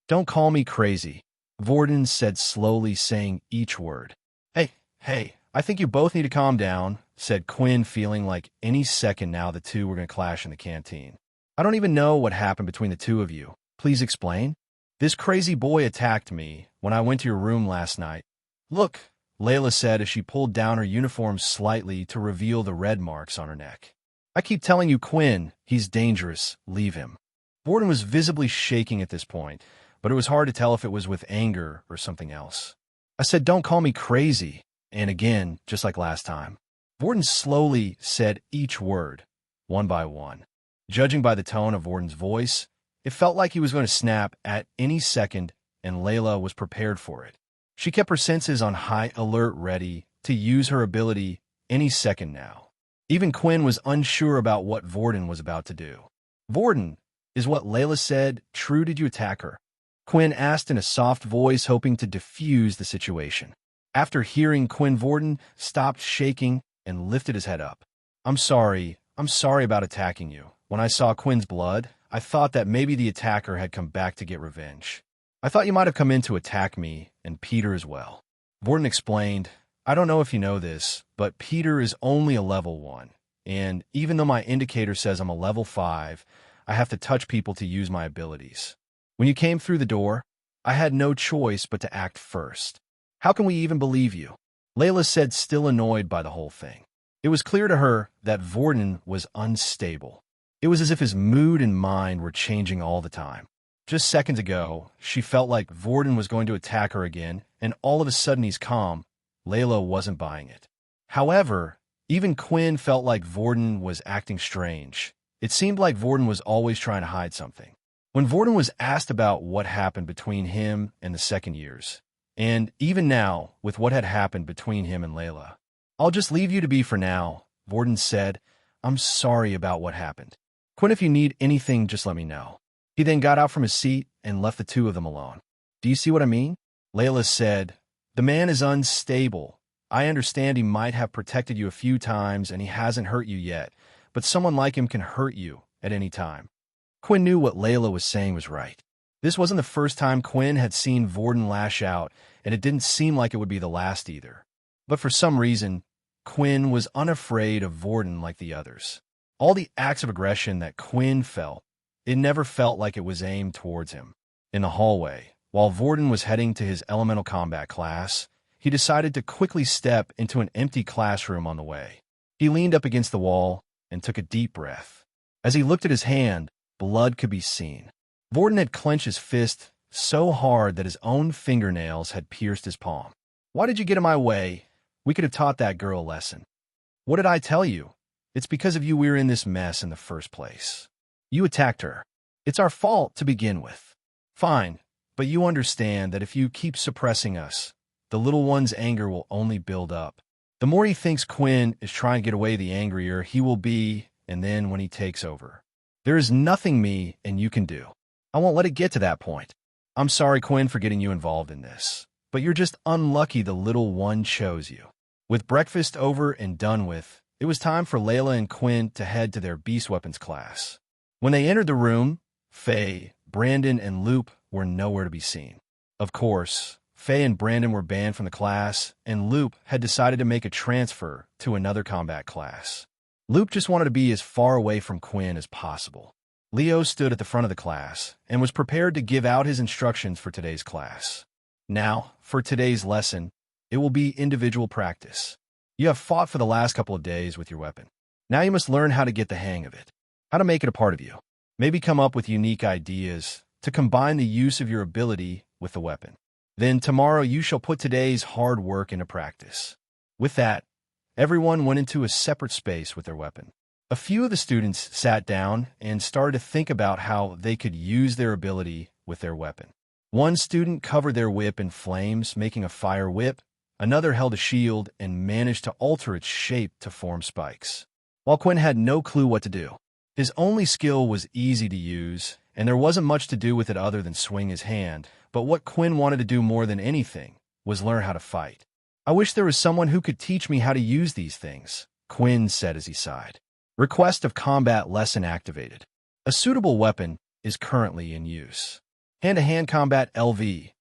Don't call me crazy, Vorden said slowly, saying each word. Hey, I think you both need to calm down, said Quinn, feeling like any second now the 2 were going to clash in the canteen. I don't even know what happened between the 2 of you. Please explain. This crazy boy attacked me when I went to your room last night. Look, Layla said as she pulled down her uniform slightly to reveal the red marks on her neck. I keep telling you, Quinn, he's dangerous. Leave him. Vorden was visibly shaking at this point, but it was hard to tell if it was with anger or something else. I said, don't call me crazy. And again, just like last time. Vorden slowly said each word, one by one. Judging by the tone of Vorden's voice, it felt like he was going to snap at any second, and Layla was prepared for it. She kept her senses on high alert, ready to use her ability any second now. Even Quinn was unsure about what Vorden was about to do. Vorden, is what Layla said true? Did you attack her? Quinn asked in a soft voice, hoping to diffuse the situation. After hearing Quinn, Vorden stopped shaking and lifted his head up. I'm sorry about attacking you. When I saw Quinn's blood, I thought that maybe the attacker had come back to get revenge. I thought you might have come in to attack me, and Peter as well. Vorden explained, I don't know if you know this, but Peter is only a level 1, and even though my indicator says I'm a level 5, I have to touch people to use my abilities. When you came through the door, I had no choice but to act first. How can we even believe you? Laylas said, still annoyed by the whole thing. It was clear to her that Vorden was unstable. It was as if his mood and mind were changing all the time. Just seconds ago, she felt like Vorden was going to attack her again, and all of a sudden he's calm. Layla wasn't buying it. However, even Quinn felt like Vorden was acting strange. It seemed like Vorden was always trying to hide something. When Vorden was asked about what happened between him and the second years, and even now, with what had happened between him and Layla, I'll just leave you to be for now, Vorden said. I'm sorry about what happened. Quinn, if you need anything, just let me know. He then got out from his seat and left the two of them alone. Do you see what I mean? Layla said, the man is unstable. I understand he might have protected you a few times and he hasn't hurt you yet, but someone like him can hurt you at any time. Quinn knew what Layla was saying was right. This wasn't the first time Quinn had seen Vorden lash out, and it didn't seem like it would be the last either. But for some reason, Quinn was unafraid of Vorden like the others. All the acts of aggression that Quinn felt, it never felt like it was aimed towards him. In the hallway, while Vorden was heading to his elemental combat class, he decided to quickly step into an empty classroom on the way. He leaned up against the wall and took a deep breath. As he looked at his hand, blood could be seen. Vorden had clenched his fist so hard that his own fingernails had pierced his palm. Why did you get in my way? We could have taught that girl a lesson. What did I tell you? It's because of you we're in this mess in the first place. You attacked her. It's our fault to begin with. Fine, but you understand that if you keep suppressing us, the little one's anger will only build up. The more he thinks Quinn is trying to get away, the angrier he will be, and then when he takes over. There is nothing me and you can do. I won't let it get to that point. I'm sorry, Quinn, for getting you involved in this, but you're just unlucky the little one chose you. With breakfast over and done with, it was time for Layla and Quinn to head to their beast weapons class. When they entered the room, Faye, Brandon, and Loop were nowhere to be seen. Of course, Faye and Brandon were banned from the class, and Loop had decided to make a transfer to another combat class. Loop just wanted to be as far away from Quinn as possible. Leo stood at the front of the class and was prepared to give out his instructions for today's class. Now, for today's lesson, it will be individual practice. You have fought for the last couple of days with your weapon. Now you must learn how to get the hang of it, how to make it a part of you. Maybe come up with unique ideas to combine the use of your ability with the weapon. Then tomorrow you shall put today's hard work into practice. With that, everyone went into a separate space with their weapon. A few of the students sat down and started to think about how they could use their ability with their weapon. One student covered their whip in flames, making a fire whip. Another held a shield and managed to alter its shape to form spikes. While Quinn had no clue what to do. His only skill was easy to use, and there wasn't much to do with it other than swing his hand, but what Quinn wanted to do more than anything was learn how to fight. I wish there was someone who could teach me how to use these things, Quinn said as he sighed. Request of combat lesson activated. A suitable weapon is currently in use. Hand-to-hand combat LV.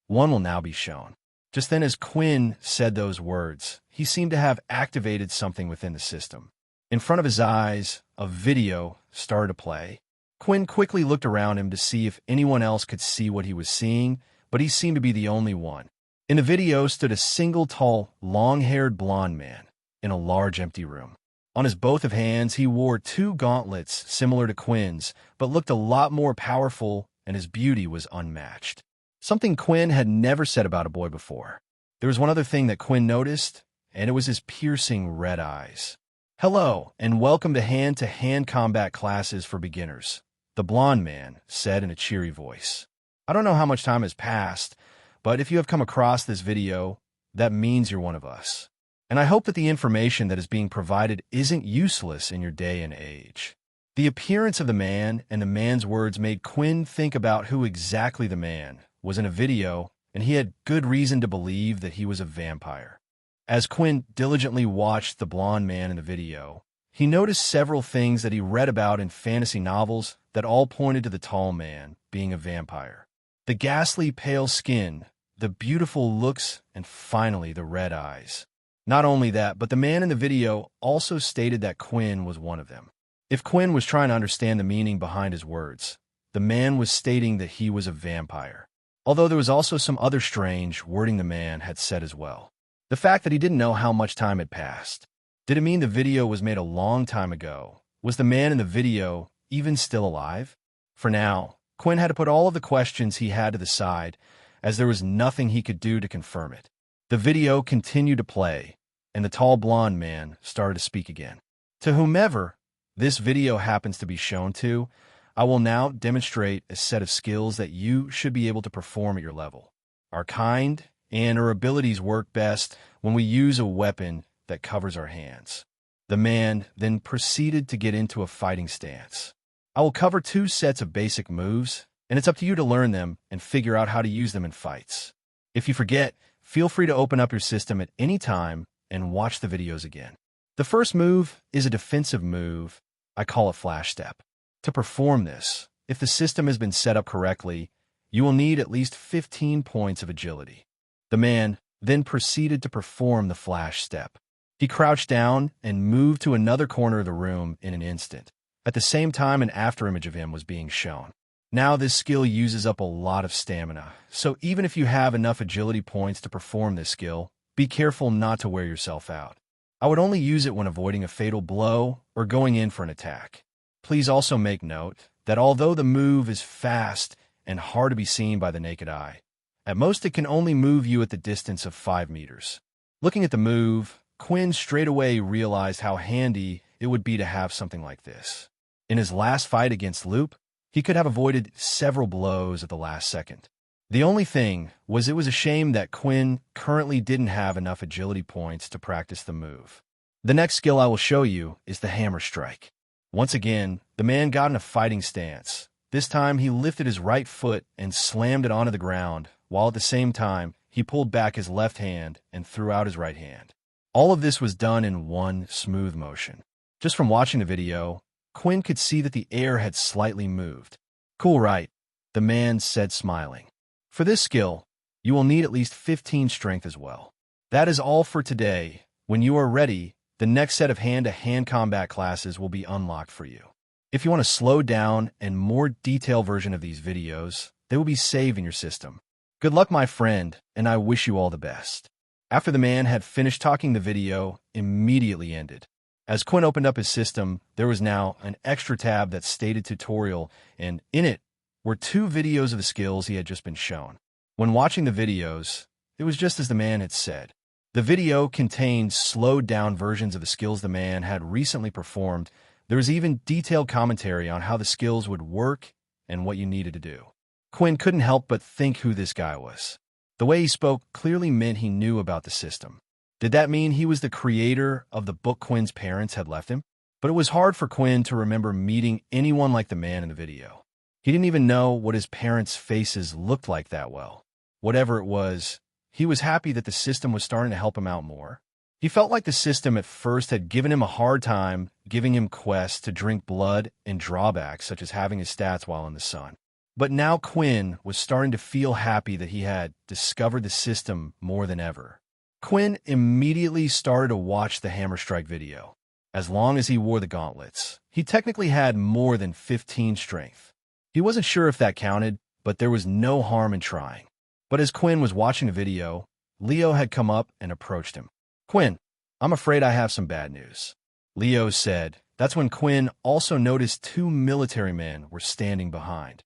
One will now be shown. Just then as Quinn said those words, he seemed to have activated something within the system. In front of his eyes, a video started to play. Quinn quickly looked around him to see if anyone else could see what he was seeing, but he seemed to be the only one. In the video stood a single tall, long-haired blonde man in a large empty room. On his both of hands, he wore two gauntlets similar to Quinn's, but looked a lot more powerful, and his beauty was unmatched. Something Quinn had never said about a boy before. There was one other thing that Quinn noticed, and it was his piercing red eyes. Hello, and welcome to hand-to-hand combat classes for beginners, the blonde man said in a cheery voice. I don't know how much time has passed, but if you have come across this video, that means you're one of us. And I hope that the information that is being provided isn't useless in your day and age. The appearance of the man and the man's words made Quinn think about who exactly the man was in a video and he had good reason to believe that he was a vampire. As Quinn diligently watched the blonde man in the video, he noticed several things that he read about in fantasy novels that all pointed to the tall man being a vampire. The ghastly pale skin, the beautiful looks, and finally the red eyes. Not only that, but the man in the video also stated that Quinn was one of them. If Quinn was trying to understand the meaning behind his words, the man was stating that he was a vampire. Although there was also some other strange wording the man had said as well. The fact that he didn't know how much time had passed. Did it mean the video was made a long time ago? Was the man in the video even still alive? For now, Quinn had to put all of the questions he had to the side, as there was nothing he could do to confirm it. The video continued to play, and the tall blonde man started to speak again. To whomever this video happens to be shown to, I will now demonstrate a set of skills that you should be able to perform at your level. Our kind and our abilities work best when we use a weapon that covers our hands. The man then proceeded to get into a fighting stance. I will cover 2 sets of basic moves, and it's up to you to learn them and figure out how to use them in fights. If you forget, feel free to open up your system at any time and watch the videos again. The first move is a defensive move. I call it flash step. To perform this, if the system has been set up correctly, you will need at least 15 points of agility. The man then proceeded to perform the flash step. He crouched down and moved to another corner of the room in an instant. At the same time, an afterimage of him was being shown. Now this skill uses up a lot of stamina, so even if you have enough agility points to perform this skill, be careful not to wear yourself out. I would only use it when avoiding a fatal blow or going in for an attack. Please also make note that although the move is fast and hard to be seen by the naked eye, at most it can only move you at the distance of 5 meters. Looking at the move, Quinn straight away realized how handy it would be to have something like this. In his last fight against Loop, he could have avoided several blows at the last second. The only thing was it was a shame that Quinn currently didn't have enough agility points to practice the move. The next skill I will show you is the hammer strike. Once again, the man got in a fighting stance. This time he lifted his right foot and slammed it onto the ground, while at the same time he pulled back his left hand and threw out his right hand. All of this was done in one smooth motion. Just from watching the video, Quinn could see that the air had slightly moved. Cool, right? The man said, smiling. For this skill, you will need at least 15 strength as well. That is all for today. When you are ready, the next set of hand-to-hand combat classes will be unlocked for you. If you want a slowed down and more detailed version of these videos, they will be saved in your system. Good luck, my friend, and I wish you all the best. After the man had finished talking, the video immediately ended. As Quinn opened up his system, there was now an extra tab that stated tutorial, and in it were 2 videos of the skills he had just been shown. When watching the videos, it was just as the man had said. The video contained slowed-down versions of the skills the man had recently performed. There was even detailed commentary on how the skills would work and what you needed to do. Quinn couldn't help but think who this guy was. The way he spoke clearly meant he knew about the system. Did that mean he was the creator of the book Quinn's parents had left him? But it was hard for Quinn to remember meeting anyone like the man in the video. He didn't even know what his parents' faces looked like that well. Whatever it was, he was happy that the system was starting to help him out more. He felt like the system at first had given him a hard time, giving him quests to drink blood and drawbacks such as having his stats while in the sun. But now Quinn was starting to feel happy that he had discovered the system more than ever. Quinn immediately started to watch the hammer strike video. As long as he wore the gauntlets, he technically had more than 15 strength. He wasn't sure if that counted, but there was no harm in trying. But as Quinn was watching the video, Leo had come up and approached him. Quinn, I'm afraid I have some bad news. Leo said. That's when Quinn also noticed 2 military men were standing behind.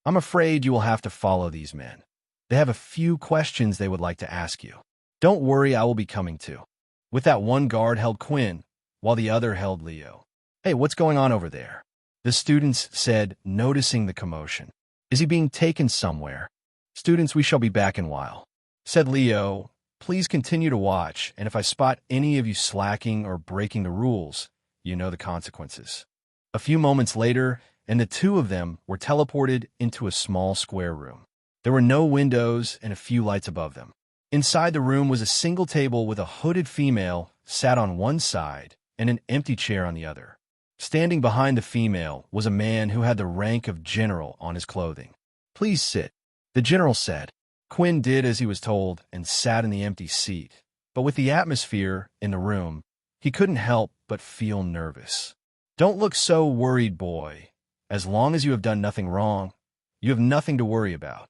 I'm afraid you will have to follow these men. They have a few questions they would like to ask you. Don't worry, I will be coming too. With that, one guard held Quinn, while the other held Leo. Hey, what's going on over there? The students said, noticing the commotion. Is he being taken somewhere? Students, we shall be back in a while. Said Leo, please continue to watch, and if I spot any of you slacking or breaking the rules, you know the consequences. A few moments later, and the 2 of them were teleported into a small square room. There were no windows and a few lights above them. Inside the room was a single table with a hooded female sat on one side and an empty chair on the other. Standing behind the female was a man who had the rank of general on his clothing. "Please sit," the general said. Quinn did as he was told and sat in the empty seat. But with the atmosphere in the room, he couldn't help but feel nervous. "Don't look so worried, boy. As long as you have done nothing wrong, you have nothing to worry about,"